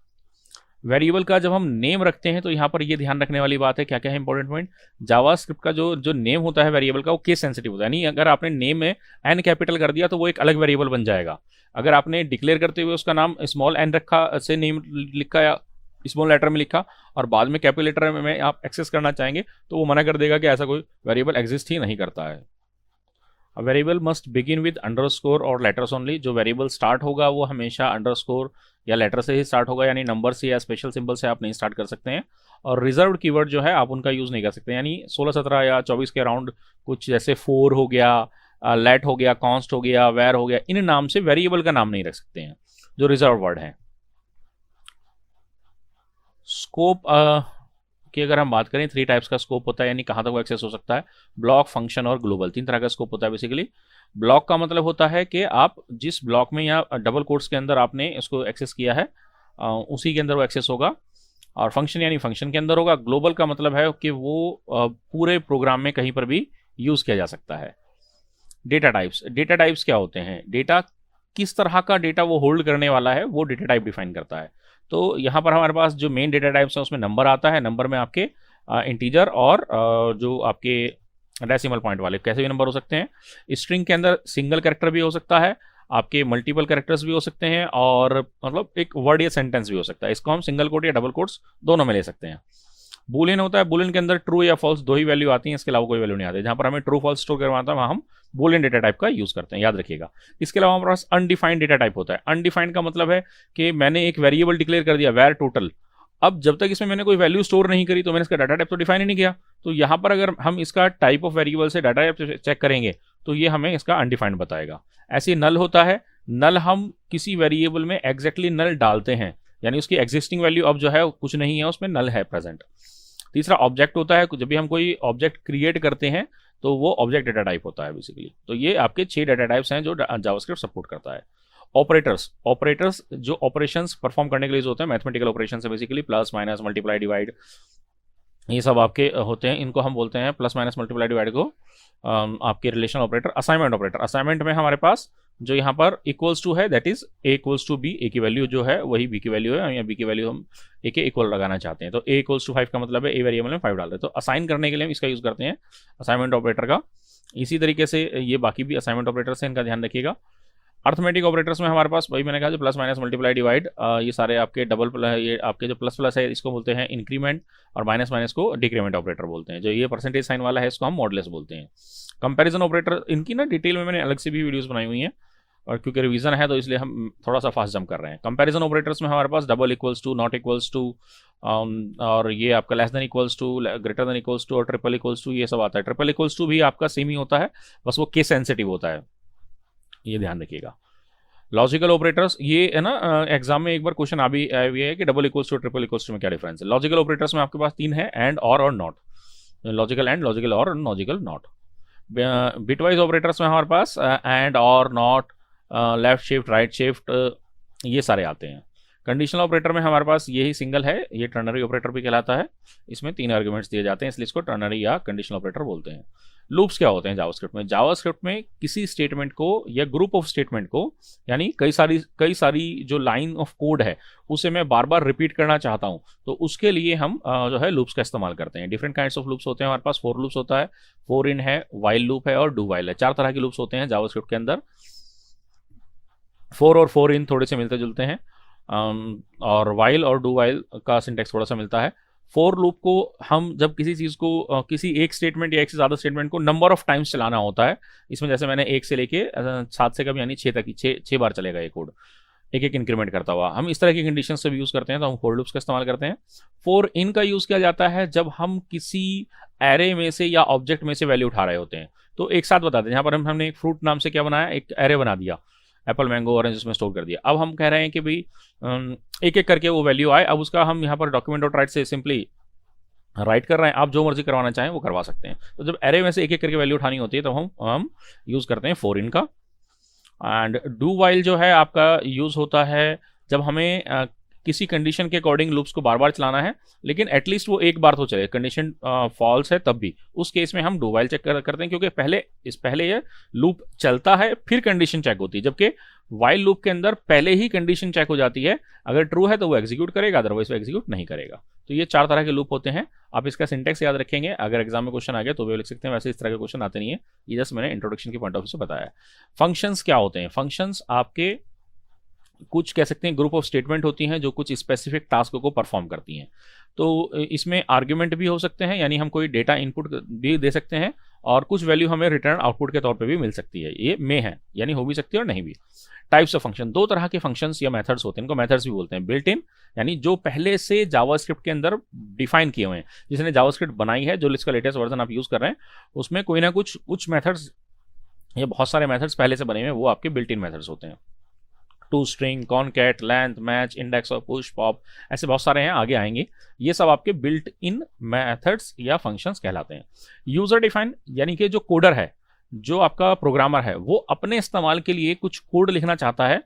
वेरिएबल का जब हम नेम रखते हैं तो यहाँ पर ये ध्यान रखने वाली बात है, क्या क्या है इंपॉर्टेंट पॉइंट। जावास्क्रिप्ट का जो नेम होता है वेरिएबल का, वो केस सेंसिटिव होता है, यानी अगर आपने नेम में एन कैपिटल कर दिया तो वो एक अलग वेरिएबल बन जाएगा। अगर आपने डिक्लेयर करते हुए उसका नाम स्मॉल एन रखा से नेम लिखा या स्मॉल लेटर में लिखा और बाद में कैपिटल लेटर में आप एक्सेस करना चाहेंगे तो वो मना कर देगा कि ऐसा कोई वेरिएबल एग्जिस्ट ही नहीं करता है। Variable must begin with underscore और लेटर्स ओनली। जो वेरिएबल स्टार्ट होगा वो हमेशा अंडरस्कोर या लेटर से ही स्टार्ट होगा, यानी नंबर से या स्पेशल सिंबल से आप नहीं स्टार्ट कर सकते हैं। और रिजर्व्ड कीवर्ड जो है आप उनका यूज़ नहीं कर सकते, यानी 16, 17 या 24 के अराउंड कुछ जैसे फोर हो गया, लेट हो गया, कॉन्स्ट हो गया, वेर हो गया, इन नाम से वेरिएबल का नाम नहीं रख सकते हैं जो रिजर्व वर्ड है। स्कोप की अगर हम बात करें, 3 टाइप्स का स्कोप होता है, यानी कहाँ तक वो एक्सेस हो सकता है। ब्लॉक, फंक्शन और ग्लोबल, 3 तरह का स्कोप होता है बेसिकली। ब्लॉक का मतलब होता है कि आप जिस ब्लॉक में या डबल कोट्स के अंदर आपने इसको एक्सेस किया है उसी के अंदर वो एक्सेस होगा। और फंक्शन यानी फंक्शन के अंदर होगा। ग्लोबल का मतलब है कि वो पूरे प्रोग्राम में कहीं पर भी यूज़ किया जा सकता है। डेटा टाइप्स, डेटा टाइप्स क्या होते हैं, डेटा किस तरह का डेटा वो होल्ड करने वाला है वो डेटा टाइप डिफाइन करता है। तो यहाँ पर हमारे पास जो मेन डेटा टाइप्स है उसमें नंबर आता है, नंबर में आपके इंटीजर और जो आपके डेसिमल पॉइंट वाले कैसे भी नंबर हो सकते हैं। स्ट्रिंग के अंदर सिंगल कैरेक्टर भी हो सकता है, आपके मल्टीपल कैरेक्टर्स भी हो सकते हैं, और मतलब एक वर्ड या सेंटेंस भी हो सकता है। इसको हम सिंगल कोट या डबल कोट्स दोनों में ले सकते हैं। बूलियन होता है, बूलियन के अंदर ट्रू या फॉल्स 2 ही वैल्यू आती हैं, इसके अलावा कोई वैल्यू नहीं आती। जहाँ पर हमें ट्रू फॉल्स स्टोर करवाना था वहाँ हम बूलियन डेटा टाइप का यूज़ करते हैं, याद रखिएगा। इसके अलावा हमारे पास अनडिफाइंड डेटा टाइप होता है। अनडिफाइंड का मतलब है कि मैंने एक वेरिएबल डिक्लेयर कर दिया वेर टोटल, अब जब तक इसमें मैंने कोई वैल्यू स्टोर नहीं करी तो मैंने इसका डाटा टाइप तो डिफाइन ही नहीं किया। तो यहाँ पर अगर हम इसका टाइप ऑफ वेरिएबल से डाटा टाइप चेक करेंगे तो ये हमें इसका अनडिफाइंड बताएगा। ऐसे नल होता है, नल हम किसी वेरिएबल में एग्जैक्टली नल डालते हैं, यानी उसकी एग्जिस्टिंग वैल्यू अब जो है कुछ नहीं है, उसमें नल है प्रेजेंट। तीसरा ऑब्जेक्ट होता है, जब भी हम कोई ऑब्जेक्ट क्रिएट करते हैं तो वो ऑब्जेक्ट डेटा टाइप होता है बेसिकली। तो ये आपके 6 डेटा टाइप्स हैं जो जावास्क्रिप्ट सपोर्ट करता है। ऑपरेटर्स, ऑपरेटर्स जो ऑपरेशंस परफॉर्म करने के लिए होते हैं, मैथमेटिकल ऑपरेशन है basically, plus minus multiply divide, ये सब आपके होते हैं, इनको हम बोलते हैं प्लस माइनस मल्टीप्लाई डिवाइड को आपके relation operator. Assignment operator, assignment में हमारे पास जो यहाँ पर इक्वल्स टू है that is A equals to B, A की वैल्यू जो है वही बी की वैल्यू है, या बी की वैल्यू हम ए के इक्वल लगाना चाहते हैं। तो ए इक्वल्स टू 5 का मतलब है ए वेरिएबल में 5 डाल रहे हैं, तो असाइन करने के लिए हम इसका यूज़ करते हैं असाइनमेंट ऑपरेटर का। इसी तरीके से ये बाकी भी असाइनमेंट ऑपरेटर्स हैं, इनका ध्यान रखिएगा। अर्थमेटिक ऑपरेटर्स में हमारे पास वही मैंने कहा जो प्लस माइनस मल्टीप्लाई डिवाइड, ये सारे आपके डबल ये आपके जो प्लस प्लस है इसको बोलते हैं इंक्रीमेंट, और माइनस माइनस को डिक्रीमेंट ऑपरेटर बोलते हैं। जो ये परसेंटेज साइन वाला है इसको हम मॉडलेस बोलते हैं। कंपैरिजन ऑपरेटर, इनकी ना डिटेल में मैंने अलग से भी वीडियोस बनाई हुई हैं, और क्योंकि रिवीजन है तो इसलिए हम थोड़ा सा फास्ट जंप कर रहे हैं। कंपैरिजन ऑपरेटर्स में हमारे पास double equals to, not equals to, और ये आपका less than equals to, greater than equals to और ट्रिपल इक्वल्स टू, ये सब आता है। ट्रिपल इक्वल्स टू भी आपका सेम ही होता है, बस वो केस सेंसिटिव होता है, ये ध्यान रखिएगा। लॉजिकल ऑपरेटर्स, ये है ना एग्जाम में एक बार क्वेश्चन आ भी आया हुआ है कि double equals to triple equals to में क्या डिफरेंस है। लॉजिकल ऑपरेटर्स में आपके पास 3 है, एंड, और नॉट। लॉजिकल एंड, लॉजिकल और लॉजिकल नॉट। बिटवाइज ऑपरेटर्स में हमारे पास एंड, और, not, left shift, right shift, ये सारे आते हैं। कंडीशनल ऑपरेटर में हमारे पास यही सिंगल है, ये टर्नरी ऑपरेटर भी कहलाता है। इसमें 3 आर्ग्यूमेंट्स दिए जाते हैं, इसलिए इसको टर्नरी या कंडीशनल ऑपरेटर बोलते हैं। लूप्स क्या होते हैं जावास्क्रिप्ट में? जावास्क्रिप्ट में किसी स्टेटमेंट को या ग्रुप ऑफ स्टेटमेंट को, यानी कई सारी जो लाइन ऑफ कोड है उसे मैं बार बार रिपीट करना चाहता हूं, तो उसके लिए हम जो है लूप्स का इस्तेमाल करते हैं। डिफरेंट काइंड्स ऑफ लूप्स होते हैं हमारे पास। फॉर लूप्स होता है, फॉर इन है, वाइल लूप है, और डू वाइल है। 4 तरह के लूप्स होते हैं जावास्क्रिप्ट के अंदर। फॉर और फॉर इन थोड़े से मिलते जुलते हैं, और वाइल और डू वाइल का सिंटेक्स थोड़ा सा मिलता है। फॉर लूप को हम जब किसी चीज़ को किसी एक स्टेटमेंट या एक से ज़्यादा स्टेटमेंट को नंबर ऑफ टाइम्स चलाना होता है, इसमें जैसे मैंने 1 से लेके 7 से कभी यानी 6 तक, 6 बार चलेगा ये कोड, एक एक इंक्रीमेंट करता हुआ, हम इस तरह की कंडीशन से भी यूज़ करते हैं, तो हम फॉर लूप्स का इस्तेमाल करते हैं। फॉर इन का यूज़ किया जाता है जब हम किसी एरे में से या ऑब्जेक्ट में से वैल्यू उठा रहे होते हैं। तो एक साथ बताते हैं, यहाँ पर हमने एक फ्रूट नाम से क्या बनाया, एक एरे बना दिया, एप्पल, मैंगो, ऑरेंज, उसमें स्टोर कर दिया। अब हम कह रहे हैं कि भाई एक एक करके वो वैल्यू आए। अब उसका हम यहाँ पर डॉक्यूमेंट डॉट राइट से सिंपली राइट कर रहे हैं, आप जो मर्जी करवाना चाहें वो करवा सकते हैं। तो जब एरे में से एक एक करके वैल्यू उठानी होती है तो हम यूज़ करते हैं फॉर इन का। एंड डू वाइल जो है आपका यूज़ होता है जब हमें किसी कंडीशन के अकॉर्डिंग लूप्स को बार बार चलाना है, लेकिन एटलीस्ट वो एक बार तो चले, कंडीशन फॉल्स है तब भी, उस केस में हम डू वाइल चेक करते हैं, क्योंकि पहले ये लूप चलता है फिर कंडीशन चेक होती है, जबकि वाइल लूप के अंदर पहले ही कंडीशन चेक हो जाती है, अगर ट्रू है तो वो एग्जीक्यूट करेगा, अदरवाइज वो एग्जीक्यूट नहीं करेगा। तो ये 4 तरह के लूप होते हैं। आप इसका सिंटेक्स याद रखेंगे, अगर एग्जाम में क्वेश्चन आ गया तो भी लिख सकते हैं, वैसे इस तरह के क्वेश्चन आते नहीं है, ये जस्ट मैंने इंट्रोडक्शन के पॉइंट ऑफ व्यू से बताया। फंक्शंस क्या होते हैं? फंक्शंस आपके कुछ कह सकते हैं ग्रुप ऑफ स्टेटमेंट होती हैं जो कुछ स्पेसिफिक टास्क को परफॉर्म करती हैं। तो इसमें आर्ग्यूमेंट भी हो सकते हैं, यानी हम कोई डेटा इनपुट भी दे सकते हैं, और कुछ वैल्यू हमें रिटर्न आउटपुट के तौर पे भी मिल सकती है। ये में है, यानी हो भी सकती है और नहीं भी। टाइप्स ऑफ फंक्शन, 2 तरह के फंक्शंस या मेथड्स होते हैं, इनको मेथड्स भी बोलते हैं। बिल्ट इन, यानी जो पहले से जावास्क्रिप्ट के अंदर डिफाइन किए हुए हैं, जिसने जावास्क्रिप्ट बनाई है, जो इसका लेटेस्ट वर्जन आप यूज कर रहे हैं, उसमें कोई ना कुछ मेथड्स या बहुत सारे मेथड्स पहले से बने हुए हैं, वो आपके बिल्ट इन मेथड्स होते हैं। To string, concat, length, match, index और पुश, पॉप, ऐसे बहुत सारे हैं, आगे आएंगे। ये सब आपके बिल्ट इन मेथड्स या फंक्शंस कहलाते हैं। यूजर डिफाइन, यानी कि जो कोडर है, जो आपका प्रोग्रामर है, वो अपने इस्तेमाल के लिए कुछ कोड लिखना चाहता है,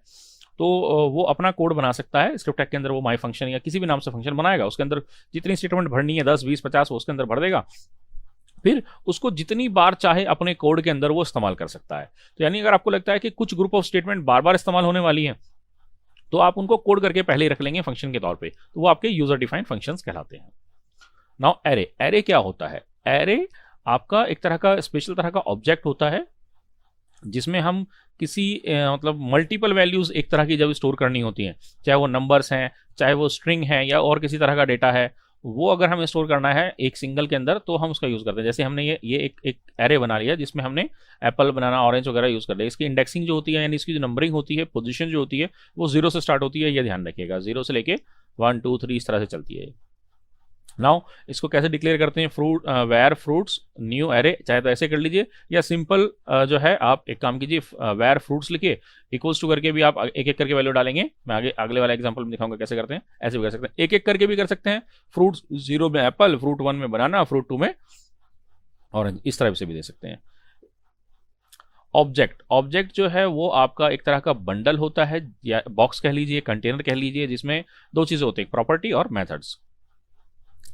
तो वो अपना कोड बना सकता है स्क्रिप्ट के अंदर। वो माई फंक्शन या किसी भी नाम से फंक्शन बनाएगा, उसके अंदर जितनी स्टेटमेंट भरनी है 10, 20, 50 वो उसके अंदर भर देगा, फिर उसको जितनी बार चाहे अपने कोड के अंदर वो इस्तेमाल कर सकता है। तो यानी अगर आपको लगता है कि कुछ ग्रुप ऑफ स्टेटमेंट बार बार इस्तेमाल होने वाली है, तो आप उनको कोड करके पहले ही रख लेंगे फंक्शन के तौर पे, तो वो आपके यूजर डिफाइंड फंक्शंस कहलाते हैं। नाउ एरे, एरे क्या होता है? एरे आपका एक तरह का स्पेशल तरह का ऑब्जेक्ट होता है, जिसमें हम किसी मतलब मल्टीपल वैल्यूज एक तरह की जब स्टोर करनी होती हैं, चाहे वो नंबर्स हैं, चाहे वो स्ट्रिंग है, या और किसी तरह का डेटा है, वो अगर हमें स्टोर करना है एक सिंगल के अंदर, तो हम उसका यूज करते हैं। जैसे हमने ये एक एरे बना लिया जिसमें हमने एप्पल, बनाना, ऑरेंज वगैरह यूज कर लिया। इसकी इंडेक्सिंग जो होती है, यानी इसकी जो नंबरिंग होती है, पोजीशन जो होती है, वो 0 से स्टार्ट होती है, ये ध्यान रखिएगा, 0 से लेके 1 2 3 इस तरह से चलती है। नाउ इसको कैसे डिक्लेयर करते हैं? Fruit var fruits new array, चाहे तो ऐसे कर लीजिए, या सिंपल जो है आप एक काम कीजिए, वेयर फ्रूट्स लिखिए, इक्वल्स टू करके भी आप एक एक करके वैल्यू डालेंगे। मैं आगे अगले वाला एग्जांपल में दिखाऊंगा कैसे करते हैं, ऐसे भी कर सकते हैं, एक एक करके भी कर सकते हैं। फ्रूट 0 में एप्पल, फ्रूट 1 में बनाना, फ्रूट 2 में ऑरेंज, इस तरह से भी दे सकते हैं। ऑब्जेक्ट, ऑब्जेक्ट जो है वो आपका एक तरह का बंडल होता है, या बॉक्स कह लीजिए, कंटेनर कह लीजिए, जिसमें 2 चीजें होती है, प्रॉपर्टी और मेथड्स,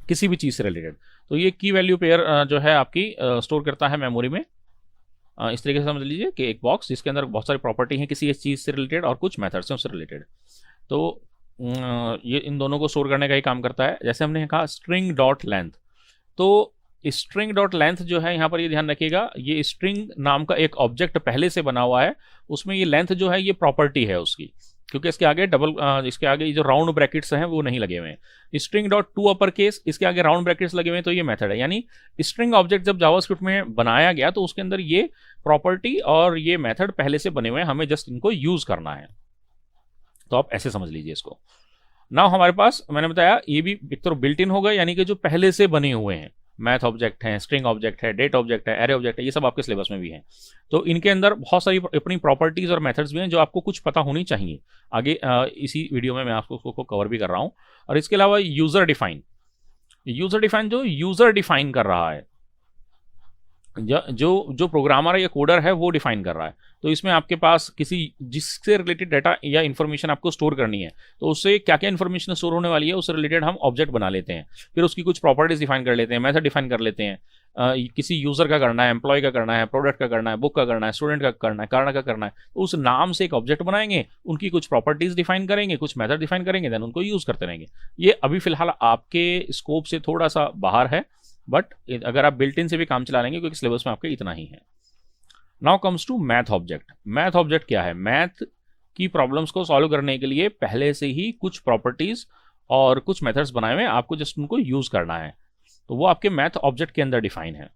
किसी भी चीज से रिलेटेड। तो ये की वैल्यू पेयर जो है आपकी स्टोर करता है मेमोरी में। इस तरीके से समझ लीजिए कि एक बॉक्स जिसके अंदर बहुत सारी प्रॉपर्टी हैं किसी एक चीज से रिलेटेड, और कुछ मेथड्स हैं उससे रिलेटेड। तो ये इन दोनों को स्टोर करने का ही काम करता है। जैसे हमने कहा स्ट्रिंग डॉट लेंथ, तो स्ट्रिंग डॉट लेंथ जो है, यहाँ पर ये ध्यान रखिएगा, ये स्ट्रिंग नाम का एक ऑब्जेक्ट पहले से बना हुआ है, उसमें ये लेंथ जो है ये प्रॉपर्टी है उसकी, क्योंकि इसके आगे इसके आगे जो राउंड ब्रैकेट्स हैं वो नहीं लगे हुए हैं। String dot to upper case, इसके आगे राउंड ब्रैकेट्स लगे हुए हैं, तो ये मेथड है। यानी स्ट्रिंग ऑब्जेक्ट जब जावास्क्रिप्ट में बनाया गया तो उसके अंदर ये प्रॉपर्टी और ये मेथड पहले से बने हुए हैं, हमें जस्ट इनको यूज करना है। तो आप ऐसे समझ लीजिए इसको। नाउ हमारे पास, मैंने बताया, ये भी एक तो बिल्ट इन हो गए, यानी कि जो पहले से बने हुए हैं, मैथ ऑब्जेक्ट है, स्ट्रिंग ऑब्जेक्ट है, डेट ऑब्जेक्ट है, एरे ऑब्जेक्ट है, ये सब आपके सिलेबस में भी हैं। तो इनके अंदर बहुत सारी अपनी प्रॉपर्टीज और मेथड्स भी हैं जो आपको कुछ पता होनी चाहिए। आगे इसी वीडियो में मैं आपको उसको कवर भी कर रहा हूँ। और इसके अलावा यूजर डिफाइन, यूजर डिफाइन जो यूजर डिफाइन कर रहा है, जो प्रोग्रामर या कोडर है वो डिफाइन कर रहा है। तो इसमें आपके पास किसी जिससे रिलेटेड डाटा या इन्फॉर्मेशन आपको स्टोर करनी है, तो उससे क्या क्या इन्फॉर्मेशन स्टोर होने वाली है उससे रिलेटेड हम ऑब्जेक्ट बना लेते हैं, फिर उसकी कुछ प्रॉपर्टीज डिफाइन कर लेते हैं, मेथड डिफाइन कर लेते हैं। किसी यूजर का करना है, एम्प्लॉय का करना है, प्रोडक्ट का करना है, बुक का करना है, स्टूडेंट का करना है, कारण का करना है, तो उस नाम से एक ऑब्जेक्ट बनाएंगे, उनकी कुछ प्रॉपर्टीज डिफाइन करेंगे, कुछ मेथड डिफाइन करेंगे, देन उनको यूज करते रहेंगे। ये अभी फिलहाल आपके स्कोप से थोड़ा सा बाहर है, बट अगर आप बिल्ट इन से भी काम चला लेंगे, क्योंकि सिलेबस में आपके इतना ही है। Now comes to math object. Math object क्या है? मैथ की प्रॉब्लम्स को सॉल्व करने के लिए पहले से ही कुछ प्रॉपर्टीज और कुछ मेथड्स बनाए हुए हैं, आपको जस्ट उनको यूज करना है, तो वो आपके मैथ ऑब्जेक्ट के अंदर डिफाइन है।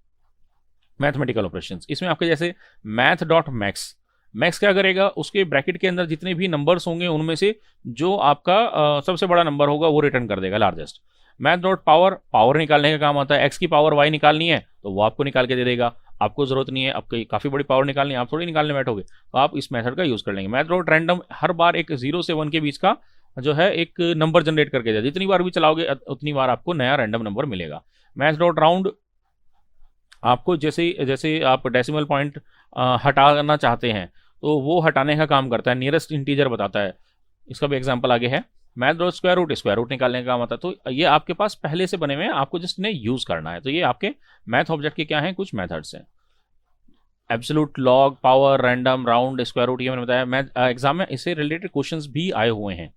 मैथमेटिकल ऑपरेशंस, इसमें आपके जैसे मैथ डॉट मैक्स, मैक्स क्या करेगा, उसके ब्रैकेट के अंदर जितने भी नंबर्स होंगे उनमें से जो आपका सबसे बड़ा नंबर होगा वो रिटर्न कर देगा, largest. Math dot power, power निकालने का काम आता है, एक्स की पावर वाई निकालनी है तो वो आपको निकाल के दे देगा, आपको जरूरत नहीं है, आपको काफी बड़ी पावर निकालनी है, आप थोड़ी निकालने बैठोगे, तो आप इस मेथड का यूज कर लेंगे। मैथ डॉट रैंडम, हर बार एक 0 से 1 के बीच का जो है एक नंबर जनरेट करके दे, जितनी बार भी चलाओगे उतनी बार आपको नया रैंडम नंबर मिलेगा। मैच डॉट राउंड आपको जैसे जैसे आप डेसिमल पॉइंट हटाना चाहते हैं तो वो हटाने का काम करता है, नियरेस्ट इंटीजर बताता है। इसका भी एग्जांपल आगे है। मैथ डॉट स्क्वायर रूट निकालने का काम आता है। तो ये आपके पास पहले से बने हुए हैं, आपको जस्ट इन्हें यूज करना है। तो ये आपके मैथ ऑब्जेक्ट के क्या हैं, कुछ मेथड्स हैं। Absolute, log, power, random, round, square root, ये मैंने बताया। मैथ एग्जाम में इससे रिलेटेड क्वेश्चंस भी आए हुए हैं।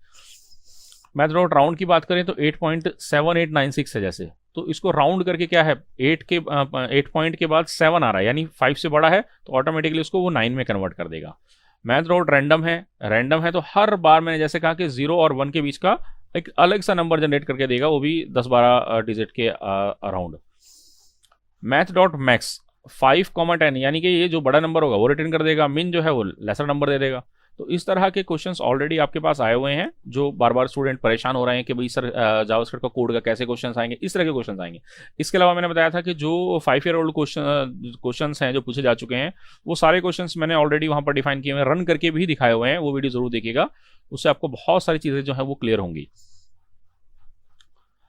मैथ डॉट राउंड की बात करें तो 8.7896 है जैसे, तो इसको राउंड करके क्या है, 8 पॉइंट के बाद 7 आ रहा है, यानी 5 से बड़ा है तो ऑटोमेटिकली उसको वो 9 में कन्वर्ट कर देगा। मैथ डॉट रैंडम है तो हर बार मैंने जैसे कहा कि 0 और 1 के बीच का एक अलग सा नंबर जनरेट करके देगा, वो भी 10-12 डिजिट के अराउंड। मैथ डॉट मैक्स 5,10 यानी कि ये जो बड़ा नंबर होगा वो रिटर्न कर देगा, मिन जो है वो लेसर नंबर दे देगा। तो इस तरह के क्वेश्चंस ऑलरेडी आपके पास आए हुए हैं, जो बार बार स्टूडेंट परेशान हो रहे हैं कि भाई सर जावास्क्रिप्ट का कोड का कैसे क्वेश्चंस आएंगे, इस तरह के क्वेश्चंस आएंगे। इसके अलावा मैंने बताया था कि जो 5 ईयर ओल्ड क्वेश्चंस हैं जो पूछे जा चुके हैं, वो सारे क्वेश्चंस मैंने ऑलरेडी वहां पर डिफाइन किए हुए हैं, रन करके भी दिखाए हुए हैं, वो वीडियो जरूर देखिएगा, उससे आपको बहुत सारी चीजें जो है वो क्लियर होंगी।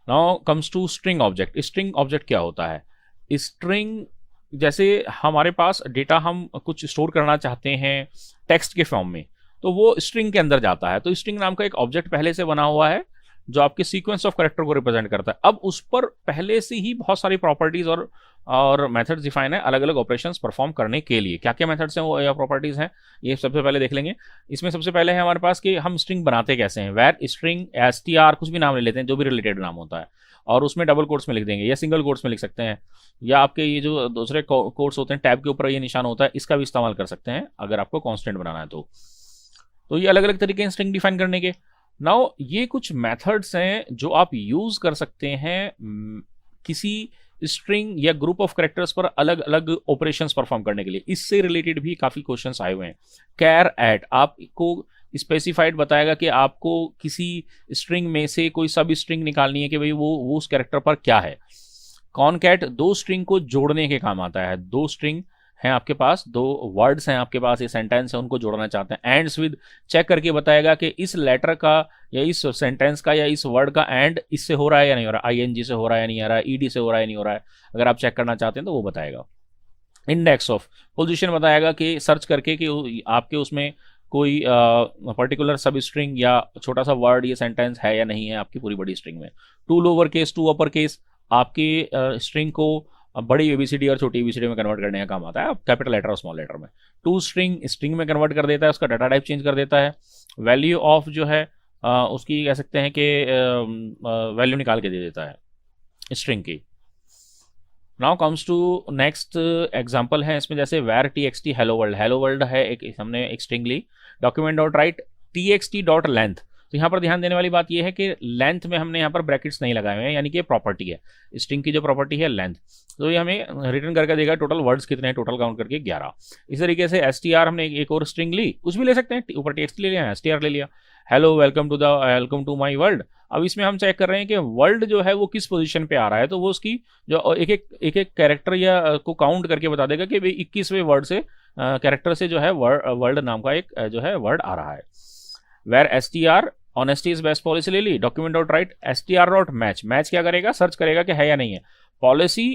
Now comes to string object. String object क्या होता है? स्ट्रिंग जैसे हमारे पास डेटा हम कुछ स्टोर करना चाहते हैं टेक्स्ट के फॉर्म में, तो वो स्ट्रिंग के अंदर जाता है। तो स्ट्रिंग नाम का एक ऑब्जेक्ट पहले से बना हुआ है जो आपके सीक्वेंस ऑफ कैरेक्टर को रिप्रेजेंट करता है। अब उस पर पहले से ही बहुत सारी प्रॉपर्टीज और मेथड्स डिफाइन है अलग अलग ऑपरेशंस परफॉर्म करने के लिए। क्या क्या मेथड्स हैं वो या प्रॉपर्टीज हैं, ये सबसे पहले देख लेंगे। इसमें सबसे पहले है हमारे पास कि हम स्ट्रिंग बनाते कैसे हैं। वेर स्ट्रिंग, str, कुछ भी नाम ले लेते हैं, जो भी रिलेटेड नाम होता है, और उसमें डबल कोट्स में लिख देंगे या सिंगल कोट्स में लिख सकते हैं, या आपके ये जो दूसरे कोट्स होते हैं टैब के ऊपर ये निशान होता है, इसका भी इस्तेमाल कर सकते हैं अगर आपको कॉन्स्टेंट बनाना है तो ये अलग अलग तरीके हैं स्ट्रिंग डिफाइन करने के। नाउ ये कुछ मेथड्स हैं जो आप यूज कर सकते हैं किसी स्ट्रिंग या ग्रुप ऑफ कैरेक्टर्स पर अलग अलग ऑपरेशंस परफॉर्म करने के लिए। इससे रिलेटेड भी काफी क्वेश्चंस आए हुए हैं। कैर एट आपको स्पेसिफाइड बताएगा कि आपको किसी स्ट्रिंग में से कोई सब स्ट्रिंग निकालनी है कि भाई वो उस कैरेक्टर पर क्या है। कॉनकैट दो स्ट्रिंग को जोड़ने के काम आता है। दो स्ट्रिंग हैं आपके पास, दो वर्ड्स हैं आपके पास, ये सेंटेंस है, उनको जोड़ना चाहते हैं। एंड्स विद चेक करके बताएगा कि इस लेटर का या इस सेंटेंस का या इस वर्ड का एंड इससे हो रहा है या नहीं हो रहा, ING से हो रहा है या नहीं हो रहा है, ED से हो रहा है या नहीं हो रहा है। अगर आप चेक करना चाहते हैं तो वो बताएगा। इंडेक्स ऑफ पोजीशन बताएगा कि सर्च करके कि आपके उसमें कोई पर्टिकुलर सब स्ट्रिंग या छोटा सा वर्ड या सेंटेंस है या नहीं है आपकी पूरी बड़ी स्ट्रिंग में। To lower case to upper case आपकी स्ट्रिंग को बड़ी ABCD और छोटी ABCD में कन्वर्ट करने का काम आता है, कैपिटल लेटर और स्मॉल लेटर में। टू स्ट्रिंग में कन्वर्ट कर देता है, उसका डाटा टाइप चेंज कर देता है। वैल्यू ऑफ जो है उसकी कह सकते हैं कि वैल्यू निकाल के दे देता है स्ट्रिंग की। Now comes to next example है इसमें, जैसे वेर TXT हेलो वर्ल्ड है, एक हमने एक स्ट्रिंग ली। Document dot write TXT dot length. तो यहाँ पर ध्यान देने वाली बात यह है कि लेंथ में हमने यहाँ पर ब्रैकेट्स नहीं लगाए हुए हैं, यानी कि प्रॉपर्टी है स्ट्रिंग की, जो प्रॉपर्टी है लेंथ, तो ये हमें रिटर्न करके देगा टोटल वर्ड्स कितने हैं, टोटल काउंट करके 11। इस तरीके से STR हमने एक और स्ट्रिंग ली, कुछ भी ले सकते हैं, ऊपर TXT ले लिया, STR ले लिया। Hello welcome to my world. अब इसमें हम चेक कर रहे हैं कि वर्ल्ड जो है वो किस पोजीशन पे आ रहा है, तो वो उसकी जो एक कैरेक्टर या को काउंट करके बता देगा कि भाई 21वें वर्ड से कैरेक्टर से जो है वर्ल्ड नाम का एक जो है वर्ड आ रहा है। Var STR honesty is best policy ले ली। Document dot write STR dot match क्या करेगा, सर्च करेगा कि है या नहीं है। पॉलिसी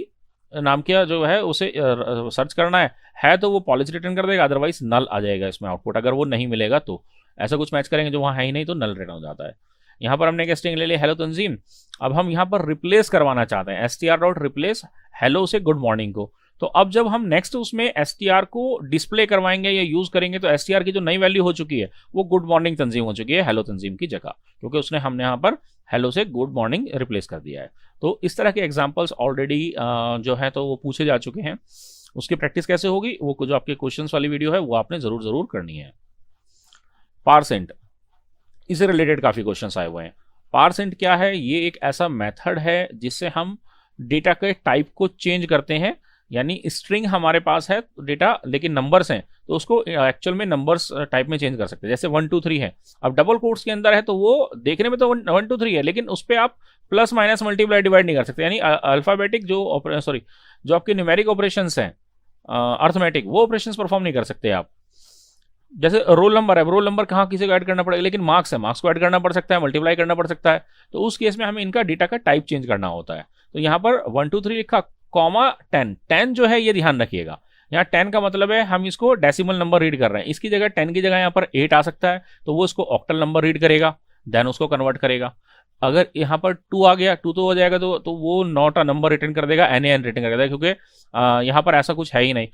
नाम का जो है उसे सर्च करना है तो वो पॉलिसी रिटर्न कर देगा, अदरवाइज नल आ जाएगा इसमें आउटपुट। अगर वो नहीं मिलेगा तो ऐसा कुछ मैच करेंगे जो वहाँ है ही नहीं तो नल रिटर्न हो जाता है। यहाँ पर हमने एक स्ट्रिंग ले लिया हेलो तंजीम। अब हम यहाँ पर रिप्लेस करवाना चाहते हैं STR डॉट रिप्लेस हेलो से गुड मॉर्निंग को। तो अब जब हम नेक्स्ट उसमें STR को डिस्प्ले करवाएंगे या यूज करेंगे तो STR की जो नई वैल्यू हो चुकी है वो गुड मॉर्निंग तंजीम हो चुकी है हेलो तंजीम की जगह, क्योंकि हमने यहाँ पर हेलो से गुड मॉर्निंग रिप्लेस कर दिया है। तो इस तरह के एग्जाम्पल्स ऑलरेडी जो है तो वो पूछे जा चुके हैं। उसकी प्रैक्टिस कैसे होगी, वो जो आपके क्वेश्चन वाली वीडियो है वो आपने जरूर करनी है। पारसेंट, इससे रिलेटेड काफी क्वेश्चंस आए हुए हैं। पारसेंट क्या है, ये एक ऐसा मेथड है जिससे हम डेटा के टाइप को चेंज करते हैं, यानी स्ट्रिंग हमारे पास है डेटा लेकिन नंबर्स हैं तो उसको एक्चुअल में नंबर्स टाइप में चेंज कर सकते हैं। जैसे 1 2 3 है, अब डबल कोट्स के अंदर है तो वो देखने में तो 1 2 3 है, लेकिन उस पर आप प्लस माइनस मल्टीप्लाई डिवाइड नहीं कर सकते, यानी अल्फाबेटिक जो आपके न्यूमेरिक ऑपरेशंस हैं अर्थमेटिक, वो ऑपरेशंस परफॉर्म नहीं कर सकते आप। जैसे रोल नंबर है, रोल नंबर कहाँ किसी को ऐड करना पड़ेगा, लेकिन मार्क्स है, मार्क्स को ऐड करना पड़ सकता है, मल्टीप्लाई करना पड़ सकता है। तो उस केस में हमें इनका डेटा का टाइप चेंज करना होता है। तो यहाँ पर 1 2 3 लिखा, कॉमा 10, 10 जो है ये ध्यान रखिएगा, यहाँ 10 का मतलब है हम इसको डेसिमल नंबर रीड कर रहे हैं, इसकी जगह 10 की जगह यहाँ पर 8 आ सकता है, तो वो इसको ऑक्टल नंबर रीड करेगा, देन उसको कन्वर्ट करेगा। अगर यहाँ पर 2 आ गया, 2 तो हो जाएगा, तो वो नॉट अ नंबर रिटर्न कर देगा, NaN रिटर्न कर देगा, क्योंकि यहाँ पर ऐसा कुछ है ही नहीं।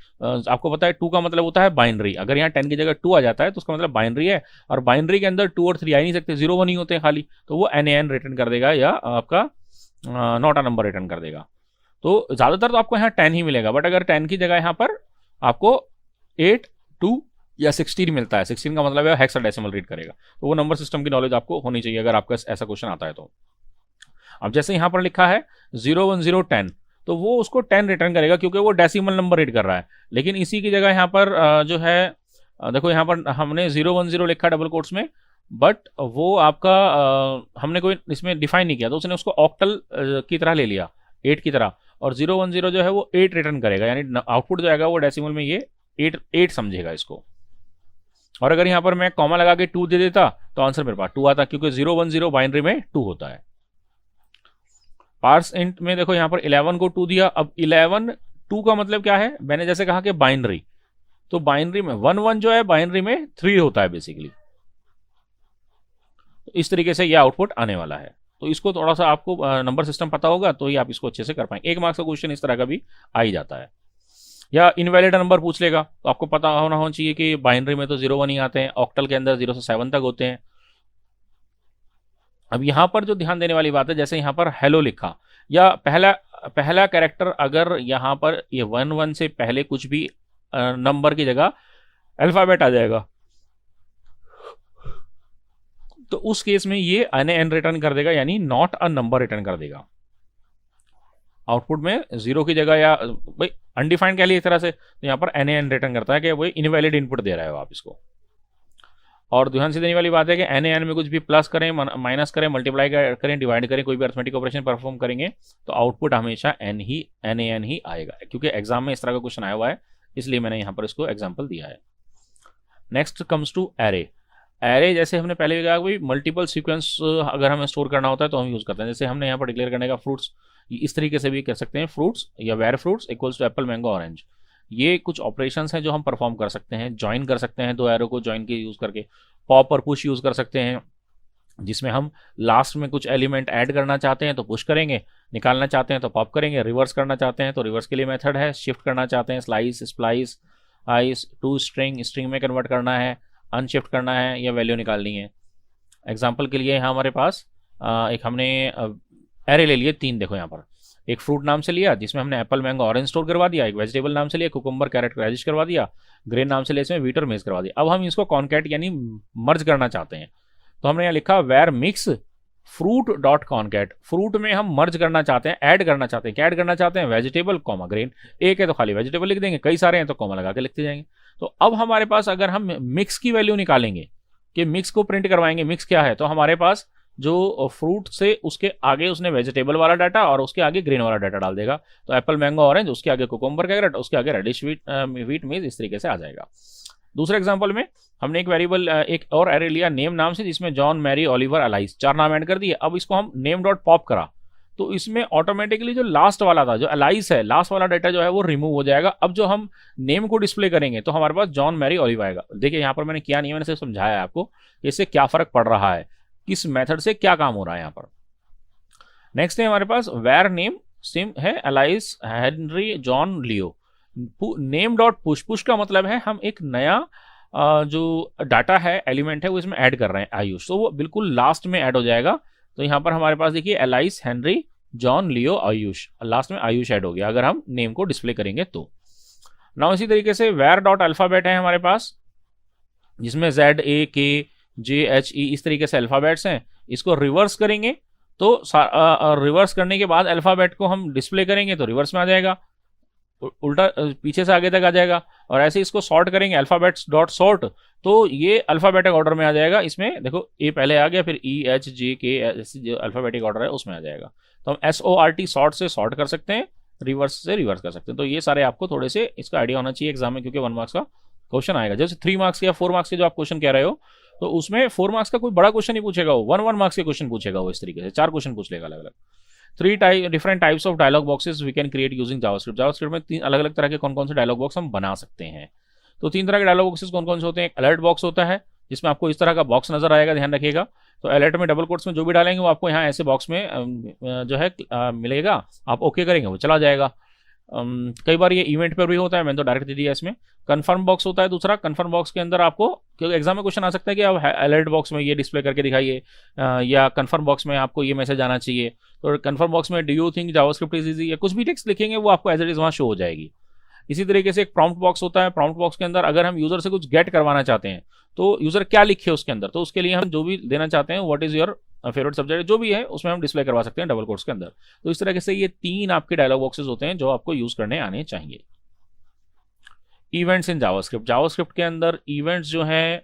आपको पता है 2 का मतलब होता है बाइनरी, अगर यहाँ 10 की जगह 2 आ जाता है तो उसका मतलब बाइनरी है, और बाइनरी के अंदर 2 और 3 आ ही नहीं सकते, 0 1 ही होते हैं खाली, तो वो NaN रिटर्न कर देगा या आपका नॉट अ नंबर रिटर्न कर देगा। तो ज़्यादातर तो आपको यहाँ 10 ही मिलेगा, बट अगर 10 की जगह यहाँ पर आपको 8 2 या 16 मिलता है, 16 का मतलब है हेक्साडेसिमल रीड करेगा, तो वो नंबर सिस्टम की नॉलेज आपको होनी चाहिए अगर आपका ऐसा क्वेश्चन आता है तो। अब जैसे यहाँ पर लिखा है 0 1 0 10, तो वो उसको 10 रिटर्न करेगा क्योंकि वो डेसिमल नंबर रीड कर रहा है, लेकिन इसी की जगह यहाँ पर जो है देखो यहाँ पर हमने 0 1 0 लिखा डबल कोट्स में, बट वो आपका हमने कोई इसमें डिफाइन नहीं किया, तो उसने उसको ऑक्टल की तरह ले लिया, 8 की तरह, और 0 1 0 जो है वो 8 रिटर्न करेगा, यानी आउटपुट जो आएगा वो डेसिमल में ये 8 समझेगा इसको। और अगर यहाँ पर मैं कॉमा लगा के 2 दे देता तो आंसर मेरे पास 2 आता, क्योंकि 0 1 0 बाइनरी में 2 होता है। पार्स इंट में देखो यहाँ पर 11 को 2 दिया, अब 11 2 का मतलब क्या है, मैंने जैसे कहा कि बाइनरी, तो बाइनरी में 1 1 जो है बाइनरी में 3 होता है बेसिकली, तो इस तरीके से यह आउटपुट आने वाला है। तो इसको थोड़ा सा आपको नंबर सिस्टम पता होगा तो ही आप इसको अच्छे से कर पाएंगे। 1 मार्क्स का क्वेश्चन इस तरह का भी आ ही जाता है। या इनवैलिड नंबर पूछ लेगा, तो आपको पता होना चाहिए कि बाइनरी में तो 0 1 ही आते हैं, ऑक्टल के अंदर 0 से 7 तक होते हैं। अब यहाँ पर जो ध्यान देने वाली बात है, जैसे यहाँ पर हेलो लिखा, या पहला कैरेक्टर अगर यहाँ पर ये 1 1 से पहले कुछ भी नंबर की जगह अल्फाबेट आ जाएगा, तो उस केस में ये NaN रिटर्न कर देगा, यानी नॉट अ नंबर रिटर्न कर देगा। आउटपुट में 0 की जगह या भाई अनडिफाइंड कह लिए एक तरह से, तो यहाँ पर NaN रिटर्न करता है कि वो इनवैलिड इनपुट दे रहे हो आप इसको। और ध्यान से देने वाली बात है कि NaN में कुछ भी प्लस करें, माइनस करें, मल्टीप्लाई करें, डिवाइड करें, कोई भी अर्थमेटिक ऑपरेशन परफॉर्म करेंगे तो आउटपुट हमेशा NaN ही आएगा, क्योंकि एग्जाम में इस तरह का क्वेश्चन आया हुआ है, इसलिए मैंने यहाँ पर इसको एग्जाम्पल दिया है। Next comes to array. Array जैसे हमने पहले कहा कि मल्टीपल सीक्वेंस अगर हमें स्टोर करना होता है तो हम यूज करते हैं, जैसे हमने यहाँ पर डिक्लेयर करने का फ्रूट्स, इस तरीके से भी कर सकते हैं, फ्रूट्स या var fruits equals to apple mango orange. ये कुछ ऑपरेशंस हैं जो हम परफॉर्म कर सकते हैं, ज्वाइन कर सकते हैं, दो एरो को ज्वाइन के यूज करके, पॉप और पुश यूज कर सकते हैं, जिसमें हम लास्ट में कुछ एलिमेंट ऐड करना चाहते हैं तो पुश करेंगे, निकालना चाहते हैं तो पॉप करेंगे, रिवर्स करना चाहते हैं तो रिवर्स के लिए मेथड है, शिफ्ट करना चाहते हैं slice splice ice to string में कन्वर्ट करना है, अनशिफ्ट करना है या वैल्यू निकालनी है। एग्जाम्पल के लिए यहाँ हमारे पास एक हमने एरे ले लिए 3, देखो यहाँ पर एक फ्रूट नाम से लिया जिसमें हमने एप्पल मैंगो ऑरेंज स्टोर करवा दिया, एक वेजिटेबल नाम से लिया कुकुम्बर कैरेट रेडिश करवा दिया, ग्रेन नाम से लिया इसमें व्हीट और मेज करवा दिया। अब हम इसको कॉन्कैट यानी मर्ज करना चाहते हैं, तो हमने यहाँ लिखा var mix fruit dot concat. Fruit में हम मर्ज करना चाहते हैं, ऐड करना चाहते हैं, क्या ऐड करना चाहते हैं, वेजिटेबल कॉमा ग्रेन, एक है तो खाली वेजिटेबल लिख देंगे, कई सारे हैं तो कॉमा लगा के लिखते जाएंगे। तो अब हमारे पास अगर हम मिक्स की वैल्यू निकालेंगे कि मिक्स को प्रिंट करवाएंगे, मिक्स क्या है, तो हमारे पास जो फ्रूट से उसके आगे उसने वेजिटेबल वाला डाटा और उसके आगे ग्रीन वाला डाटा डाल देगा, तो एप्पल मैंगो ऑरेंज, उसके आगे कुकुम्बर कैरेट, उसके आगे रेडिश व्हीट मेज, इस तरीके से आ जाएगा। दूसरे एग्जांपल में हमने एक वेरिएबल एक और एरे लिया नेम नाम से, जिसमें जॉन मैरी ओलिवर अलाइस 4 नाम ऐड कर दिए। अब इसको हम नेम डॉट पॉप करा तो इसमें ऑटोमेटिकली जो लास्ट वाला था, जो अलाइस है, लास्ट वाला डाटा जो है वो रिमूव हो जाएगा। अब जो हम नेम को डिस्प्ले करेंगे तो हमारे पास जॉन मैरी ओलिवर आएगा। देखिए यहाँ पर मैंने किया नहीं है, मैंने सिर्फ समझाया है आपको कि इससे क्या फर्क पड़ रहा है, किस मेथड से क्या काम हो रहा है यहाँ पर। नेक्स्ट है हमारे पास वेर नेम सेम है अलाइस हेनरी जॉन लियो। नेम डॉट पुश, पुश का मतलब है हम एक नया जो डाटा है एलिमेंट है वो इसमें ऐड कर रहे हैं आयुष, तो वो बिल्कुल लास्ट में ऐड हो जाएगा। तो यहाँ पर हमारे पास देखिए एलाइस हेनरी जॉन लियो आयुष, लास्ट में आयुष ऐड हो गया अगर हम नेम को डिस्प्ले करेंगे तो। ना इसी तरीके से वेर डॉट अल्फाबेट है हमारे पास, जिसमें ZAKJHE इस तरीके से अल्फाबेट्स हैं। इसको रिवर्स करेंगे तो रिवर्स करने के बाद अल्फाबेट को हम डिस्प्ले करेंगे तो रिवर्स में आ जाएगा, उल्टा पीछे से आगे तक आ जाएगा। और ऐसे इसको सॉर्ट करेंगे अल्फाबेट्स डॉट सॉर्ट, तो ये अल्फाबेटिक ऑर्डर में आ जाएगा। इसमें देखो ए पहले आ गया, फिर EHJK जो अल्फाबेटिक ऑर्डर है उसमें आ जाएगा। तो हम SORT सॉर्ट से सॉर्ट कर सकते हैं, रिवर्स से रिवर्स कर सकते हैं। तो ये सारे आपको थोड़े से इसका आइडिया होना चाहिए एग्जाम में, क्योंकि 1 मार्क्स का क्वेश्चन आएगा। जैसे 3 मार्क्स या 4 मार्क्स के जो आप क्वेश्चन कह रहे हो, तो उसमें 4 मार्क्स का कोई बड़ा क्वेश्चन नहीं पूछेगा वो, 1 मार्क्स के क्वेश्चन पूछेगा वो। इस तरीके से 4 क्वेश्चन पूछ लेगा अलग अलग। Different types of dialog boxes we can create using JavaScript. JavaScript में 3 अलग अलग तरह के कौन कौन से डायलॉग बॉक्स हम बना सकते हैं। तो 3 तरह के डायलॉग बॉक्सेस कौन कौन से होते हैं। एक अलर्ट बॉक्स होता है जिसमें आपको इस तरह का बॉक्स नजर आएगा, ध्यान रखिएगा। तो अलर्ट में डबल कोट्स में जो भी डालेंगे वो आपको यहाँ ऐसे बॉक्स में जो है मिलेगा, आप ओके करेंगे वो चला जाएगा। कई बार ये इवेंट पर भी होता है, मैंने तो डायरेक्ट दे दिया इसमें। कन्फर्म बॉक्स होता है दूसरा। कन्फर्म बॉक्स के अंदर आपको, क्योंकि एग्जाम में क्वेश्चन आ सकता है कि आप अलर्ट बॉक्स में ये डिस्प्ले करके दिखाइए, या कन्फर्म बॉक्स में आपको ये मैसेज आना चाहिए। तो कन्फर्म बॉक्स में do you think JavaScript is easy, या कुछ भी टेक्स्ट लिखेंगे वो आपको एज इट इज वहाँ शो हो जाएगी। इसी तरीके से एक प्रॉम्प्ट बॉक्स होता है। प्रॉम्प्ट बॉक्स के अंदर अगर हम यूजर से कुछ गेट करवाना चाहते हैं तो यूजर क्या लिखे उसके अंदर, तो उसके लिए हम जो भी देना चाहते हैं, what is your favourite subject, जो भी है उसमें हम डिस्प्ले करवा सकते हैं डबल कोट्स के अंदर। तो इस तरह से ये 3 आपके डायलॉग बॉक्सेस होते हैं जो आपको यूज करने आने चाहिए। Events in JavaScript. जावास्क्रिप्ट के अंदर इवेंट्स जो हैं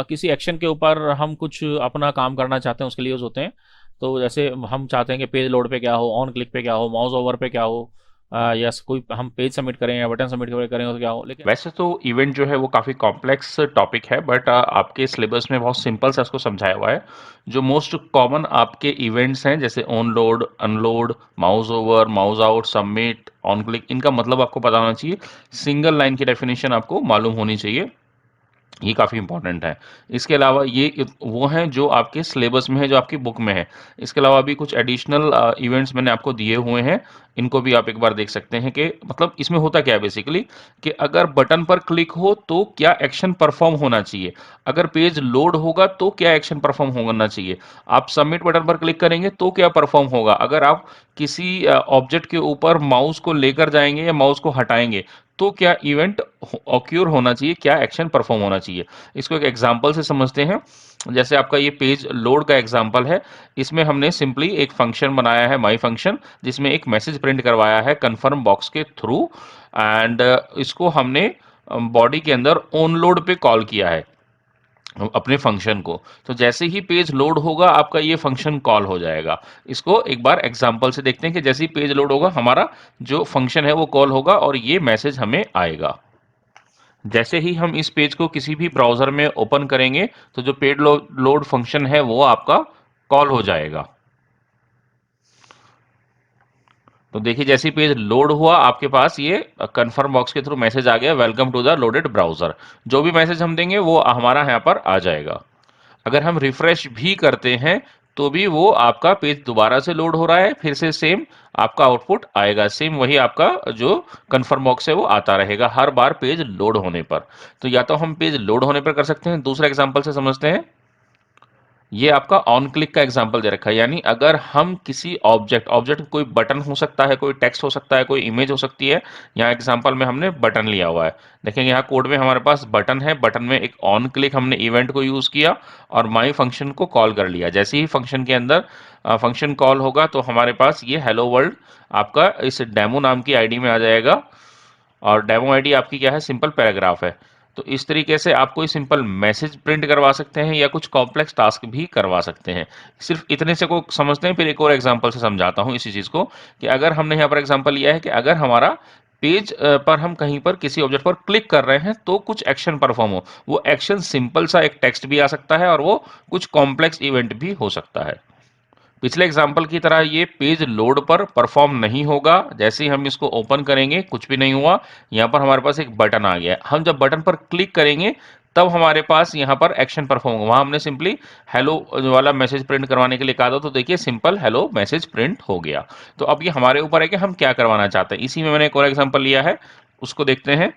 किसी एक्शन के ऊपर हम कुछ अपना काम करना चाहते हैं उसके लिए यूज होते हैं। तो जैसे हम चाहते हैं कि पेज लोड पे क्या हो, ऑन क्लिक पे क्या हो, माउस ओवर पे क्या हो, या कोई हम पेज सबमिट करें या बटन सबमिट करें तो क्या हो। लेकिन वैसे तो इवेंट जो है वो काफ़ी कॉम्प्लेक्स टॉपिक है, बट आपके सिलेबस में बहुत सिंपल सा इसको समझाया हुआ है। जो मोस्ट कॉमन आपके इवेंट्स हैं जैसे on load, unload, mouse over, mouse out, submit, on click, इनका मतलब आपको पता होना चाहिए। सिंगल लाइन की डेफिनेशन आपको मालूम होनी चाहिए, ये काफ़ी इंपॉर्टेंट है। इसके अलावा ये वो हैं जो आपके सिलेबस में है, जो आपकी बुक में है। इसके अलावा भी कुछ एडिशनल इवेंट्स मैंने आपको दिए हुए हैं, इनको भी आप एक बार देख सकते हैं कि मतलब इसमें होता क्या है बेसिकली, कि अगर बटन पर क्लिक हो तो क्या एक्शन परफॉर्म होना चाहिए, अगर पेज लोड होगा तो क्या एक्शन परफॉर्म होना चाहिए, आप सबमिट बटन पर क्लिक करेंगे तो क्या परफॉर्म होगा, अगर आप किसी ऑब्जेक्ट के ऊपर माउस को लेकर जाएंगे या माउस को हटाएंगे तो क्या इवेंट ऑक्यूर होना चाहिए, क्या एक्शन परफॉर्म होना चाहिए। इसको एक एग्जांपल से समझते हैं। जैसे आपका ये पेज लोड का एग्जांपल है, इसमें हमने सिंपली एक फंक्शन बनाया है, माई फंक्शन, जिसमें एक मैसेज प्रिंट करवाया है कन्फर्म बॉक्स के थ्रू, एंड इसको हमने बॉडी के अंदर ऑन लोड पे कॉल किया है अपने फंक्शन को। तो जैसे ही पेज लोड होगा आपका ये फंक्शन कॉल हो जाएगा। इसको एक बार एग्जांपल से देखते हैं कि जैसे ही पेज लोड होगा हमारा जो फंक्शन है वो कॉल होगा और ये मैसेज हमें आएगा। जैसे ही हम इस पेज को किसी भी ब्राउजर में ओपन करेंगे तो जो पेज लोड फंक्शन है वो आपका कॉल हो जाएगा। तो देखिए जैसे ही पेज लोड हुआ आपके पास ये कंफर्म बॉक्स के थ्रू मैसेज आ गया, welcome to the loaded browser. जो भी मैसेज हम देंगे वो हमारा यहाँ पर आ जाएगा। अगर हम रिफ्रेश भी करते हैं तो भी वो आपका पेज दोबारा से लोड हो रहा है, फिर से सेम आपका आउटपुट आएगा, सेम वही आपका जो कंफर्म बॉक्स है वो आता रहेगा हर बार पेज लोड होने पर। तो या तो हम पेज लोड होने पर कर सकते हैं, दूसरा एग्जांपल से समझते हैं। ये आपका ऑन क्लिक का एग्जांपल दे रखा है, यानी अगर हम किसी ऑब्जेक्ट कोई बटन हो सकता है, कोई टेक्स्ट हो सकता है, कोई इमेज हो सकती है। यहाँ एग्जांपल में हमने बटन लिया हुआ है, देखेंगे यहाँ कोड में हमारे पास बटन है, बटन में एक ऑन क्लिक हमने इवेंट को यूज किया और माई फंक्शन को कॉल कर लिया। जैसे ही फंक्शन के अंदर फंक्शन कॉल होगा तो हमारे पास ये हेलो वर्ल्ड आपका इस डेमो नाम की आईडी में आ जाएगा, और डेमो आईडी आपकी क्या है, सिंपल पैराग्राफ है। तो इस तरीके से आप कोई सिंपल मैसेज प्रिंट करवा सकते हैं या कुछ कॉम्प्लेक्स टास्क भी करवा सकते हैं। सिर्फ इतने से को समझते हैं, फिर एक और एग्जांपल से समझाता हूं इसी चीज़ को, कि अगर हमने यहाँ पर एग्जांपल लिया है कि अगर हमारा पेज पर हम कहीं पर किसी ऑब्जेक्ट पर क्लिक कर रहे हैं तो कुछ एक्शन परफॉर्म हो। वो एक्शन सिंपल सा एक टेक्स्ट भी आ सकता है और वो कुछ कॉम्प्लेक्स इवेंट भी हो सकता है। पिछले एग्जाम्पल की तरह ये पेज लोड पर परफॉर्म नहीं होगा। जैसे ही हम इसको ओपन करेंगे कुछ भी नहीं हुआ, यहाँ पर हमारे पास एक बटन आ गया है। हम जब बटन पर क्लिक करेंगे तब हमारे पास यहाँ पर एक्शन परफॉर्म होगा। वहाँ हमने सिंपली हेलो वाला मैसेज प्रिंट करवाने के लिए कहा था, तो देखिए सिंपल हेलो मैसेज प्रिंट हो गया। तो अब ये हमारे ऊपर है कि हम क्या करवाना चाहते हैं। इसी में मैंने एक और एग्जाम्पल लिया है, उसको देखते हैं।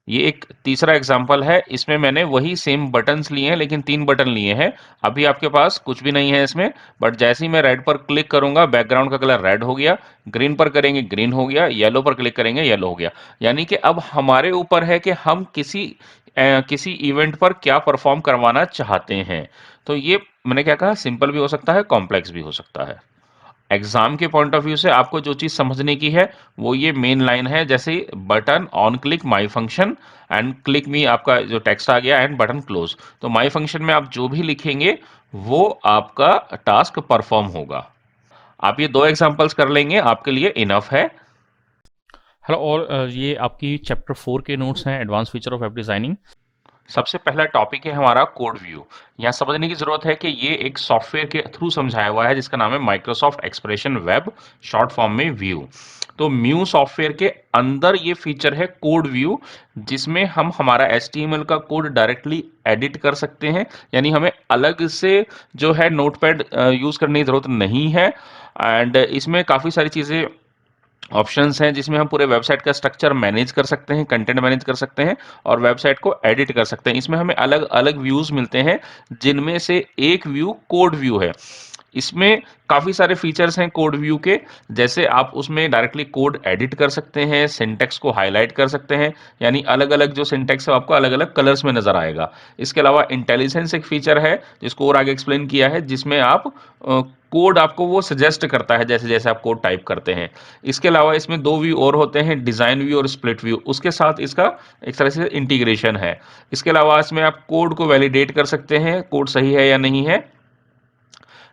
ये एक तीसरा एग्जाम्पल है, इसमें मैंने वही सेम बटन्स लिए हैं लेकिन 3 बटन लिए हैं। अभी आपके पास कुछ भी नहीं है इसमें, बट जैसे ही मैं रेड पर क्लिक करूंगा बैकग्राउंड का कलर रेड हो गया, ग्रीन पर करेंगे ग्रीन हो गया, येलो पर क्लिक करेंगे येलो हो गया। यानी कि अब हमारे ऊपर है कि हम किसी इवेंट पर क्या परफॉर्म करवाना चाहते हैं। तो ये मैंने क्या कहा, सिंपल भी हो सकता है, कॉम्प्लेक्स भी हो सकता है। एग्जाम के पॉइंट ऑफ व्यू से आपको जो चीज समझने की है वो ये मेन लाइन है, जैसे button on click my function and click मी आपका जो टेक्स्ट आ गया एंड बटन क्लोज। तो माई फंक्शन में आप जो भी लिखेंगे वो आपका टास्क परफॉर्म होगा। आप ये 2 एग्जांपल्स कर लेंगे आपके लिए इनफ है। हेलो, और ये आपकी चैप्टर 4 के नोट्स हैं, advance feature of app designing. सबसे पहला टॉपिक है हमारा कोड व्यू। यहाँ समझने की ज़रूरत है कि ये एक सॉफ्टवेयर के थ्रू समझाया हुआ है जिसका नाम है Microsoft expression web, short form में व्यू। तो म्यू सॉफ्टवेयर के अंदर ये फीचर है कोड व्यू, जिसमें हम हमारा एचटीएमएल का कोड डायरेक्टली एडिट कर सकते हैं। यानी हमें अलग से जो है नोटपैड यूज़ करने की ज़रूरत नहीं है। एंड इसमें काफ़ी सारी चीज़ें ऑप्शंस हैं जिसमें हम पूरे वेबसाइट का स्ट्रक्चर मैनेज कर सकते हैं, कंटेंट मैनेज कर सकते हैं और वेबसाइट को एडिट कर सकते हैं। इसमें हमें अलग अलग व्यूज मिलते हैं, जिनमें से एक व्यू कोड व्यू है। इसमें काफ़ी सारे फीचर्स हैं कोड व्यू के, जैसे आप उसमें डायरेक्टली कोड एडिट कर सकते हैं, सिंटैक्स को हाईलाइट कर सकते हैं, यानी अलग अलग जो सिंटैक्स है आपको अलग अलग कलर्स में नजर आएगा। इसके अलावा इंटेलिजेंस एक फीचर है जिसको और आगे एक्सप्लेन किया है, जिसमें आप कोड आपको वो सजेस्ट करता है जैसे जैसे आप कोड टाइप करते हैं। इसके अलावा इसमें दो व्यू और होते हैं, डिज़ाइन व्यू और स्प्लिट व्यू, उसके साथ इसका एक तरह से इंटीग्रेशन है। इसके अलावा इसमें आप कोड को वैलिडेट कर सकते हैं, कोड सही है या नहीं है।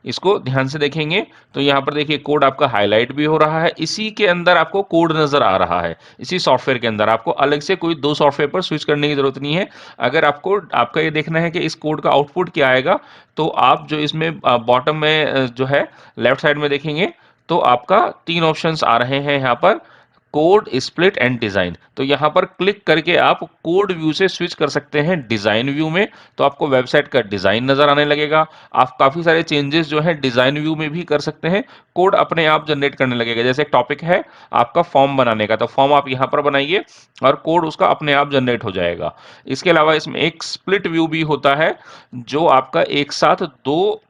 इसको ध्यान से देखेंगे तो यहाँ पर देखिए कोड आपका हाईलाइट भी हो रहा है, इसी के अंदर आपको कोड नजर आ रहा है। इसी सॉफ्टवेयर के अंदर आपको अलग से कोई दो सॉफ्टवेयर पर स्विच करने की जरूरत नहीं है। अगर आपको आपका ये देखना है कि इस कोड का आउटपुट क्या आएगा, तो आप जो इसमें बॉटम में जो है लेफ्ट साइड में देखेंगे, तो आपका तीन ऑप्शंस आ रहे हैं यहाँ पर, कोड, स्प्लिट एंड डिजाइन। तो यहाँ पर क्लिक करके आप कोड व्यू से स्विच कर सकते हैं डिजाइन व्यू में, तो आपको वेबसाइट का डिजाइन नजर आने लगेगा। आप काफी सारे चेंजेस जो है डिजाइन व्यू में भी कर सकते हैं, कोड अपने आप जनरेट करने लगेगा। जैसे एक टॉपिक है आपका फॉर्म बनाने का, तो फॉर्म आप यहाँ पर बनाइए और कोड उसका अपने आप जनरेट हो जाएगा। इसके अलावा इसमें एक स्प्लिट व्यू भी होता है, जो आपका एक साथ दो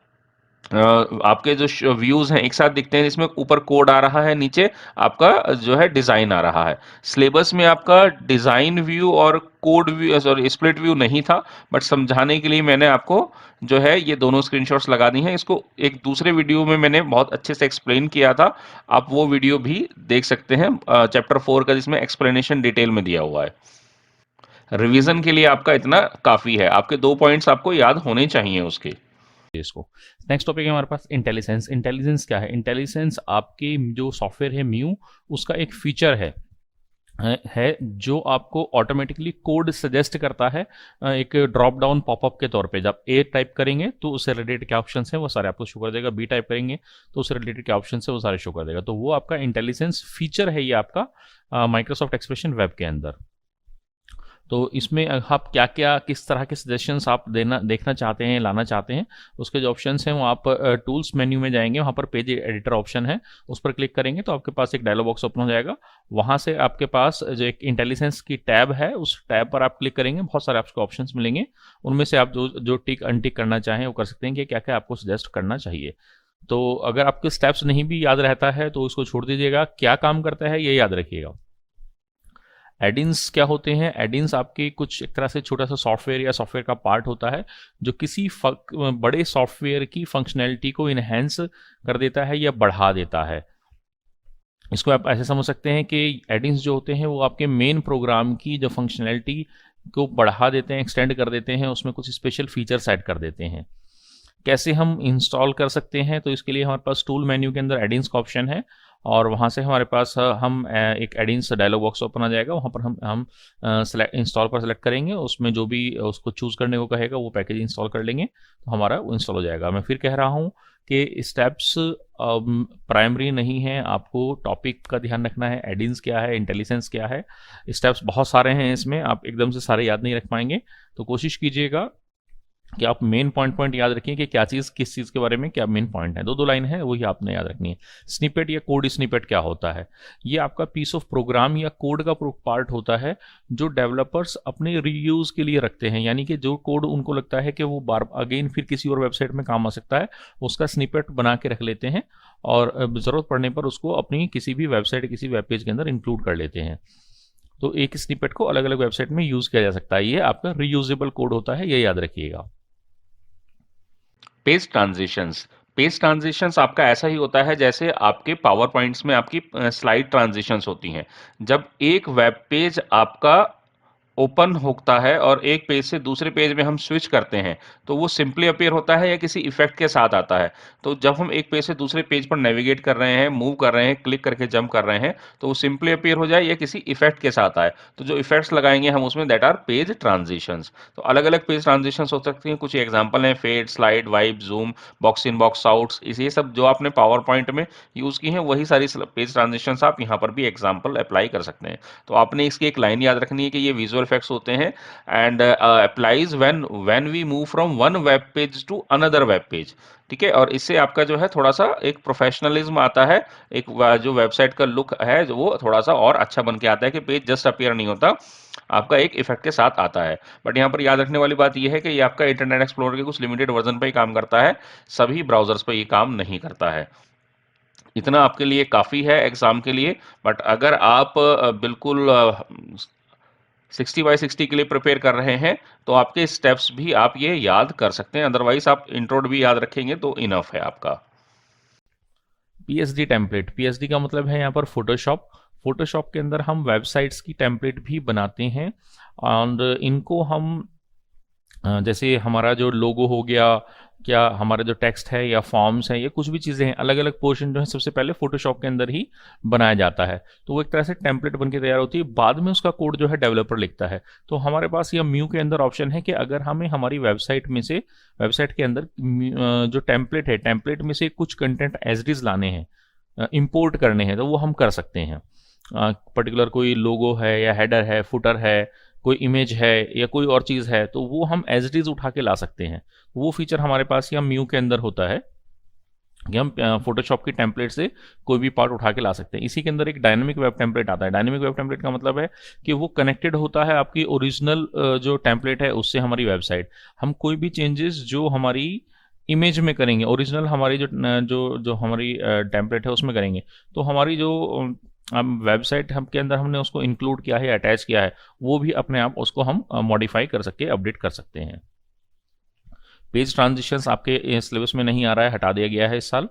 आपके जो व्यूज हैं एक साथ दिखते हैं, इसमें ऊपर कोड आ रहा है, नीचे आपका जो है डिजाइन आ रहा है। सिलेबस में आपका डिजाइन व्यू और code view, sorry, split view नहीं था, बट समझाने के लिए मैंने आपको जो है ये दोनों स्क्रीनशॉट्स लगा दी हैं। इसको एक दूसरे वीडियो में मैंने बहुत अच्छे से एक्सप्लेन किया था, आप वो वीडियो भी देख सकते हैं, चैप्टर 4 का, जिसमें एक्सप्लेनेशन डिटेल में दिया हुआ है। रिवीजन के लिए आपका इतना काफी है, आपके दो पॉइंट्स आपको याद होने चाहिए उसके। इसको नेक्स्ट टॉपिक है हमारे पास इंटेलिजेंस। इंटेलिजेंस क्या है? इंटेलिजेंस आपके जो सॉफ्टवेयर है म्यू, उसका एक फीचर है जो आपको ऑटोमेटिकली कोड सजेस्ट करता है। एक ड्रॉप डाउन पॉपअप के तौर पे जब ए टाइप करेंगे तो उससे रिलेटेड क्या ऑप्शन हैं वो सारे आपको शो कर देगा, बी टाइप करेंगे तो उससे रिलेटेड क्या ऑप्शन है वो सारे शो कर देगा। तो वो आपका इंटेलिजेंस फीचर है, ये आपका माइक्रोसॉफ्ट एक्सप्रेशन वेब के अंदर। तो इसमें आप क्या क्या किस तरह के सजेशंस आप देखना चाहते हैं, लाना चाहते हैं, उसके जो ऑप्शंस हैं वो आप टूल्स मेन्यू में जाएंगे, वहाँ पर पेज एडिटर ऑप्शन है, उस पर क्लिक करेंगे तो आपके पास एक डायलॉग बॉक्स ओपन हो जाएगा। वहाँ से आपके पास जो एक इंटेलिजेंस की टैब है, उस टैब पर आप क्लिक करेंगे, बहुत सारे आपको ऑप्शंस मिलेंगे, उनमें से आप जो जो टिक अनटिक करना चाहें वो कर सकते हैं कि क्या क्या आपको सजेस्ट करना चाहिए। तो अगर आपके स्टेप्स नहीं भी याद रहता है तो उसको छोड़ दीजिएगा, क्या काम करता है ये याद रखिएगा। एडिन्स क्या होते हैं? एडिन्स आपके कुछ एक तरह से छोटा सा सॉफ्टवेयर या सॉफ्टवेयर का पार्ट होता है जो किसी बड़े सॉफ्टवेयर की फंक्शनैलिटी को इन्हेंस कर देता है या बढ़ा देता है। इसको आप ऐसे समझ सकते हैं कि एडिन्स जो होते हैं वो आपके मेन प्रोग्राम की जो फंक्शनैलिटी को बढ़ा देते हैं, एक्सटेंड कर देते हैं, उसमें कुछ स्पेशल फीचर्स ऐड कर देते हैं। कैसे हम इंस्टॉल कर सकते हैं? तो इसके लिए हमारे पास टूल मेन्यू के अंदर एडिन्स का ऑप्शन है और वहाँ से हमारे पास हम एक एडिन्स डायलॉग बॉक्स ओपन आ जाएगा, वहाँ पर हम सेलेक्ट इंस्टॉल पर सेलेक्ट करेंगे, उसमें जो भी उसको चूज़ करने को कहेगा वो पैकेज इंस्टॉल कर लेंगे तो हमारा वो इंस्टॉल हो जाएगा। मैं फिर कह रहा हूँ कि स्टेप्स प्राइमरी नहीं है, आपको टॉपिक का ध्यान रखना है, एडिन्स क्या है, इंटेलिजेंस क्या है। स्टेप्स बहुत सारे हैं इसमें, आप एकदम से सारे याद नहीं रख पाएंगे, तो कोशिश कीजिएगा कि आप मेन पॉइंट याद रखिए कि क्या चीज़ किस चीज़ के बारे में क्या मेन पॉइंट है। दो दो लाइन है वही आपने याद रखनी है। स्निपेट या कोड स्निपेट क्या होता है? ये आपका पीस ऑफ प्रोग्राम या कोड का पार्ट होता है जो डेवलपर्स अपने रीयूज के लिए रखते हैं, यानी कि जो कोड उनको लगता है कि वो बार अगेन फिर किसी और वेबसाइट में काम आ सकता है, उसका स्निपेट बना के रख लेते हैं और ज़रूरत पड़ने पर उसको अपनी किसी भी वेबसाइट किसी वेब पेज के अंदर इंक्लूड कर लेते हैं। तो एक स्निपेट को अलग अलग वेबसाइट में यूज़ किया जा सकता है, ये आपका रीयूजेबल कोड होता है, ये याद रखिएगा। Page transitions. पेज ट्रांजिशंस आपका ऐसा ही होता है जैसे आपके पावर पॉइंट्स में आपकी स्लाइड ट्रांजिशंस होती हैं। जब एक वेब पेज आपका ओपन होता है और एक पेज से दूसरे पेज में हम स्विच करते हैं, तो वो सिंपली अपीयर होता है या किसी इफ़ेक्ट के साथ आता है? तो जब हम एक पेज से दूसरे पेज पर नेविगेट कर रहे हैं, मूव कर रहे हैं, क्लिक करके जंप कर रहे हैं, तो वो सिंपली अपीयर हो जाए या किसी इफ़ेक्ट के साथ आए? तो जो इफ़ेक्ट्स लगाएँगे हम उसमें दैट आर पेज ट्रांज़िशंस। तो अलग-अलग पेज ट्रांज़िशंस हो सकती हैं, कुछ एग्ज़ाम्पल हैं fade, slide, wipe, zoom, box in, box outs इस ये सब जो आपने पावर पॉइंट में यूज़ की हैं, वही सारी पेज ट्रांज़िशंस आप यहाँ पर भी एग्ज़ाम्पल अप्लाई कर सकते हैं। तो आपने इसकी एक लाइन याद रखनी है कि ये विजुअल इफेक्ट्स होते हैं and applies when we move from one web page to another web page. ठीक है, और इससे आपका जो है थोड़ा सा एक प्रोफेशनलिज्म आता है, एक जो वेबसाइट का लुक है जो वो थोड़ा सा और अच्छा बन के आता है कि पेज जस्ट अपीयर नहीं होता, आपका एक इफेक्ट के साथ आता है। बट यहाँ पर याद रखने वाली बात यह है कि ये आपका इंटरनेट एक्सप्लोरर के कुछ लिमिटेड वर्जन पर ही काम करता है, सभी ब्राउजर्स पर ये काम नहीं करता है। इतना आपके लिए काफ़ी है एग्ज़ाम के लिए। बट अगर आप बिल्कुल 60/60 के लिए प्रिपेयर कर रहे हैं, तो आपके स्टेप्स भी आप ये याद कर सकते हैं, अदरवाइज़ आप इंट्रोड भी याद रखेंगे तो इनफ है आपका। पीएसडी टेम्पलेट, पीएसडी का मतलब है यहाँ पर फोटोशॉप। फोटोशॉप के अंदर हम वेबसाइट्स की टेम्पलेट भी बनाते हैं और इनको हम जैसे हमारा जो लोगो हो गया, क्या हमारा जो टेक्स्ट है या फॉर्म्स हैं, ये कुछ भी चीज़ें हैं, अलग अलग पोर्शन जो है सबसे पहले फोटोशॉप के अंदर ही बनाया जाता है। तो वो एक तरह से टेम्पलेट बन के तैयार होती है, बाद में उसका कोड जो है डेवलपर लिखता है। तो हमारे पास ये म्यू के अंदर ऑप्शन है कि अगर हमें हमारी वेबसाइट में से, वेबसाइट के अंदर जो टेम्पलेट है, टेम्पलेट में से कुछ कंटेंट एज इट इज़ लाने हैं, इम्पोर्ट करने हैं, तो वो हम कर सकते हैं। पर्टिकुलर कोई लोगो है या हेडर है, फुटर है, कोई इमेज है या कोई और चीज़ है, तो वो हम एज इट इज़ उठा के ला सकते हैं। वो फीचर हमारे पास या म्यू के अंदर होता है कि हम फोटोशॉप की टेम्पलेट से कोई भी पार्ट उठा के ला सकते हैं। इसी के अंदर एक डायनेमिक वेब टेम्पलेट आता है। डायनेमिक वेब टेम्पलेट का मतलब है कि वो कनेक्टेड होता है आपकी ओरिजिनल जो टेम्पलेट है उससे, हमारी वेबसाइट। हम कोई भी चेंजेस जो हमारी इमेज में करेंगे, ओरिजिनल हमारी जो हमारी टेम्पलेट है उसमें करेंगे, तो हमारी जो हम वेबसाइट हम के अंदर हमने उसको इंक्लूड किया है, अटैच किया है, वो भी अपने आप उसको हम मॉडिफाई कर सकते हैं, अपडेट कर सकते हैं। पेज ट्रांजिशंस आपके सिलेबस में नहीं आ रहा है, हटा दिया गया है इस साल।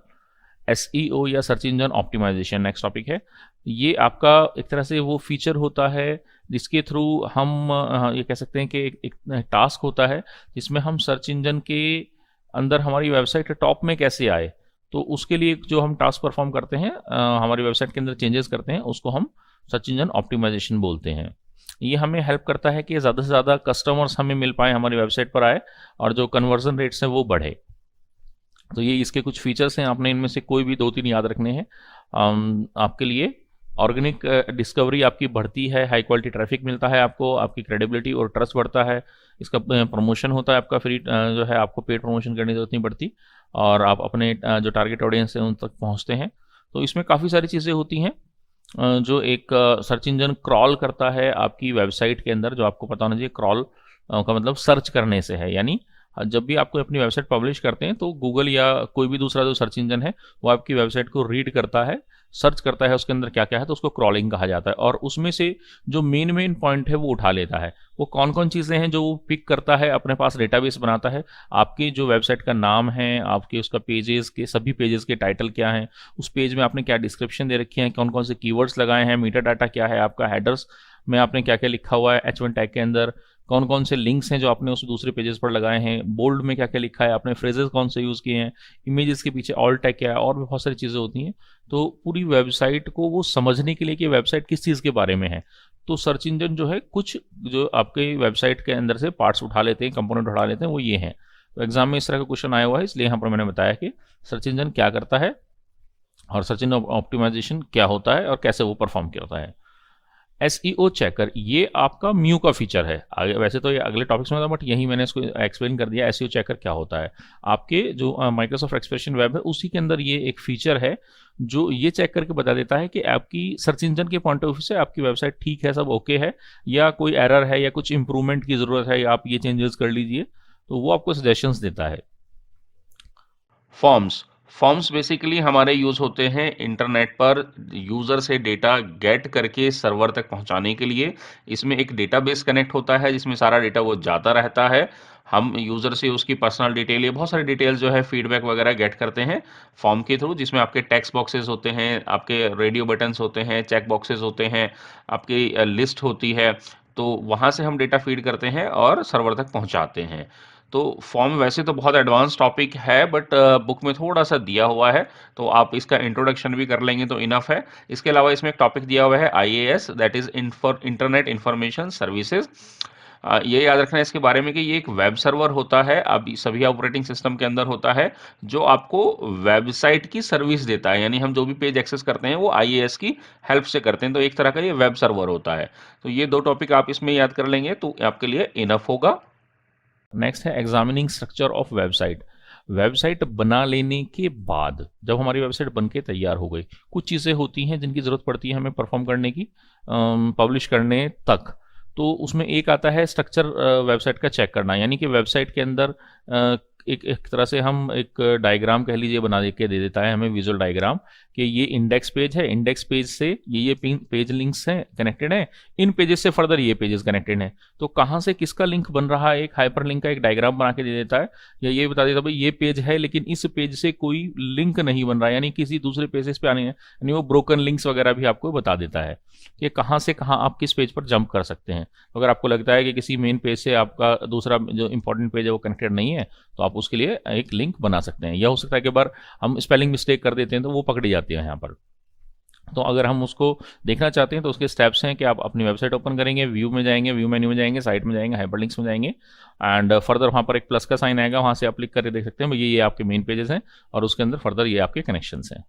एसईओ या search engine optimisation next topic है। ये आपका एक तरह से वो फीचर होता है जिसके थ्रू हम ये कह सकते हैं कि एक टास्क होता है जिसमें हम सर्च इंजन के अंदर हमारी वेबसाइट टॉप में कैसे आए, तो उसके लिए जो हम टास्क परफॉर्म करते हैं, हमारी वेबसाइट के अंदर चेंजेस करते हैं, उसको हम सर्च इंजन ऑप्टिमाइजेशन बोलते हैं। ये हमें हेल्प करता है कि ज़्यादा से ज़्यादा कस्टमर्स हमें मिल पाए, हमारी वेबसाइट पर आए और जो कन्वर्जन रेट्स हैं वो बढ़े। तो ये इसके कुछ फीचर्स हैं, आपने इनमें से कोई भी 2-3 याद रखने हैं। आपके लिए ऑर्गेनिक डिस्कवरी आपकी बढ़ती है, हाई क्वालिटी ट्रैफिक मिलता है आपको, आपकी क्रेडिबिलिटी और ट्रस्ट बढ़ता है। इसका प्रमोशन होता है आपका फ्री, जो है आपको पेड प्रमोशन करने की ज़रूरत नहीं पड़ती और आप अपने जो टारगेट ऑडियंस है उन तक पहुँचते हैं। तो इसमें काफ़ी सारी चीज़ें होती हैं जो एक सर्च इंजन क्रॉल करता है आपकी वेबसाइट के अंदर, जो आपको पता होना चाहिए। क्रॉल का मतलब सर्च करने से है, यानी जब भी आपको अपनी वेबसाइट पब्लिश करते हैं तो गूगल या कोई भी दूसरा जो सर्च इंजन है वो आपकी वेबसाइट को रीड करता है, सर्च करता है उसके अंदर क्या क्या है, तो उसको क्रॉलिंग कहा जाता है। और उसमें से जो मेन पॉइंट है वो उठा लेता है। वो कौन कौन चीज़ें हैं जो वो पिक करता है, अपने पास डेटाबेस बनाता है, आपकी जो वेबसाइट का नाम है, आपके उसका पेजेस के सभी पेजेस के टाइटल क्या हैं, उस पेज में आपने क्या डिस्क्रिप्शन दे रखी है, कौन कौन से कीवर्ड्स लगाए हैं, मीटा डाटा क्या है आपका, हेडर्स में आपने क्या क्या लिखा हुआ है H1 टैग के अंदर, कौन कौन से लिंक्स हैं जो आपने उस दूसरे पेजेस पर लगाए हैं, बोल्ड में क्या क्या लिखा है आपने, फ्रेजेस कौन से यूज़ किए हैं, इमेजेस के पीछे ऑल टैग क्या है, और भी बहुत सारी चीज़ें होती हैं। तो पूरी वेबसाइट को वो समझने के लिए कि वेबसाइट किस चीज़ के बारे में है, तो सर्च इंजन जो है कुछ जो आपके वेबसाइट के अंदर से पार्ट्स उठा लेते हैं, कंपोनेंट उठा लेते हैं, वो ये हैं। तो एग्जाम में इस तरह का क्वेश्चन आया हुआ है, इसलिए यहाँ पर मैंने बताया कि सर्च इंजन क्या करता है और सर्च इंजन ऑप्टिमाइजेशन क्या होता है और कैसे वो परफॉर्म करता है। एसईओ चेकर, ये आपका म्यू का फीचर है। आगे वैसे तो ये अगले टॉपिक्स में था, बट यही मैंने इसको एक्सप्लेन कर दिया। एसईओ चेकर क्या होता है, आपके जो माइक्रोसॉफ्ट एक्सप्रेशन वेब है उसी के अंदर ये एक फीचर है जो ये चेक करके बता देता है कि आपकी सर्च इंजन के पॉइंट ऑफ व्यू से आपकी वेबसाइट ठीक है, सब ओके है, या कोई एरर है या कुछ इंप्रूवमेंट की ज़रूरत है, या आप ये चेंजेस कर लीजिए, तो वो आपको सजेशंस देता है। फॉर्म्स फॉर्म्स बेसिकली हमारे यूज़ होते हैं इंटरनेट पर यूज़र से डेटा गेट करके सर्वर तक पहुंचाने के लिए। इसमें एक डेटाबेस कनेक्ट होता है जिसमें सारा डेटा वो जाता रहता है। हम यूज़र से उसकी पर्सनल डिटेल या बहुत सारी डिटेल्स जो है फीडबैक वगैरह गेट करते हैं फॉर्म के थ्रू, जिसमें आपके टेक्स्ट बॉक्सेस होते हैं, आपके रेडियो बटन्स होते हैं, चेक बॉक्सेस होते हैं, आपकी लिस्ट होती है। तो वहाँ से हम डेटा फीड करते हैं और सर्वर तक पहुँचाते हैं। तो फॉर्म वैसे तो बहुत एडवांस टॉपिक है, बट बुक में थोड़ा-सा दिया हुआ है, तो आप इसका इंट्रोडक्शन भी कर लेंगे तो इनफ है। इसके अलावा इसमें एक टॉपिक दिया हुआ है IAS, that is internet information services. ये याद रखना है इसके बारे में कि ये एक वेब सर्वर होता है, अभी सभी ऑपरेटिंग सिस्टम के अंदर होता है, जो आपको वेबसाइट की सर्विस देता है। यानी हम जो भी पेज एक्सेस करते हैं वो आईएएस की हेल्प से करते हैं, तो एक तरह का ये वेब सर्वर होता है। तो ये 2 टॉपिक आप इसमें याद कर लेंगे तो आपके लिए इनफ होगा। नेक्स्ट है examining structure of website. Website बना लेने के बाद जब हमारी वेबसाइट बन के तैयार हो गई, कुछ चीज़ें होती हैं जिनकी ज़रूरत पड़ती है हमें परफॉर्म करने की, पब्लिश करने तक। तो उसमें एक आता है स्ट्रक्चर वेबसाइट का चेक करना, यानी कि वेबसाइट के अंदर एक तरह से हम एक डायग्राम कह लीजिए बना के दे देता है हमें, विजुअल डायग्राम, कि ये इंडेक्स पेज है, इंडेक्स पेज से ये पेज लिंक्स हैं कनेक्टेड हैं, इन पेजेस से फर्दर ये पेजेस कनेक्टेड हैं। तो कहाँ से किसका लिंक बन रहा है, एक हाइपर लिंक का एक डायग्राम बना के दे देता है, या ये बता देता है भाई ये पेज है लेकिन इस पेज से कोई लिंक नहीं बन रहा है, यानी किसी दूसरे पेजेस पे आने हैं, यानी वो ब्रोकन लिंक्स वगैरह भी आपको बता देता है कि कहाँ से कहाँ आप किस पेज पर जंप कर सकते हैं। तो अगर आपको लगता है कि किसी मेन पेज से आपका दूसरा जो इंपॉर्टेंट पेज है वो कनेक्टेड नहीं है, तो आप उसके लिए एक लिंक बना सकते हैं। यह हो सकता है कि बार हम स्पेलिंग मिस्टेक कर देते हैं तो वो पकड़ी जाती है यहाँ पर। तो अगर हम उसको देखना चाहते हैं तो उसके स्टेप्स हैं कि आप अपनी वेबसाइट ओपन करेंगे, व्यू में जाएंगे, व्यू मेन्यू में जाएंगे, साइट में जाएंगे, हाइपरलिंक्स में जाएंगे, एंड फर्दर वहाँ पर एक प्लस का साइन आएगा, वहाँ से आप क्लिक करके देख सकते हैं भाई ये आपके मेन पेजेस हैं और उसके अंदर फर्दर ये आपके कनेक्शंस हैं।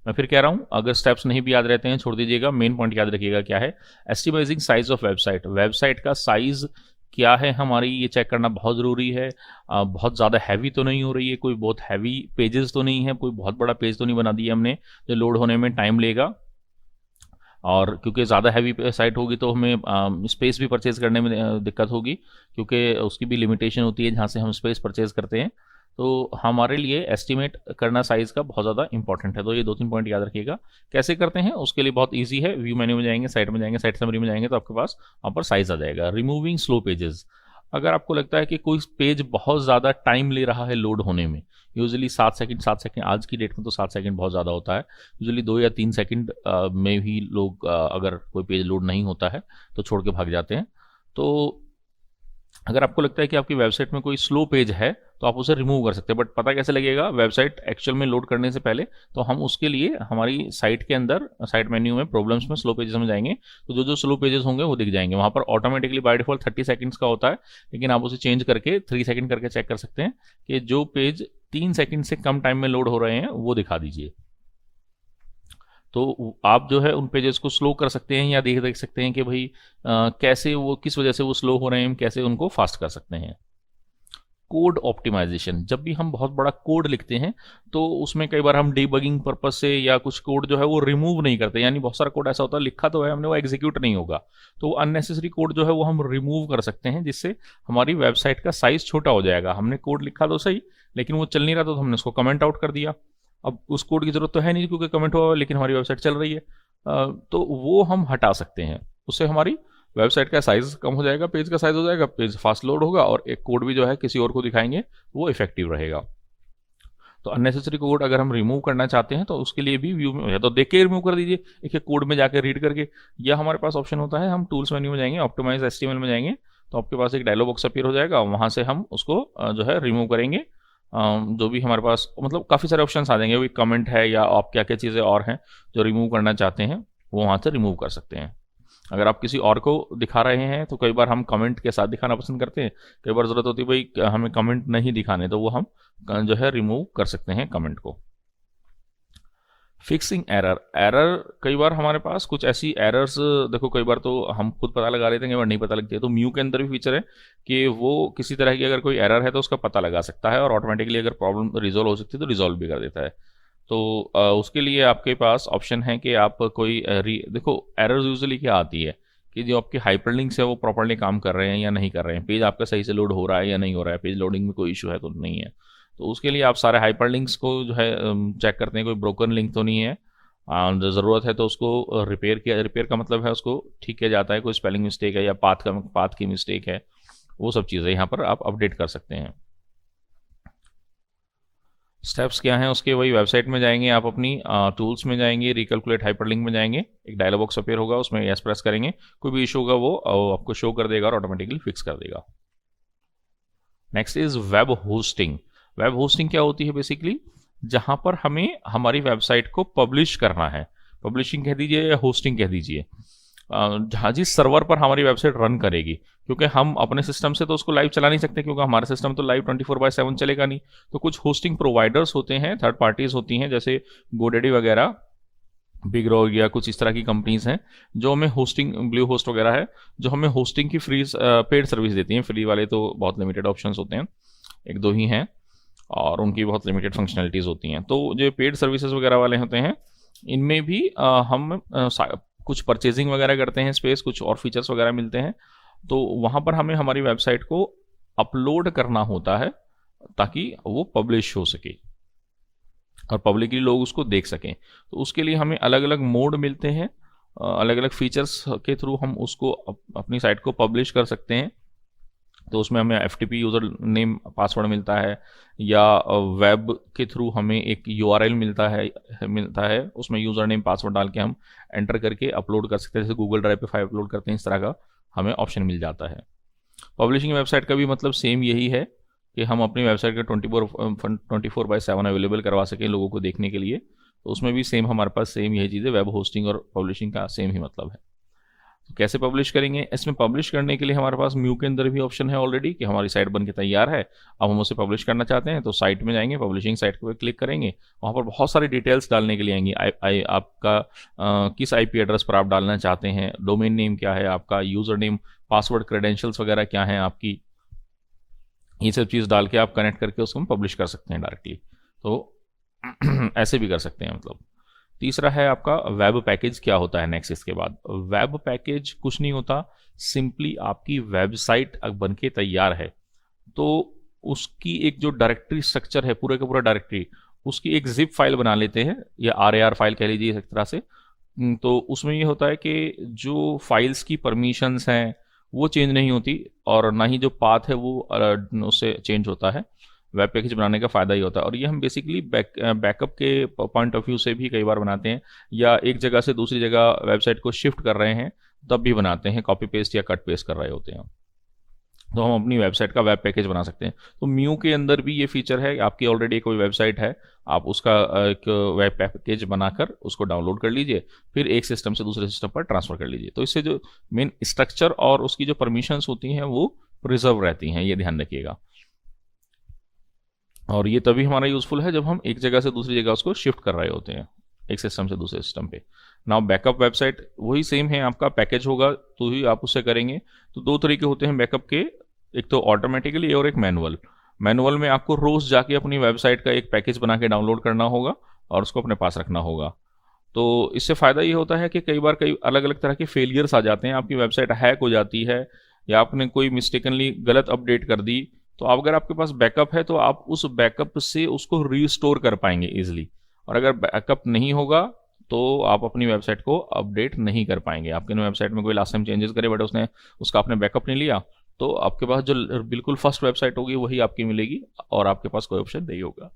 मैं फिर कह रहा हूँ, अगर स्टेप्स नहीं भी याद रहते हैं छोड़ दीजिएगा, मेन पॉइंट याद रखिएगा क्या है। एस्टिमाइजिंग साइज ऑफ वेबसाइट, वेबसाइट का साइज क्या है हमारी, ये चेक करना बहुत ज़रूरी है। बहुत ज़्यादा हैवी तो नहीं हो रही है, कोई बहुत हैवी पेजेस तो नहीं है, कोई बहुत बड़ा पेज तो नहीं बना दिया हमने जो लोड होने में टाइम लेगा। और क्योंकि ज़्यादा हैवी साइट होगी तो हमें स्पेस भी परचेज़ करने में दिक्कत होगी, क्योंकि उसकी भी लिमिटेशन होती है जहाँ से हम स्पेस परचेज़ करते हैं। तो हमारे लिए एस्टिमेट करना साइज़ का बहुत ज़्यादा इंपॉर्टेंट है। तो ये 2-3 पॉइंट याद रखिएगा। कैसे करते हैं उसके लिए बहुत ईजी है, व्यू मेन्यू में जाएंगे, साइट में जाएंगे, साइट समरी में जाएंगे तो आपके पास वहाँ पर साइज़ आ जाएगा। रिमूविंग स्लो पेजेस, अगर आपको लगता है कि कोई पेज बहुत ज़्यादा टाइम ले रहा है लोड होने में, यूजुअली 7 सेकंड आज की डेट में तो 7 सेकंड बहुत ज़्यादा होता है, यूजुअली 2 या 3 सेकंड में भी लोग अगर कोई पेज लोड नहीं होता है तो छोड़ के भाग जाते हैं। तो अगर आपको लगता है कि आपकी वेबसाइट में कोई स्लो पेज है तो आप उसे रिमूव कर सकते हैं, बट पता कैसे लगेगा वेबसाइट एक्चुअल में लोड करने से पहले? तो हम उसके लिए हमारी साइट के अंदर साइट मेन्यू में प्रॉब्लम्स में स्लो पेजेस में जाएंगे, तो जो जो स्लो पेजेस होंगे वो दिख जाएंगे वहाँ पर। ऑटोमेटिकली बाय डिफॉल्ट 30 सेकंड्स का होता है, लेकिन आप उसे चेंज करके 3 सेकंड करके चेक कर सकते हैं कि जो पेज 3 सेकंड से कम टाइम में लोड हो रहे हैं वो दिखा दीजिए। तो आप जो है उन पेजेस को स्लो कर सकते हैं या देख देख सकते हैं कि भाई कैसे वो, किस वजह से वो स्लो हो रहे हैं, कैसे उनको फास्ट कर सकते हैं। कोड ऑप्टिमाइजेशन, जब भी हम बहुत बड़ा कोड लिखते हैं तो उसमें कई बार हम डीबगिंग पर्पस से या कुछ कोड जो है वो रिमूव नहीं करते, यानी बहुत सारा कोड ऐसा होता है लिखा तो है हमने, वो एग्जीक्यूट नहीं होगा, तो अननेसेसरी कोड जो है वो हम रिमूव कर सकते हैं, जिससे हमारी वेबसाइट का साइज छोटा हो जाएगा। हमने कोड लिखा तो सही, लेकिन वो चल नहीं रहा तो हमने उसको कमेंट आउट कर दिया। अब उस कोड की जरूरत तो है नहीं क्योंकि कमेंट हुआ लेकिन हमारी वेबसाइट चल रही है, तो वो हम हटा सकते हैं। उससे हमारी वेबसाइट का साइज कम हो जाएगा, पेज का साइज हो जाएगा, पेज फास्ट लोड होगा और एक कोड भी जो है किसी और को दिखाएंगे वो इफेक्टिव रहेगा। तो अननेसेसरी कोड अगर हम रिमूव करना चाहते हैं तो उसके लिए भी व्यू में या तो देख के रिमूव कर दीजिए, एक एक कोड में जाकर रीड करके, या हमारे पास ऑप्शन होता है हम टूल्स मेन्यू में जाएंगे, ऑप्टिमाइज एचटीएमएल में जाएंगे, तो आपके पास एक डायलॉग बॉक्स अपीयर हो जाएगा, वहाँ से हम उसको जो है रिमूव करेंगे। जो भी हमारे पास मतलब काफ़ी सारे ऑप्शंस आ जाएंगे, वही कमेंट है या आप क्या क्या चीज़ें और हैं जो रिमूव करना चाहते हैं वो वहाँ से रिमूव कर सकते हैं। अगर आप किसी और को दिखा रहे हैं तो कई बार हम कमेंट के साथ दिखाना पसंद करते हैं, कई बार ज़रूरत होती है भाई हमें कमेंट नहीं दिखाने, तो वो हम जो है रिमूव कर सकते हैं कमेंट को। फिक्सिंग एरर, कई बार हमारे पास कुछ ऐसी एरर्स, देखो कई बार तो हम खुद पता लगा लेते हैं, कई बार नहीं पता लगती है, तो म्यू के अंदर भी फीचर है कि वो किसी तरह की अगर कोई एरर है तो उसका पता लगा सकता है और ऑटोमेटिकली अगर प्रॉब्लम रिजॉल्व हो सकती है तो रिजॉल्व भी कर देता है। तो उसके लिए आपके पास ऑप्शन है कि आप कोई देखो एरर्स यूजुअली क्या आती है कि जो आपके हाइपरलिंक्स है वो प्रॉपर्ली काम कर रहे हैं या नहीं कर रहे हैं, पेज आपका सही से लोड हो रहा है या नहीं हो रहा है, पेज लोडिंग में कोई इशू है तो नहीं है। तो उसके लिए आप सारे हाइपरलिंक्स को जो है चेक करते हैं, कोई ब्रोकन लिंक तो नहीं है, ज़रूरत है तो उसको रिपेयर किया, रिपेयर का मतलब है उसको ठीक किया जाता है, कोई स्पेलिंग मिस्टेक है या पाथ की मिस्टेक है, वो सब चीज़ें यहाँ पर आप अपडेट कर सकते हैं। स्टेप्स क्या हैं उसके, वही वेबसाइट में जाएंगे आप, अपनी टूल्स में जाएंगे, रिकैलकुलेट हाइपरलिंक में जाएंगे, एक डायलॉग बॉक्स अपीयर होगा, उसमें यस प्रेस करेंगे, कोई भी इशू होगा वो आपको शो कर देगा और ऑटोमेटिकली फिक्स कर देगा। Next is web hosting. Web hosting क्या होती है बेसिकली, जहां पर हमें हमारी वेबसाइट को पब्लिश करना है, पब्लिशिंग कह दीजिए या होस्टिंग कह दीजिए, जहाँ जिस सर्वर पर हमारी वेबसाइट रन करेगी, क्योंकि हम अपने सिस्टम से तो उसको लाइव चला नहीं सकते, क्योंकि हमारा सिस्टम तो लाइव 24/7 चलेगा नहीं। तो कुछ होस्टिंग प्रोवाइडर्स होते हैं, थर्ड पार्टीज होती हैं, जैसे गोडेडी वगैरह, बिग रॉ या कुछ इस तरह की कंपनीज हैं जो हमें होस्टिंग, ब्लू होस्ट वगैरह है, जो हमें होस्टिंग की फ्री पेड सर्विस देती हैं। फ्री वाले तो बहुत लिमिटेड ऑप्शंस होते हैं, एक दो ही हैं, और उनकी बहुत लिमिटेड फंक्शनलिटीज़ होती हैं। तो जो पेड सर्विसेज वगैरह वाले होते हैं, इनमें भी हम कुछ परचेजिंग वगैरह करते हैं स्पेस, कुछ और फीचर्स वगैरह मिलते हैं। तो वहाँ पर हमें हमारी वेबसाइट को अपलोड करना होता है ताकि वो पब्लिश हो सके और पब्लिकली लोग उसको देख सकें। तो उसके लिए हमें अलग अलग मोड मिलते हैं, अलग अलग फीचर्स के थ्रू हम उसको अपनी साइट को पब्लिश कर सकते हैं। तो उसमें हमें FTP यूज़र नेम पासवर्ड मिलता है, या वेब के थ्रू हमें एक URL मिलता है, उसमें यूज़र नेम पासवर्ड डाल के हम एंटर करके अपलोड कर सकते हैं, जैसे गूगल ड्राइव पे फाइल अपलोड करते हैं, इस तरह का हमें ऑप्शन मिल जाता है। पब्लिशिंग वेबसाइट का भी मतलब सेम यही है कि हम अपनी वेबसाइट का 24/7 अवेलेबल करवा सकें लोगों को देखने के लिए। तो उसमें भी सेम हमारे पास सेम यही चीज़ है, वेब होस्टिंग और पब्लिशिंग का सेम ही मतलब है। तो कैसे पब्लिश करेंगे, इसमें पब्लिश करने के लिए हमारे पास म्यू के अंदर भी ऑप्शन है ऑलरेडी, कि हमारी साइट बन के तैयार है, अब हम उसे पब्लिश करना चाहते हैं। तो साइट में जाएंगे, पब्लिशिंग साइट पर क्लिक करेंगे, वहाँ पर बहुत सारी डिटेल्स डालने के लिए आएंगी। आपका किस IP एड्रेस पर आप डालना चाहते हैं, डोमेन नेम क्या है आपका, यूज़र नेम, पासवर्ड, क्रेडेंशियल्स वगैरह क्या हैं आपकी, ये सब चीज़ डाल के आप कनेक्ट करके उसको हम पब्लिश कर सकते हैं डायरेक्टली। तो ऐसे भी कर सकते हैं मतलब। तीसरा है आपका वेब पैकेज। क्या होता है नेक्स्ट इसके बाद, वेब पैकेज कुछ नहीं होता, सिंपली आपकी वेबसाइट बन के तैयार है तो उसकी एक जो डायरेक्टरी स्ट्रक्चर है, पूरा का पूरा डायरेक्टरी, उसकी एक जिप फाइल बना लेते हैं, या RAR फाइल कह लीजिए एक तरह से। तो उसमें ये होता है कि जो फाइल्स की परमिशंस हैं वो चेंज नहीं होती, और ना ही जो पाथ है वो उससे चेंज होता है। वेब पैकेज बनाने का फ़ायदा ही होता है, और ये हम बेसिकली बैकअप के पॉइंट ऑफ व्यू से भी कई बार बनाते हैं, या एक जगह से दूसरी जगह वेबसाइट को शिफ्ट कर रहे हैं तब भी बनाते हैं, कॉपी पेस्ट या कट पेस्ट कर रहे होते हैं, तो हम अपनी वेबसाइट का वेब पैकेज बना सकते हैं। तो म्यू के अंदर भी ये फीचर है, आपकी ऑलरेडी कोई वेबसाइट है, आप उसका एक वेब पैकेज बनाकर उसको डाउनलोड कर लीजिए, फिर एक सिस्टम से दूसरे सिस्टम पर ट्रांसफ़र कर लीजिए। तो इससे जो मेन स्ट्रक्चर और उसकी जो परमिशंस होती हैं वो प्रिजर्व रहती हैं, ये ध्यान रखिएगा। और ये तभी हमारा यूज़फुल है जब हम एक जगह से दूसरी जगह उसको शिफ्ट कर रहे होते हैं, एक सिस्टम से दूसरे सिस्टम पे। नाउ बैकअप वेबसाइट वही सेम है, आपका पैकेज होगा तो ही आप उससे करेंगे। तो दो तरीके होते हैं बैकअप के, एक तो ऑटोमेटिकली और एक मैनुअल। मैनुअल में आपको रोज़ जाके अपनी वेबसाइट का एक पैकेज बना के डाउनलोड करना होगा और उसको अपने पास रखना होगा। तो इससे फ़ायदा ये होता है कि कई बार कई अलग अलग तरह के फेलियर्स आ जाते हैं, आपकी वेबसाइट हैक हो जाती है, या आपने कोई मिस्टेकनली गलत अपडेट कर दी, तो अगर आपके पास बैकअप है तो आप उस बैकअप से उसको रीस्टोर कर पाएंगे ईजिली। और अगर बैकअप नहीं होगा तो आप अपनी वेबसाइट को अपडेट नहीं कर पाएंगे। आपके वेबसाइट में कोई लास्ट टाइम चेंजेस करे बट उसने उसका आपने बैकअप नहीं लिया, तो आपके पास जो बिल्कुल फर्स्ट वेबसाइट होगी वही आपकी मिलेगी और आपके पास कोई ऑप्शन नहीं होगा।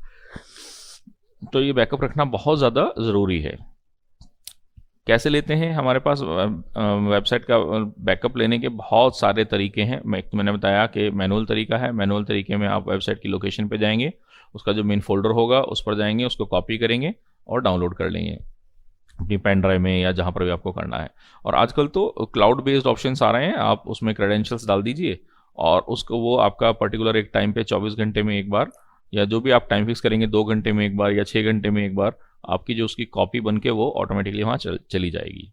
तो ये बैकअप रखना बहुत ज़्यादा ज़रूरी है। कैसे लेते हैं, हमारे पास वेबसाइट का बैकअप लेने के बहुत सारे तरीके हैं। मैंने बताया कि मैनुअल तरीका है। मैनुअल तरीके में आप वेबसाइट की लोकेशन पे जाएंगे, उसका जो मेन फोल्डर होगा उस पर जाएंगे, उसको कॉपी करेंगे और डाउनलोड कर लेंगे अपनी पेन ड्राइव में या जहाँ पर भी आपको करना है। और आजकल तो क्लाउड बेस्ड ऑप्शंस आ रहे हैं, आप उसमें क्रेडेंशियल्स डाल दीजिए और उसको वो आपका पर्टिकुलर एक टाइम पे 24 घंटे में एक बार, या जो भी आप टाइम फिक्स करेंगे 2 घंटे में एक बार या 6 घंटे में एक बार, आपकी जो उसकी कॉपी बन के वो ऑटोमेटिकली वहाँ चली जाएगी।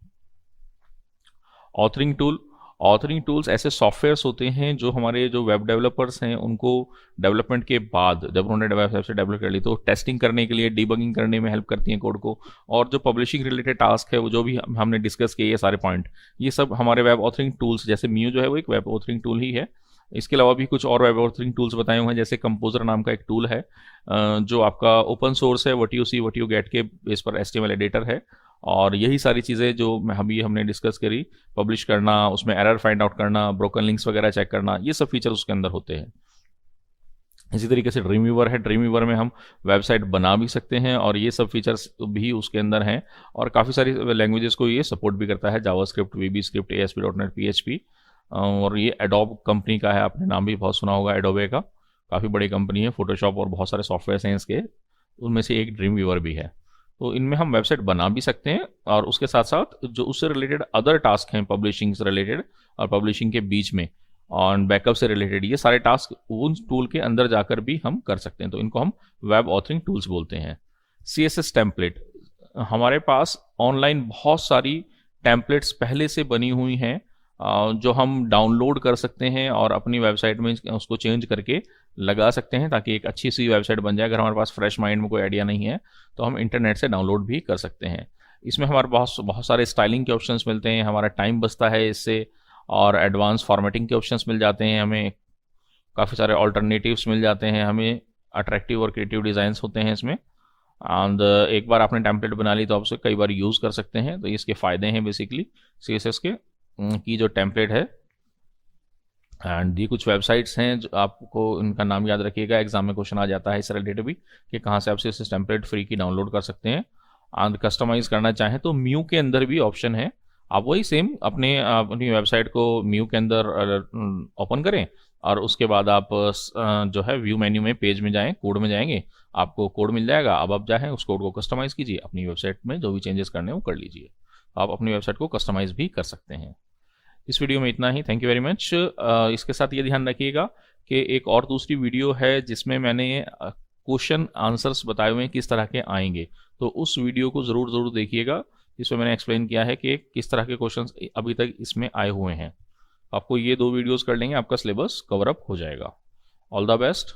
ऑथरिंग टूल्स ऐसे सॉफ्टवेयर्स होते हैं जो हमारे जो वेब डेवलपर्स हैं उनको डेवलपमेंट के बाद, जब उन्होंने वेबसाइट से डेवलप कर ली तो टेस्टिंग करने के लिए, डिबगिंग करने में हेल्प करती हैं कोड को। और जो पब्लिशिंग रिलेटेड टास्क है वो जो भी हमने डिस्कस किए ये सारे पॉइंट, ये सब हमारे वेब ऑथरिंग टूल्स, जैसे म्यू जो है वो एक वेब ऑथरिंग टूल ही है। इसके अलावा भी कुछ और वेब ऑथरिंग टूल्स बताए हुए हैं, जैसे कंपोजर नाम का एक टूल है जो आपका ओपन सोर्स है, व्हाट यू गेट के बेस पर HTML एडिटर है। और यही सारी चीज़ें जो अभी हमने डिस्कस करी, पब्लिश करना, उसमें एरर फाइंड आउट करना, ब्रोकन लिंक्स वगैरह चेक करना, ये सब फीचर उसके अंदर होते हैं। इसी तरीके से ड्रीम व्यूवर है, ड्रीम व्यूवर में हम वेबसाइट बना भी सकते हैं और ये सब फीचर्स भी उसके अंदर हैं। और काफ़ी सारी लैंग्वेजेस को ये सपोर्ट भी करता है, जावास्क्रिप्ट, वीबी स्क्रिप्ट, ASP.NET, PHP। और ये एडोब कंपनी का है, आपने नाम भी बहुत सुना होगा एडोबे का, काफ़ी बड़ी कंपनी है। फोटोशॉप और बहुत सारे सॉफ्टवेयर हैं इसके, उनमें से एक ड्रीम व्यूवर भी है। तो इनमें हम वेबसाइट बना भी सकते हैं और उसके साथ साथ जो उससे रिलेटेड अदर टास्क हैं, पब्लिशिंग से रिलेटेड और पब्लिशिंग के बीच में और बैकअप से रिलेटेड, ये सारे टास्क उन टूल के अंदर जाकर भी हम कर सकते हैं। तो इनको हम वेब ऑथरिंग टूल्स बोलते हैं। CSS टेम्पलेट, हमारे पास ऑनलाइन बहुत सारी टेम्पलेट्स पहले से बनी हुई हैं जो हम डाउनलोड कर सकते हैं और अपनी वेबसाइट में उसको चेंज करके लगा सकते हैं ताकि एक अच्छी सी वेबसाइट बन जाए। अगर हमारे पास फ्रेश माइंड में कोई आइडिया नहीं है तो हम इंटरनेट से डाउनलोड भी कर सकते हैं। इसमें हमारे बहुत बहुत सारे स्टाइलिंग के ऑप्शंस मिलते हैं, हमारा टाइम बचता है इससे, और एडवांस फॉर्मेटिंग के ऑप्शंस मिल जाते हैं, हमें काफ़ी सारे ऑल्टरनेटिव्स मिल जाते हैं, हमें अट्रैक्टिव और क्रिएटिव डिज़ाइंस होते हैं इसमें। एंड एक बार आपने टेम्पलेट बना ली तो आप उसे कई बार यूज़ कर सकते हैं। तो इसके फ़ायदे हैं बेसिकली CSS के की जो टेम्पलेट है। एंड ये कुछ वेबसाइट्स हैं जो आपको इनका नाम याद रखिएगा, एग्जाम में क्वेश्चन आ जाता है इससे रिलेटेड भी कि कहाँ से आप CSS टेम्पलेट फ्री की डाउनलोड कर सकते हैं। एंड कस्टमाइज़ करना चाहें तो म्यू के अंदर भी ऑप्शन है, आप वही सेम अपनी वेबसाइट को म्यू के अंदर ओपन करें और उसके बाद आप जो है व्यू मेन्यू में पेज में जाएं, कोड में जाएंगे, आपको कोड मिल जाएगा। अब आप चाहें उस कोड को कस्टमाइज़ कीजिए, अपनी वेबसाइट में जो भी चेंजेस करने हैं वो कर लीजिए। आप अपनी वेबसाइट को कस्टमाइज़ भी कर सकते हैं। इस वीडियो में इतना ही, थैंक यू वेरी मच। इसके साथ ये ध्यान रखिएगा कि एक और दूसरी वीडियो है जिसमें मैंने क्वेश्चन आंसर्स बताए हुए हैं किस तरह के आएंगे, तो उस वीडियो को ज़रूर देखिएगा। इसमें मैंने एक्सप्लेन किया है कि किस तरह के क्वेश्चंस अभी तक इसमें आए हुए हैं। आपको ये 2 वीडियोस कर लेंगे, आपका सिलेबस कवर अप हो जाएगा। All the best.